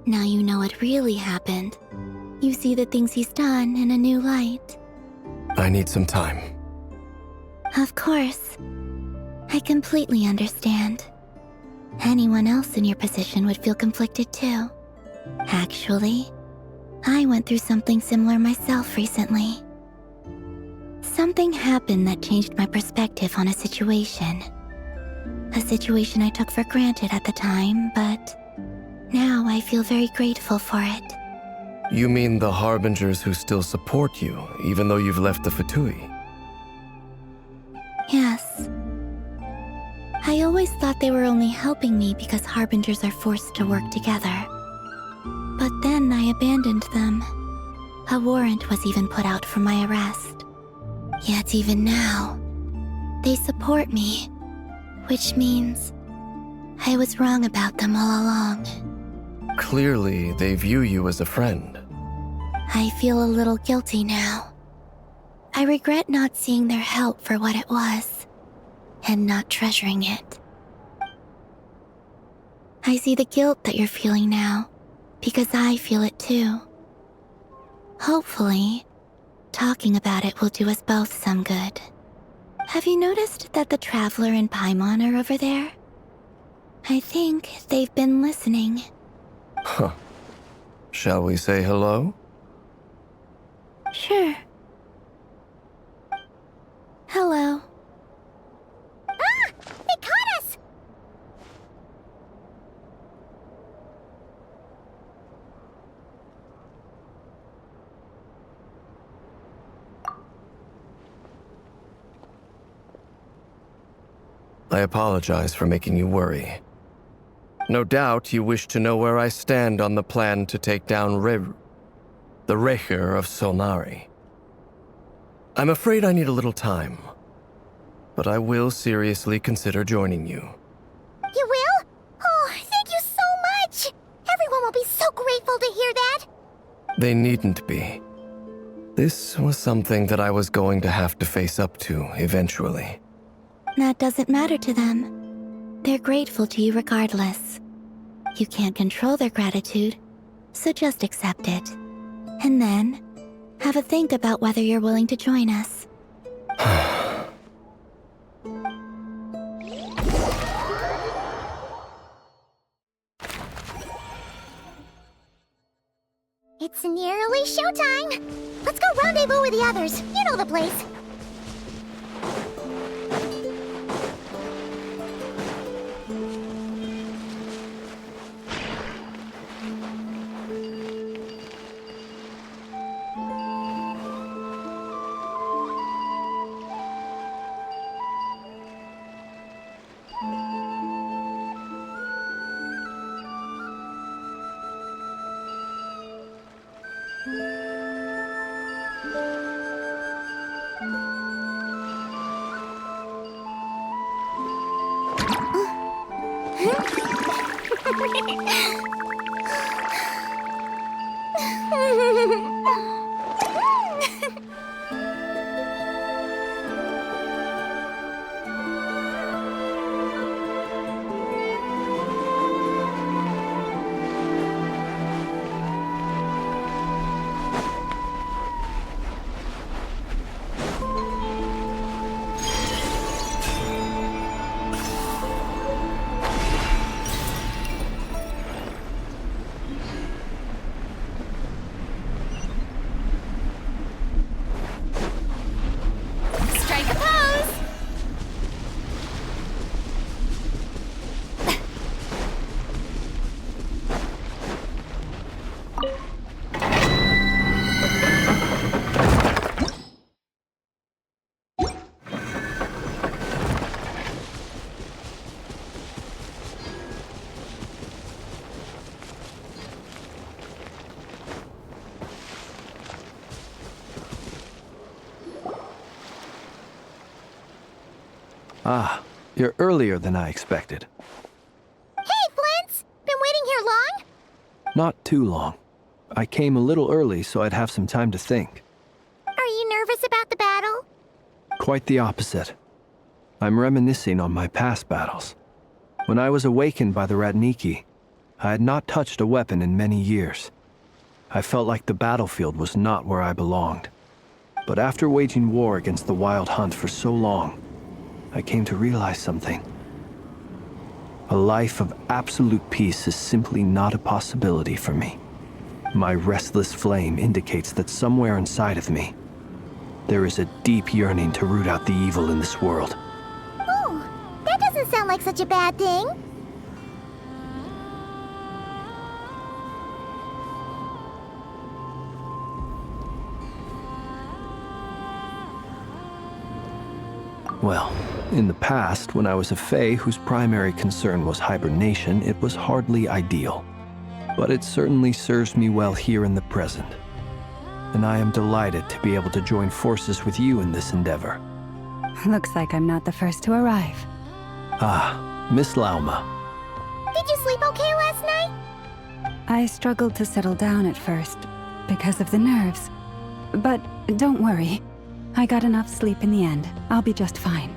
Now you know what really happened. You see the things he's done in a new light. I need some time. Of course. I completely understand. Anyone else in your position would feel conflicted too. Actually, I went through something similar myself recently. Something happened that changed my perspective on a situation. A situation I took for granted at the time, but now I feel very grateful for it. You mean the Harbingers who still support you, even though you've left the Fatui? Yes. I always thought they were only helping me because Harbingers are forced to work together. But then I abandoned them. A warrant was even put out for my arrest. Yet even now, they support me, which means I was wrong about them all along. Clearly, they view you as a friend. I feel a little guilty now. I regret not seeing their help for what it was, and not treasuring it. I see the guilt that you're feeling now, because I feel it too. Hopefully, talking about it will do us both some good. Have you noticed that the Traveler and Paimon are over there? I think they've been listening. Huh. Shall we say hello? Sure. Hello. Ah! They caught us! I apologize for making you worry. No doubt you wish to know where I stand on the plan to take down the Recher of Solnari. I'm afraid I need a little time, but I will seriously consider joining you. You will? Oh, thank you so much! Everyone will be so grateful to hear that! They needn't be. This was something that I was going to have to face up to eventually. That doesn't matter to them. They're grateful to you regardless. You can't control their gratitude, so just accept it. And then, have a think about whether you're willing to join us. It's nearly showtime! Let's go rendezvous with the others. You know the place. Ah, you're earlier than I expected. Hey, Flint's! Been waiting here long? Not too long. I came a little early so I'd have some time to think. Are you nervous about the battle? Quite the opposite. I'm reminiscing on my past battles. When I was awakened by the Radniki, I had not touched a weapon in many years. I felt like the battlefield was not where I belonged. But after waging war against the Wild Hunt for so long, I came to realize something. A life of absolute peace is simply not a possibility for me. My restless flame indicates that somewhere inside of me, there is a deep yearning to root out the evil in this world. Oh, that doesn't sound like such a bad thing. Well, in the past, when I was a Fae whose primary concern was hibernation, it was hardly ideal. But it certainly serves me well here in the present. And I am delighted to be able to join forces with you in this endeavor. Looks like I'm not the first to arrive. Ah, Miss Lauma. Did you sleep okay last night? I struggled to settle down at first, because of the nerves. But don't worry. I got enough sleep in the end. I'll be just fine.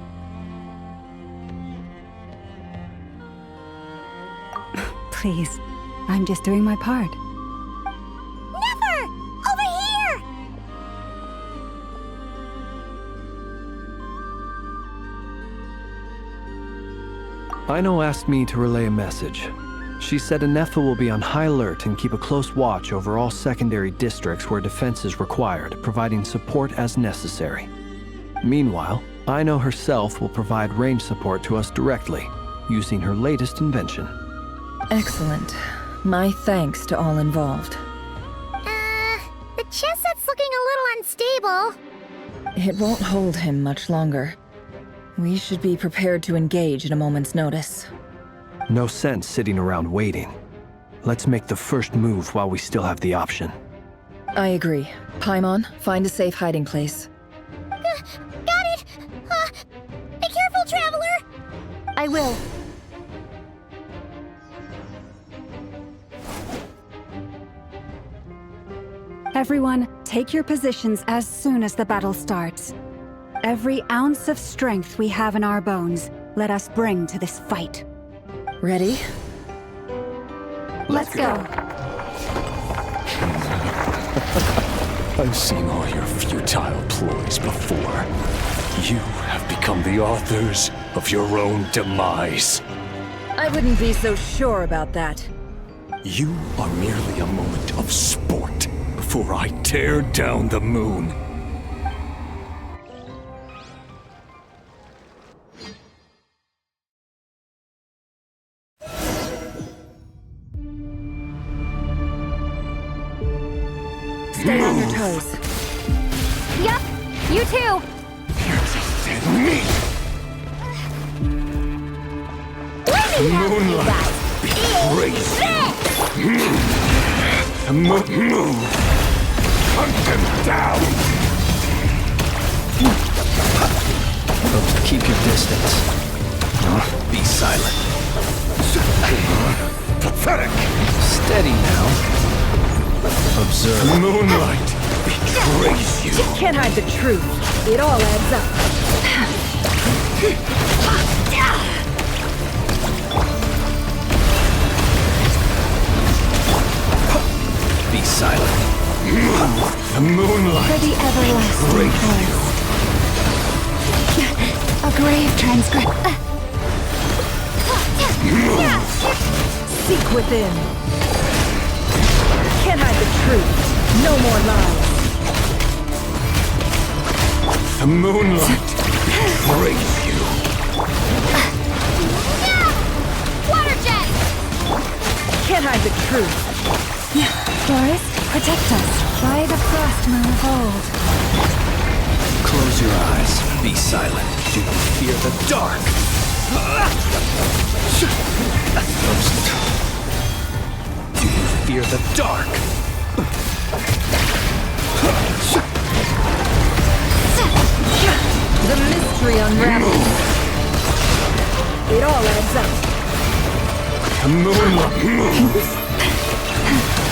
Please, I'm just doing my part. Ino asked me to relay a message. She said Anefa will be on high alert and keep a close watch over all secondary districts where defense is required, providing support as necessary. Meanwhile, Ino herself will provide range support to us directly, using her latest invention. Excellent. My thanks to all involved. The chess set's looking a little unstable. It won't hold him much longer. We should be prepared to engage at a moment's notice. No sense sitting around waiting. Let's make the first move while we still have the option. I agree. Paimon, find a safe hiding place. Got it! Be careful, Traveler! I will. Everyone, take your positions as soon as the battle starts. Every ounce of strength we have in our bones, let us bring to this fight. Ready? Let's go. I've seen all your futile ploys before. You have become the authors of your own demise. I wouldn't be so sure about that. You are merely a moment of sport before I tear down the moon. Stay on your toes. Yup, you too. Moonlight betrays you. Move. Hunt them down. Keep your distance. Be silent. Pathetic. Steady now. Observe. Moonlight betrays you. Can't hide the truth. It all adds up. Be silent. The moonlight For the everlasting forest. A grave transgress. Seek within. Can't hide the truth. No more lies. The moonlight betrays you. Water jet! Can't hide the truth. Forest, protect us by the frost moon of old. Close your eyes. Be silent. Do you fear the dark? Do you fear the dark? The mystery unravels. It all adds up. The moonlight.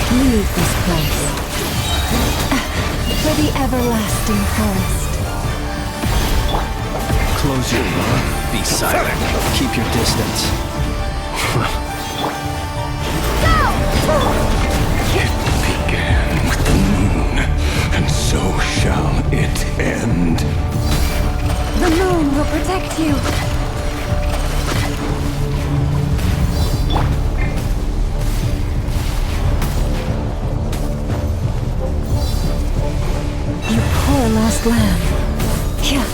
Leave this place. For the everlasting forest. Close your eyes. Be silent. Keep your distance. It began with the moon, and so shall it end. The moon will protect you. You poor lost lamb. Here.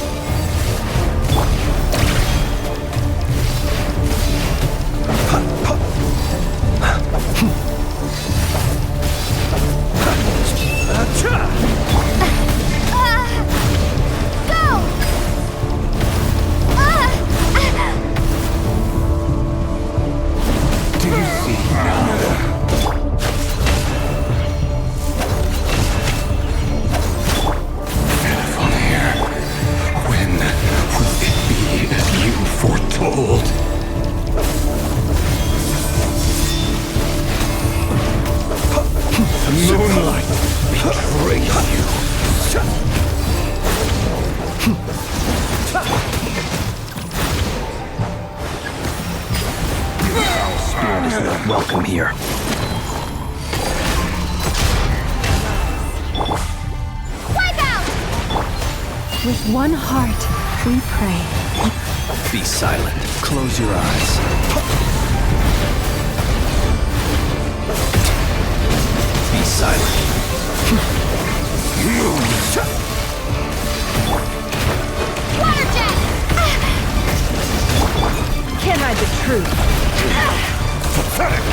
Moonlight betrays you. Spirit is not welcome here. Wipe out! With one heart, we pray. Be silent. Close your eyes. Be silent. Water jet! Can't hide the truth. Pathetic!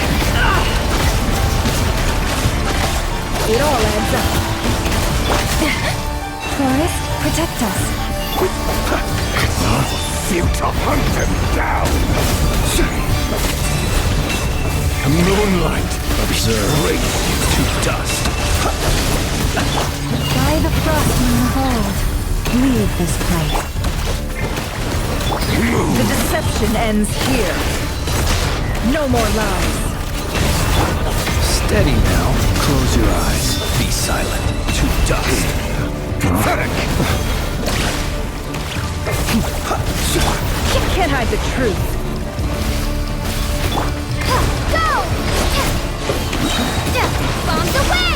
It all adds up. Forest, protect us. You to hunt them down! The moonlight Observe. raise you to dust. By the frostmen of old, leave this place. The deception ends here. No more lies. Steady now. Close your eyes. Be silent. To dust. Pathetic! Can't hide the truth. Go! Bombs away!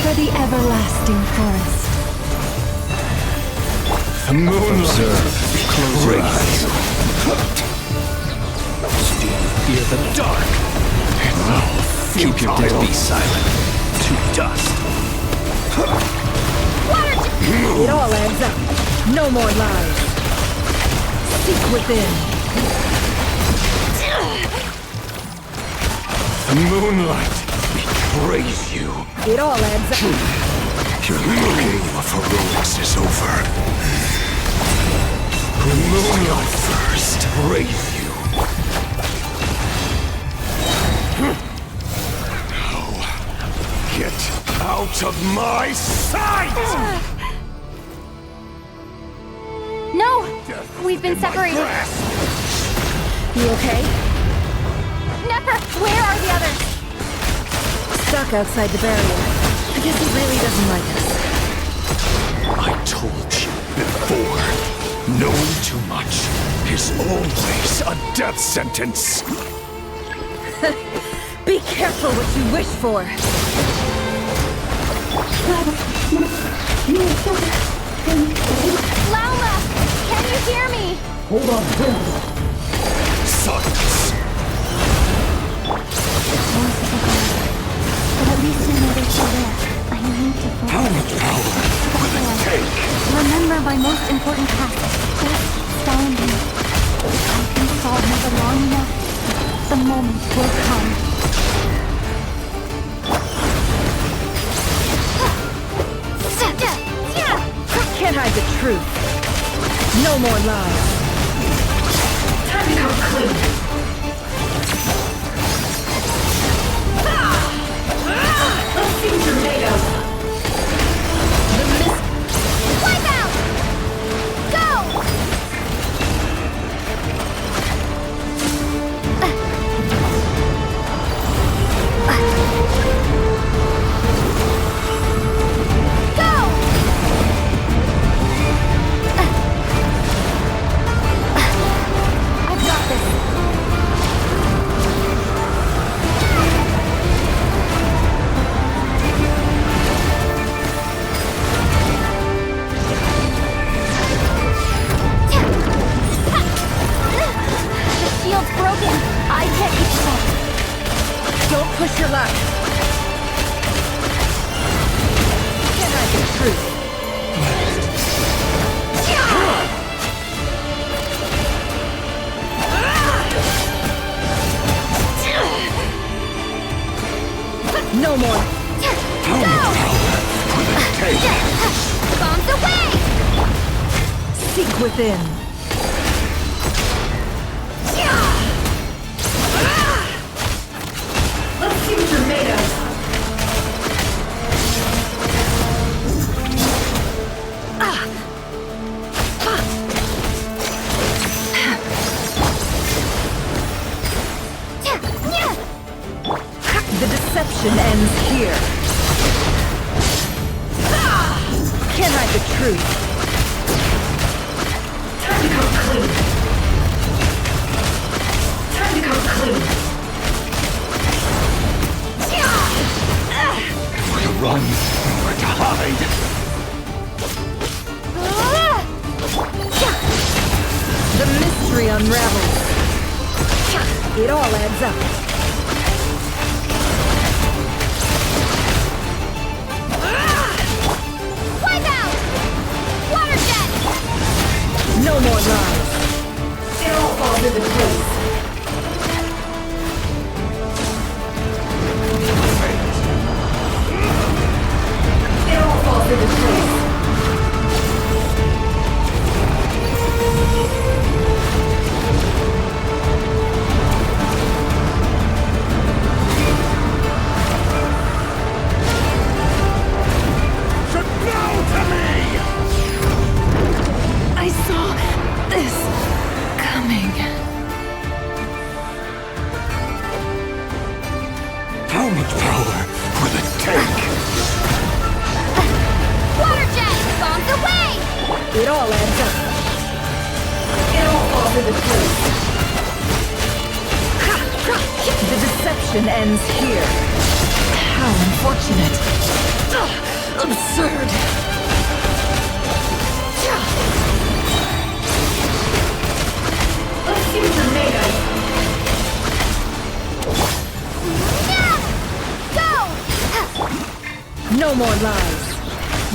For the everlasting forest. The moonlight Observe. Close your eyes. fear the dark. Keep your distance. Be silent. To dust. It all adds up. No more lies. Seek within. The moonlight betrays you. It all adds up. Your game of heroics is over. The moonlight first betrays you. Now, get out of my sight! No! We've been separated. You okay? Never! Where are the others? Stuck outside the barrier. I guess he really doesn't like us. I told you before, knowing too much is always a death sentence. Be careful what you wish for. Lauma! Can you hear me? Hold on, silence. But at least we know they're still there. I need to focus. How much power will it take? Remember my most important task. Just standing. If I can solve it long enough, the moment will come. Can't hide the truth. No more lies. Time to come clean. Those things are made of. The mist. Wipe out! Go! Push your luck. Can't hide the truth. No more. Bombs away! Seek within. Let's see what you're made of. The deception ends here. Can't hide the truth. Time to come clean. Time to come clean. Nowhere to run, nowhere to hide. mystery unravels. It all adds up. Wipe out! Water jet! No more lies. It all falls into place. It all falls into place. I saw this coming. How much power will it take? Water jet! Bombs away! It all adds up. It all falls into place. The deception ends here. How unfortunate. Absurd. Let's use the mega. Go! No more lies.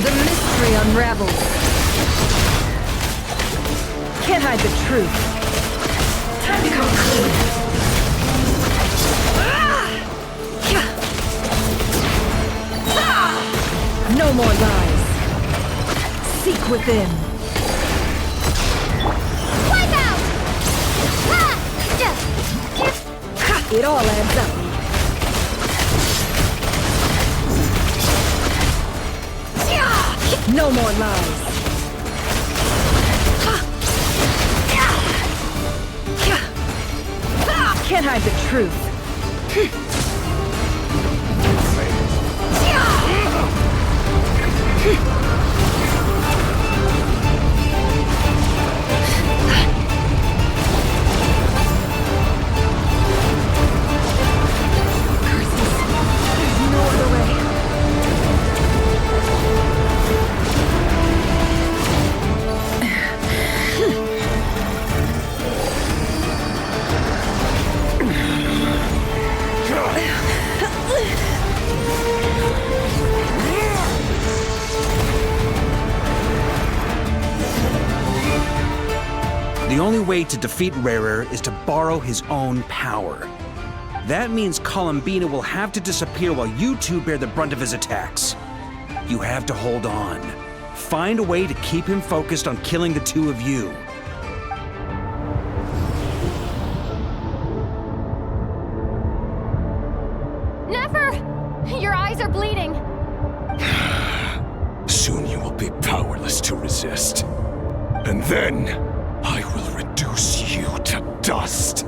The mystery unravels. Can't hide the truth. Time to come clean. No more lies. Seek within. Wipe out! It all adds up. No more lies. Can't hide the truth. The only way to defeat Rarer is to borrow his own power. That means Columbina will have to disappear while you two bear the brunt of his attacks. You have to hold on. Find a way to keep him focused on killing the two of you. Never! Your eyes are bleeding. Soon you will be powerless to resist. And then, I will reduce you to dust.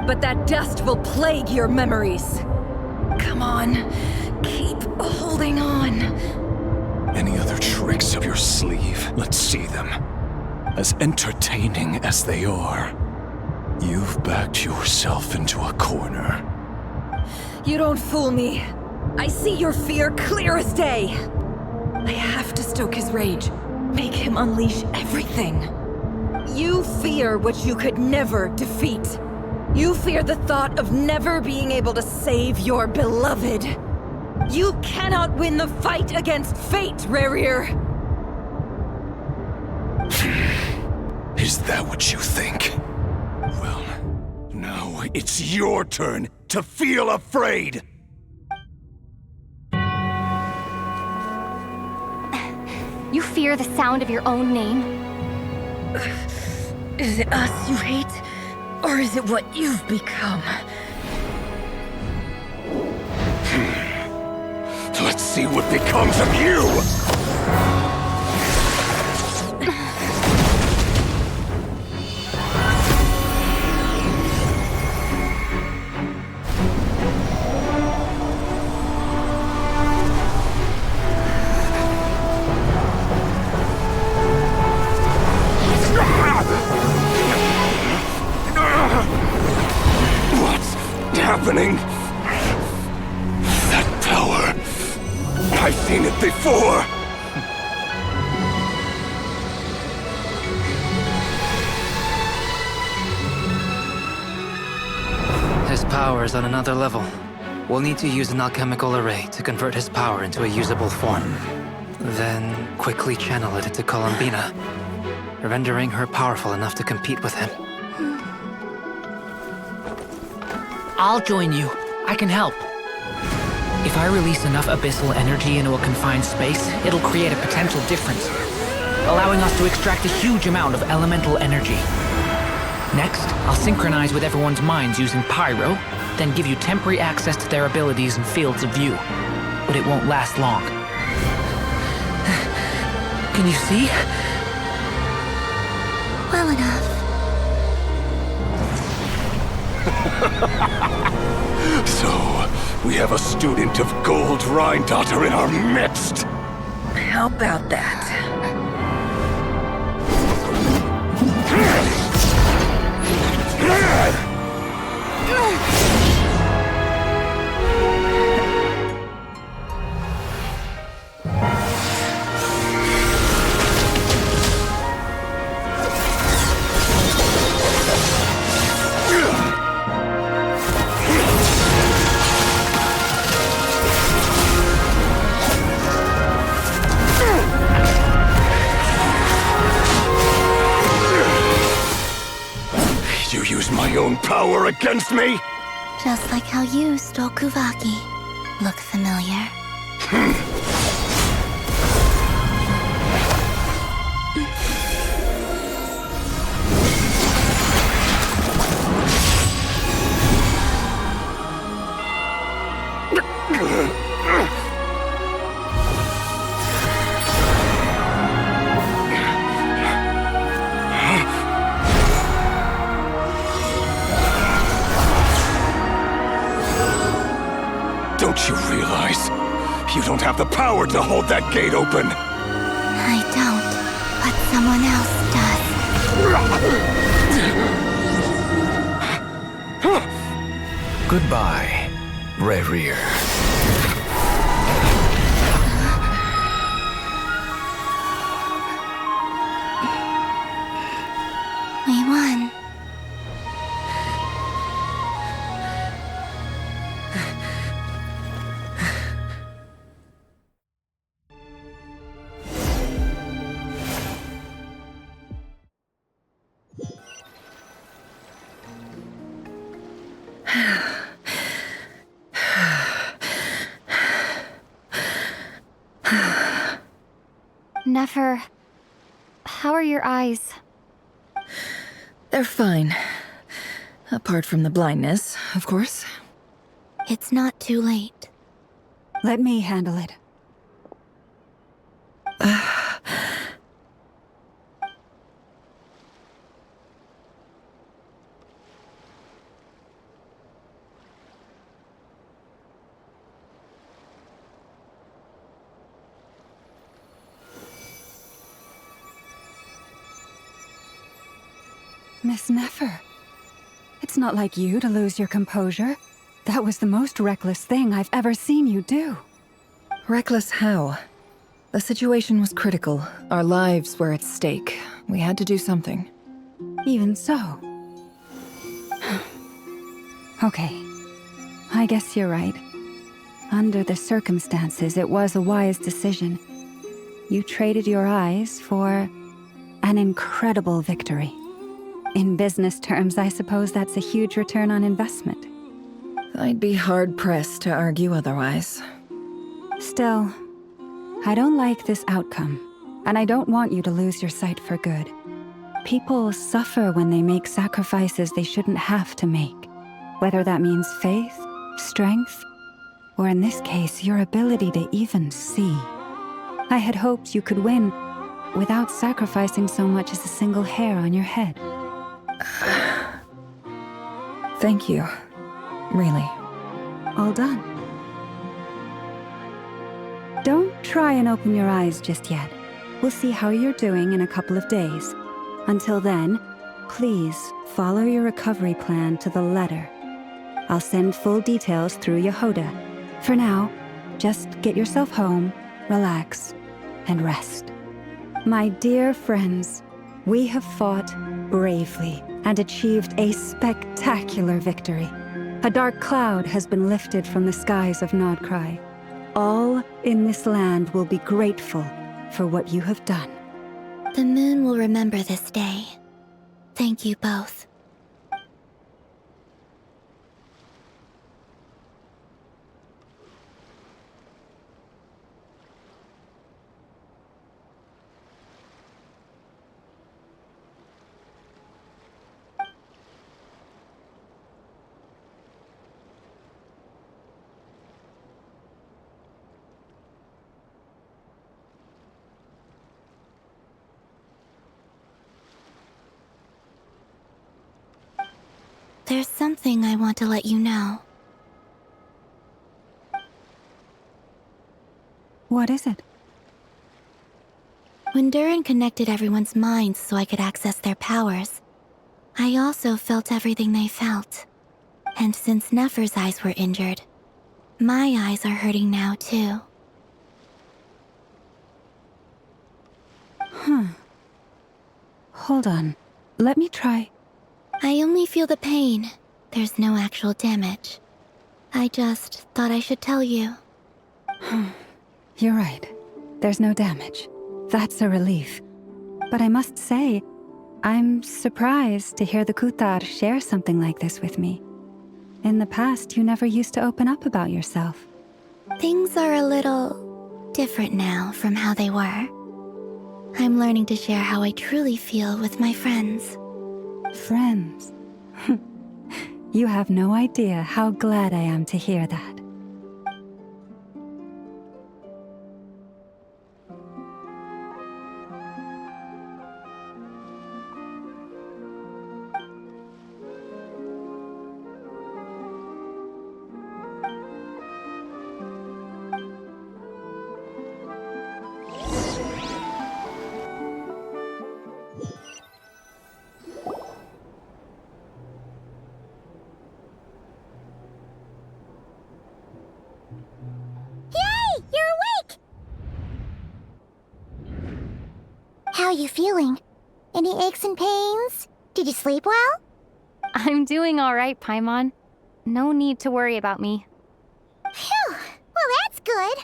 But that dust will plague your memories. Come on, keep holding on. Any other tricks up your sleeve? Let's see them. As entertaining as they are, you've backed yourself into a corner. You don't fool me. I see your fear clear as day. I have to stoke his rage, make him unleash everything. You fear what you could never defeat. You fear the thought of never being able to save your beloved. You cannot win the fight against fate, Rarir. Is that what you think? Well, now it's your turn to feel afraid! You fear the sound of your own name? Is it us you hate? Or is it what you've become? Let's see what becomes of you! What's happening? That power. I've seen it before. power is on another level. We'll need to use an alchemical array to convert his power into a usable form. Then quickly channel it into Columbina, rendering her powerful enough to compete with him. I'll join you. I can help. If I release enough abyssal energy into a confined space, it'll create a potential difference, allowing us to extract a huge amount of elemental energy. Next, I'll synchronize with everyone's minds using Pyro, then give you temporary access to their abilities and fields of view. But it won't last long. Can you see? Well enough. So, we have a student of Gold Rhine-Daughter in our midst! How about that? You use my own power against me? Just like how you stole Kuvaki. Look familiar? Don't you realize? You don't have the power to hold that gate open! I don't, but someone else does. Goodbye, Rerir. We won. Nefer, how are your eyes? They're fine. Apart from the blindness, of course. It's not too late. Let me handle it. Miss Nefer, it's not like you to lose your composure. That was the most reckless thing I've ever seen you do. Reckless how? The situation was critical. Our lives were at stake. We had to do something. Even so. Okay. I guess you're right. Under the circumstances, it was a wise decision. You traded your eyes for an incredible victory. In business terms, I suppose that's a huge return on investment. I'd be hard-pressed to argue otherwise. Still, I don't like this outcome, and I don't want you to lose your sight for good. People suffer when they make sacrifices they shouldn't have to make, whether that means faith, strength, or in this case, your ability to even see. I had hoped you could win without sacrificing so much as a single hair on your head. Thank you. Really. All done. Don't try and open your eyes just yet. We'll see how you're doing in a couple of days. Until then, please follow your recovery plan to the letter. I'll send full details through Yehoda. For now, just get yourself home, relax, and rest. My dear friends, we have fought bravely and achieved a spectacular victory. A dark cloud has been lifted from the skies of Nodcry. All in this land will be grateful for what you have done. The moon will remember this day. Thank you both. There's something I want to let you know. What is it? When Durin connected everyone's minds so I could access their powers, I also felt everything they felt. And since Nefer's eyes were injured, my eyes are hurting now too. Hold on. Let me try. I only feel the pain. There's no actual damage. I just thought I should tell you. You're right. There's no damage. That's a relief. But I must say, I'm surprised to hear the Kutar share something like this with me. In the past, you never used to open up about yourself. Things are a little different now from how they were. I'm learning to share how I truly feel with my friends. Friends? You have no idea how glad I am to hear that. How are you feeling? Any aches and pains? Did you sleep well? I'm doing all right, Paimon. No need to worry about me. Phew! Well, that's good.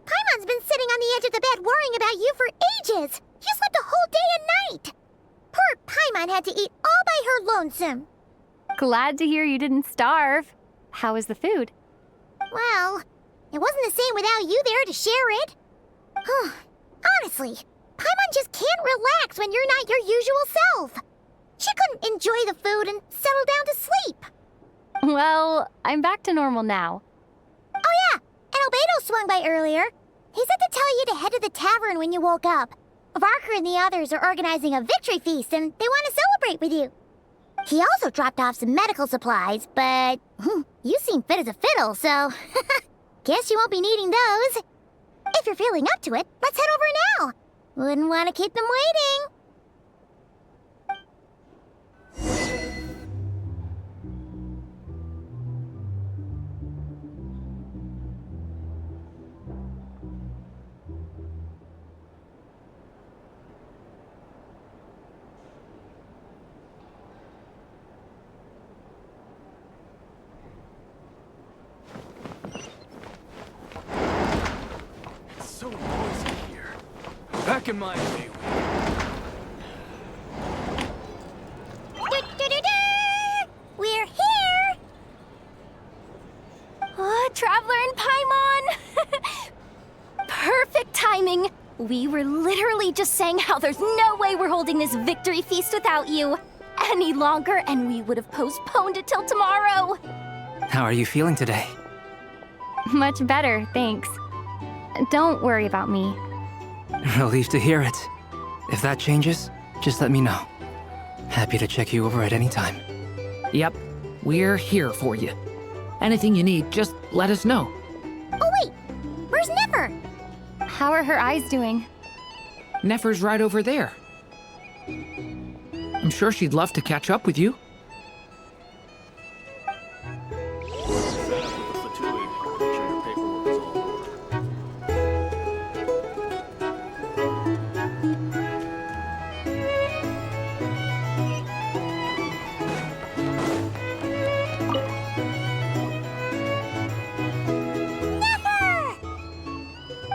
Paimon's been sitting on the edge of the bed worrying about you for ages. You slept a whole day and night. Poor Paimon had to eat all by her lonesome. Glad to hear you didn't starve. How was the food? Well, it wasn't the same without you there to share it. Honestly, Paimon just can't relax when you're not your usual self. She couldn't enjoy the food and settle down to sleep. Well, I'm back to normal now. Oh yeah, and Albedo swung by earlier. He said to tell you to head to the tavern when you woke up. Varker and the others are organizing a victory feast and they want to celebrate with you. He also dropped off some medical supplies, but you seem fit as a fiddle, so guess you won't be needing those. If you're feeling up to it, let's head over now. Wouldn't want to keep them waiting. It's so noisy here. Back in my day. We're here! Oh, Traveler and Paimon! Perfect timing! We were literally just saying how there's no way we're holding this victory feast without you any longer, and we would have postponed it till tomorrow. How are you feeling today? Much better, thanks. Don't worry about me. Relieved to hear it. If that changes, just let me know. Happy to check you over at any time. Yep, we're here for you. Anything you need, just let us know. Oh wait, where's Nefer? How are her eyes doing? Nefer's right over there. I'm sure she'd love to catch up with you.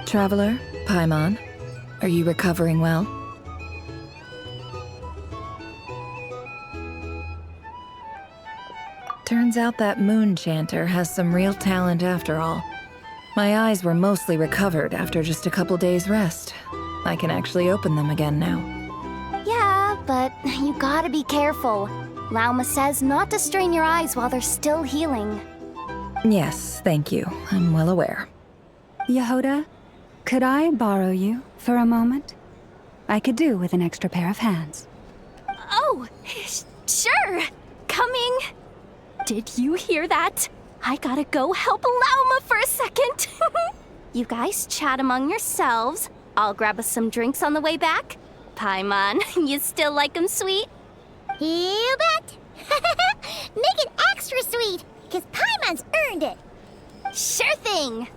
Traveler, Paimon, are you recovering well? Turns out that moon chanter has some real talent after all. My eyes were mostly recovered after just a couple days' rest. I can actually open them again now. Yeah, but you gotta be careful. Lauma says not to strain your eyes while they're still healing. Yes, thank you. I'm well aware. Yehoda, could I borrow you for a moment? I could do with an extra pair of hands. Oh, sure. Coming. Did you hear that? I gotta go help Lauma for a second. You guys chat among yourselves. I'll grab us some drinks on the way back. Paimon, you still like 'em sweet? You bet! Make it extra sweet, because Paimon's earned it! Sure thing!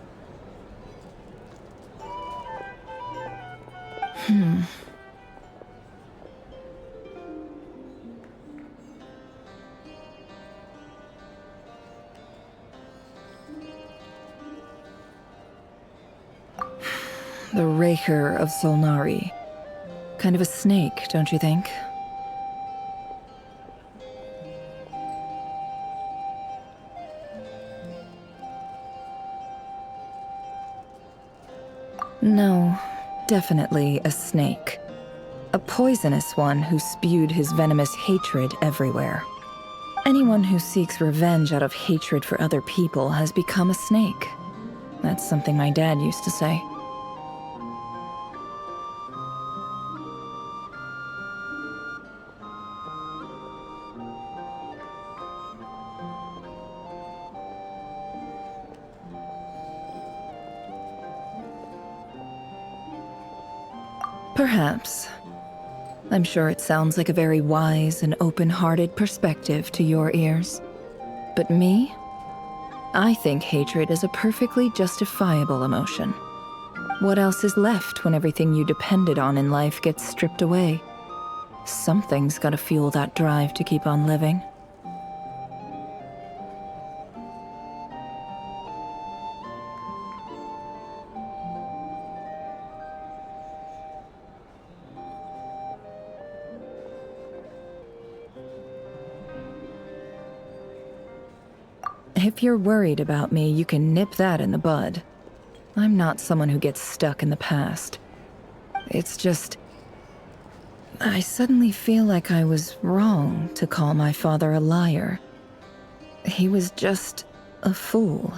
The Raker of Solnari. Kind of a snake, don't you think? No, definitely a snake. A poisonous one who spewed his venomous hatred everywhere. Anyone who seeks revenge out of hatred for other people has become a snake. That's something my dad used to say. Perhaps. I'm sure it sounds like a very wise and open-hearted perspective to your ears. But me? I think hatred is a perfectly justifiable emotion. What else is left when everything you depended on in life gets stripped away? Something's gotta fuel that drive to keep on living. If you're worried about me, you can nip that in the bud. I'm not someone who gets stuck in the past. It's just... I suddenly feel like I was wrong to call my father a liar. He was just a fool.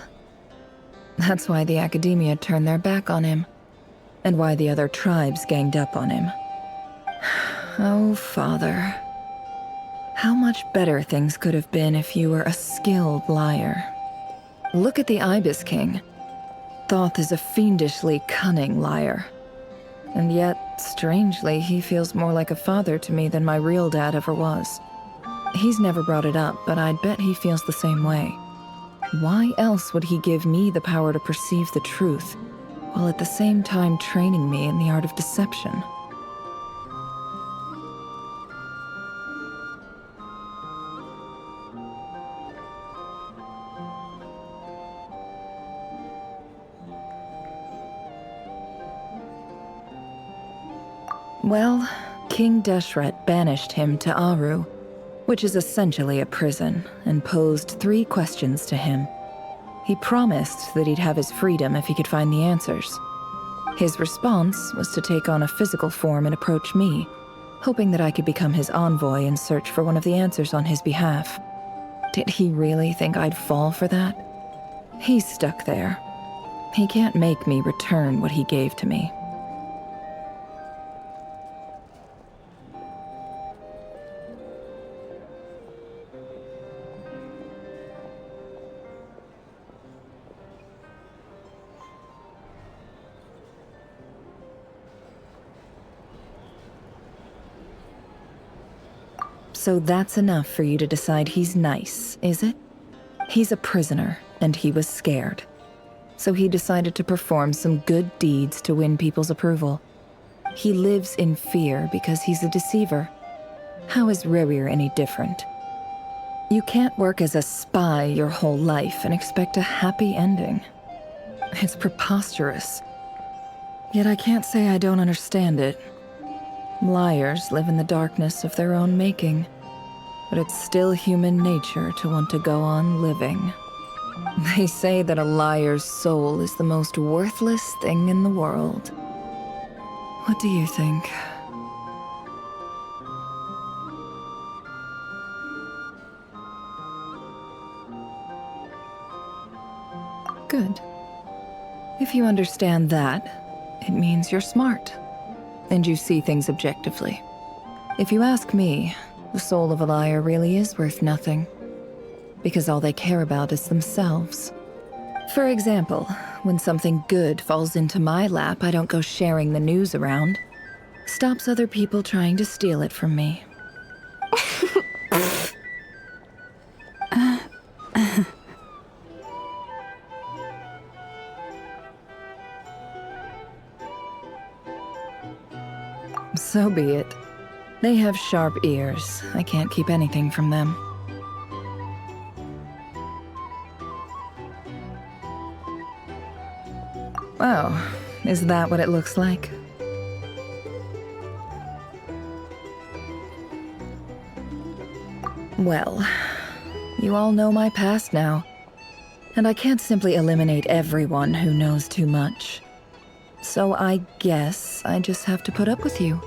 That's why the Academia turned their back on him, and why the other tribes ganged up on him. Oh, Father. How much better things could have been if you were a skilled liar. Look at the Ibis King. Thoth is a fiendishly cunning liar. And yet, strangely, he feels more like a father to me than my real dad ever was. He's never brought it up, but I'd bet he feels the same way. Why else would he give me the power to perceive the truth, while at the same time training me in the art of deception? Well, King Deshret banished him to Aru, which is essentially a prison, and posed 3 questions to him. He promised that he'd have his freedom if he could find the answers. His response was to take on a physical form and approach me, hoping that I could become his envoy and search for one of the answers on his behalf. Did he really think I'd fall for that? He's stuck there. He can't make me return what he gave to me. So that's enough for you to decide he's nice, is it? He's a prisoner, and he was scared. So he decided to perform some good deeds to win people's approval. He lives in fear because he's a deceiver. How is Rerir any different? You can't work as a spy your whole life and expect a happy ending. It's preposterous. Yet I can't say I don't understand it. Liars live in the darkness of their own making, but it's still human nature to want to go on living. They say that a liar's soul is the most worthless thing in the world. What do you think? Good. If you understand that, it means you're smart, and you see things objectively. If you ask me, the soul of a liar really is worth nothing, because all they care about is themselves. For example, when something good falls into my lap, I don't go sharing the news around. Stops other people trying to steal it from me. So be it. They have sharp ears. I can't keep anything from them. Oh, is that what it looks like? Well, you all know my past now, and I can't simply eliminate everyone who knows too much. So I guess I just have to put up with you.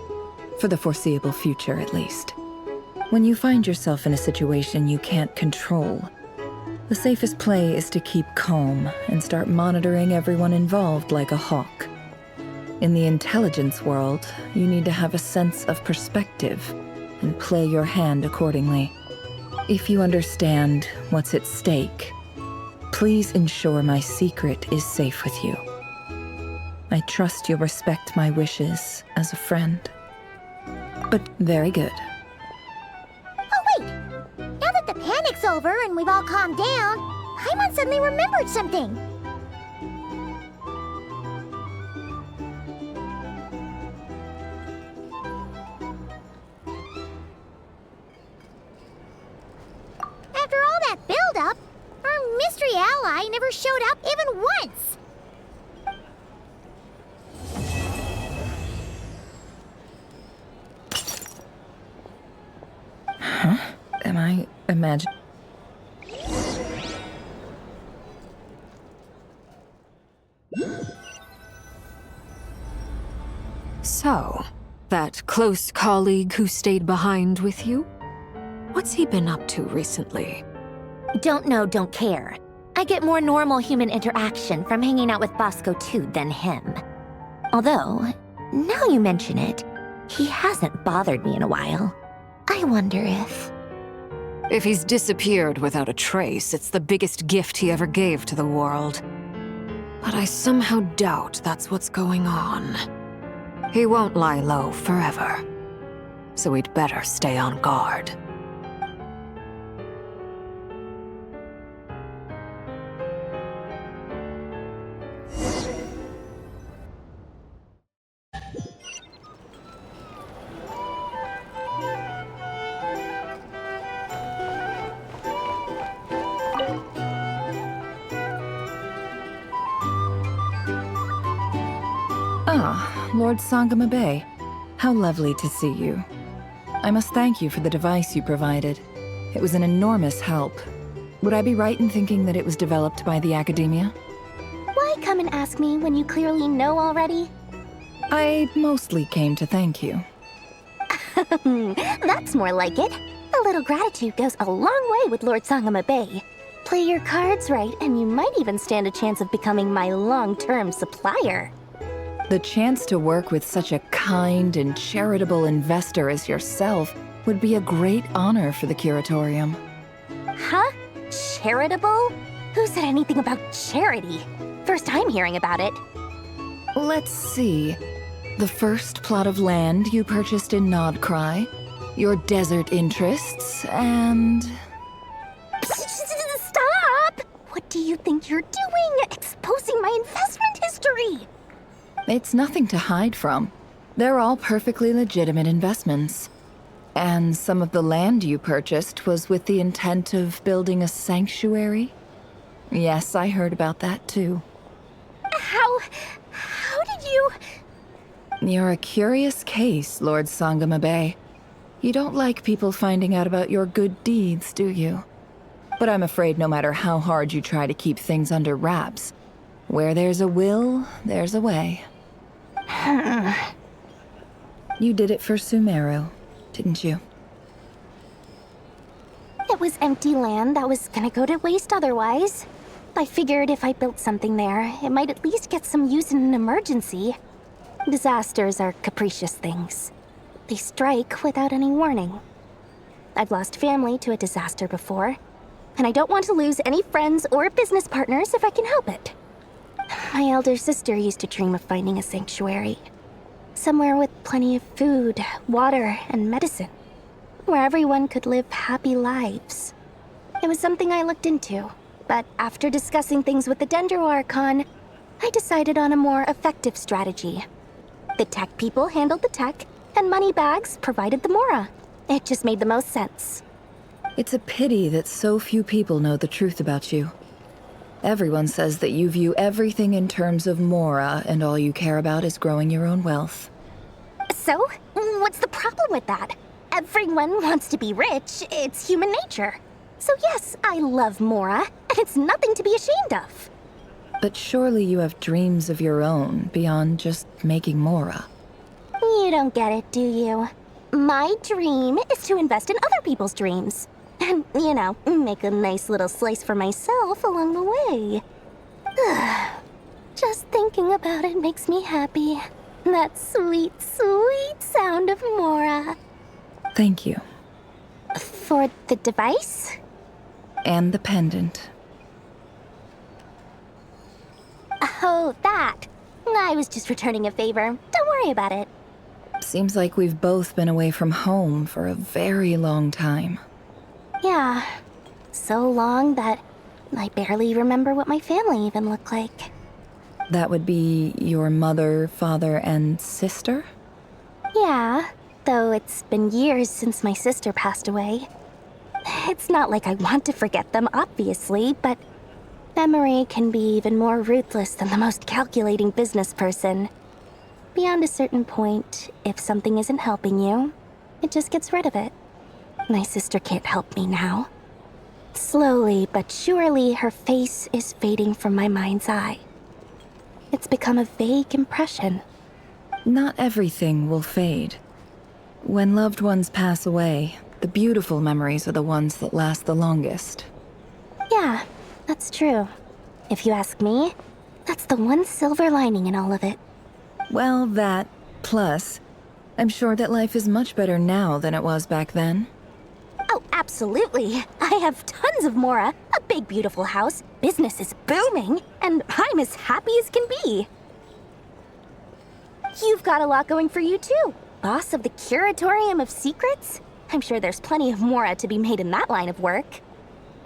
For the foreseeable future, at least. When you find yourself in a situation you can't control, the safest play is to keep calm and start monitoring everyone involved like a hawk. In the intelligence world, you need to have a sense of perspective and play your hand accordingly. If you understand what's at stake, please ensure my secret is safe with you. I trust you'll respect my wishes as a friend. But very good. Oh wait! Now that the panic's over and we've all calmed down, Paimon suddenly remembered something. After all that build-up, our mystery ally never showed up even once! Huh? Am I imagining? So, that close colleague who stayed behind with you? What's he been up to recently? Don't know, don't care. I get more normal human interaction from hanging out with Bosco too than him. Although, now you mention it, he hasn't bothered me in a while. I wonder if... If he's disappeared without a trace, it's the biggest gift he ever gave to the world. But I somehow doubt that's what's going on. He won't lie low forever. So we'd better stay on guard. Ah, Lord Sangama Bay. How lovely to see you. I must thank you for the device you provided. It was an enormous help. Would I be right in thinking that it was developed by the Academia? Why come and ask me when you clearly know already? I mostly came to thank you. That's more like it. A little gratitude goes a long way with Lord Sangama Bay. Play your cards right, and you might even stand a chance of becoming my long-term supplier. The chance to work with such a kind and charitable investor as yourself would be a great honor for the Curatorium. Huh? Charitable? Who said anything about charity? First time hearing about it. Let's see. The first plot of land you purchased in Nodcry, your desert interests, and... Stop! What do you think you're doing? Exposing my investment history! It's nothing to hide from. They're all perfectly legitimate investments. And some of the land you purchased was with the intent of building a sanctuary? Yes, I heard about that too. How did you... You're a curious case, Lord Sangamabe. You don't like people finding out about your good deeds, do you? But I'm afraid no matter how hard you try to keep things under wraps, where there's a will, there's a way. You did it for Sumeru, didn't you? It was empty land that was gonna go to waste otherwise. I figured if I built something there, it might at least get some use in an emergency. Disasters are capricious things. They strike without any warning. I've lost family to a disaster before, and I don't want to lose any friends or business partners if I can help it. My elder sister used to dream of finding a sanctuary. Somewhere with plenty of food, water, and medicine. Where everyone could live happy lives. It was something I looked into, but after discussing things with the Dendro Archon, I decided on a more effective strategy. The tech people handled the tech, and Moneybags provided the Mora. It just made the most sense. It's a pity that so few people know the truth about you. Everyone says that you view everything in terms of Mora, and all you care about is growing your own wealth. So, what's the problem with that? Everyone wants to be rich. It's human nature. So yes, I love Mora, and it's nothing to be ashamed of. But surely you have dreams of your own beyond just making Mora. You don't get it, do you? My dream is to invest in other people's dreams. And, make a nice little slice for myself along the way. Just thinking about it makes me happy. That sweet, sweet sound of Mora. Thank you. For the device? And the pendant. Oh, that. I was just returning a favor. Don't worry about it. Seems like we've both been away from home for a very long time. Yeah. So long that I barely remember what my family even looked like. That would be your mother, father, and sister? Yeah, though it's been years since my sister passed away. It's not like I want to forget them, obviously, but memory can be even more ruthless than the most calculating business person. Beyond a certain point, if something isn't helping you, it just gets rid of it. My sister can't help me now. Slowly but surely, her face is fading from my mind's eye. It's become a vague impression. Not everything will fade. When loved ones pass away, the beautiful memories are the ones that last the longest. Yeah, that's true. If you ask me, that's the one silver lining in all of it. Well, that, plus, I'm sure that life is much better now than it was back then. Oh, absolutely. I have tons of Mora, a big beautiful house, business is booming, and I'm as happy as can be. You've got a lot going for you too. Boss of the Curatorium of Secrets? I'm sure there's plenty of Mora to be made in that line of work.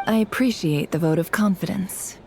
I appreciate the vote of confidence.